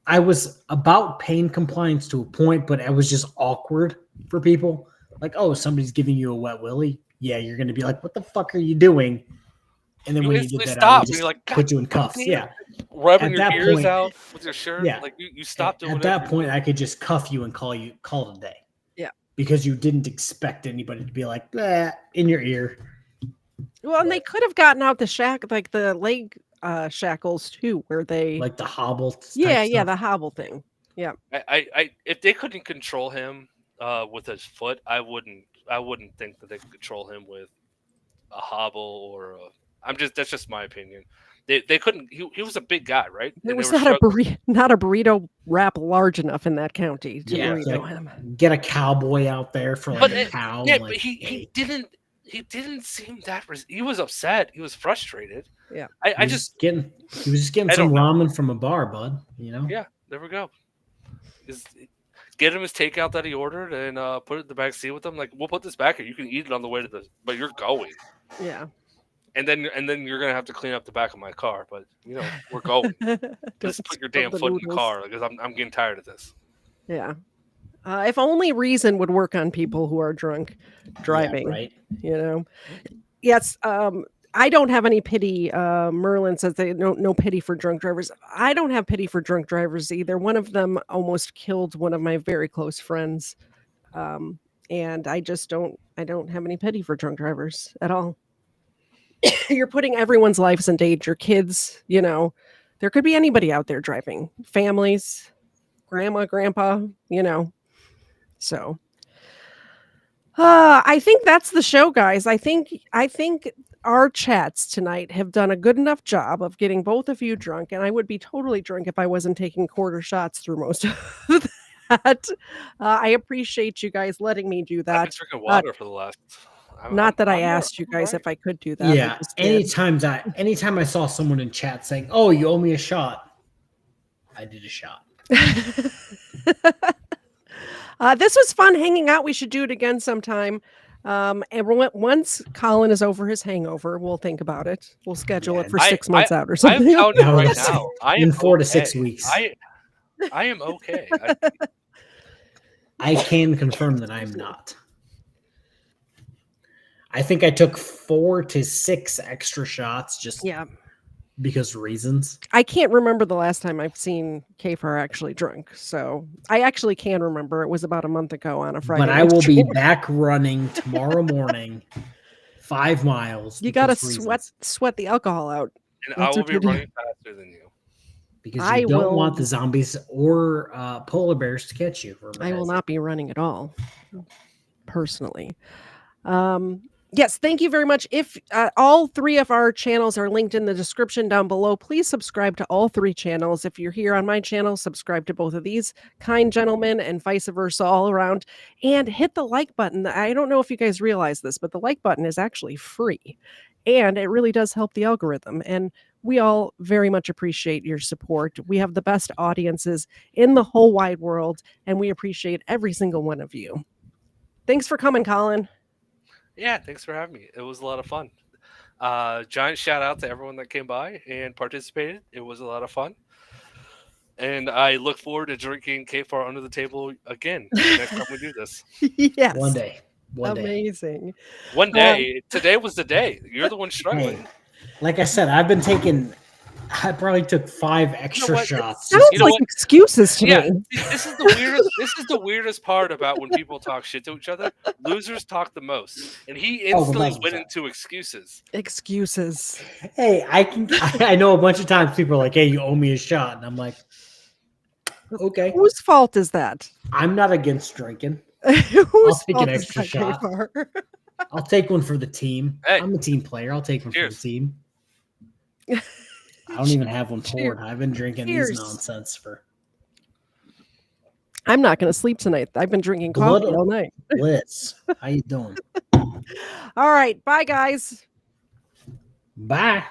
I was about pain compliance to a point, but it was just awkward for people. Like, oh, somebody's giving you a wet willy. Yeah, you're going to be like, what the fuck are you doing? And then when you did that, stop. just Like, put you in cuffs. Yeah. Rubbing your ears out with your shirt. Yeah. Like you stopped doing at that point, I could just cuff you and call it a day. Yeah. Because you didn't expect anybody to be like, in your ear. Well, and they could have gotten out the leg shackles too, where they like the hobble. Yeah, the hobble thing. Yeah. I if they couldn't control him with his foot, I wouldn't think that they could control him with a hobble or that's just my opinion. They couldn't. He was a big guy, right? There was not a burrito wrap large enough in that county to burrito him. Get a cowboy out there for a cow. Yeah, but he didn't seem that. He was upset. He was frustrated. Yeah, he was just getting some ramen from a bar, bud. You know. Yeah, there we go. Get him his takeout that he ordered and put it in the back seat with him. Like, we'll put this back here. You can eat it on the way to but you're going. Yeah. And then you're gonna have to clean up the back of my car. But we're going. Just put your damn foot in the car because I'm getting tired of this. Yeah. If only reason would work on people who are drunk driving. Yeah, right. Yes. I don't have any pity. Merlin says they no pity for drunk drivers. I don't have pity for drunk drivers either. One of them almost killed one of my very close friends. And I don't have any pity for drunk drivers at all. You're putting everyone's lives in danger. Kids, there could be anybody out there driving. Families, grandma, grandpa, So I think that's the show, guys. I think our chats tonight have done a good enough job of getting both of you drunk, and I would be totally drunk if I wasn't taking quarter shots through most of that. I appreciate you guys letting me do that. I've been drinking water for the last. Not that I asked you guys if I could do that. Yeah. Anytime I saw someone in chat saying, "Oh, you owe me a shot," I did a shot. This was fun hanging out. We should do it again sometime. And once Colin is over his hangover, we'll think about it. We'll schedule it for 6 months out or something. I'm telling you right now, I am in 4 to 6 weeks. I am okay. I can confirm that I'm not. I think I took 4 to 6 extra shots just because reasons. I can't remember the last time I've seen KFARR actually drunk. So I actually can remember. It was about a month ago on a Friday. But I will be back running tomorrow morning, 5 miles. You got to sweat the alcohol out. And I will be running faster than you. Because you don't want the zombies or polar bears to catch you. I will not be running at all, personally. Yes, thank you very much. If all 3 of our channels are linked in the description down below, please subscribe to all 3 channels. If you're here on my channel, subscribe to both of these kind gentlemen and vice versa all around. And hit the like button. I don't know if you guys realize this, but the like button is actually free. And it really does help the algorithm. And we all very much appreciate your support. We have the best audiences in the whole wide world, and we appreciate every single one of you. Thanks for coming, Colin. Yeah, thanks for having me. It was a lot of fun. Giant shout out to everyone that came by and participated. It was a lot of fun. And I look forward to drinking KFARR under the table again next time we do this. Yes. One day. Amazing. One day. Today was the day. You're the one struggling. Hey, like I said, I probably took 5 extra shots. Sounds like excuses to me. This is the weirdest. This is the weirdest part about when people talk shit to each other. Losers talk the most, and he instantly went into excuses. Excuses. Hey, I know a bunch of times people are like, "Hey, you owe me a shot," and I'm like, "Okay." Whose fault is that? I'm not against drinking. I'll take an extra shot. I'll take one for the team. Hey. I'm a team player. I'll take one for the team. I don't even have one poured. I've been drinking these nonsense for. I'm not going to sleep tonight. I've been drinking coffee all night. Liz, how you doing? All right. Bye, guys. Bye.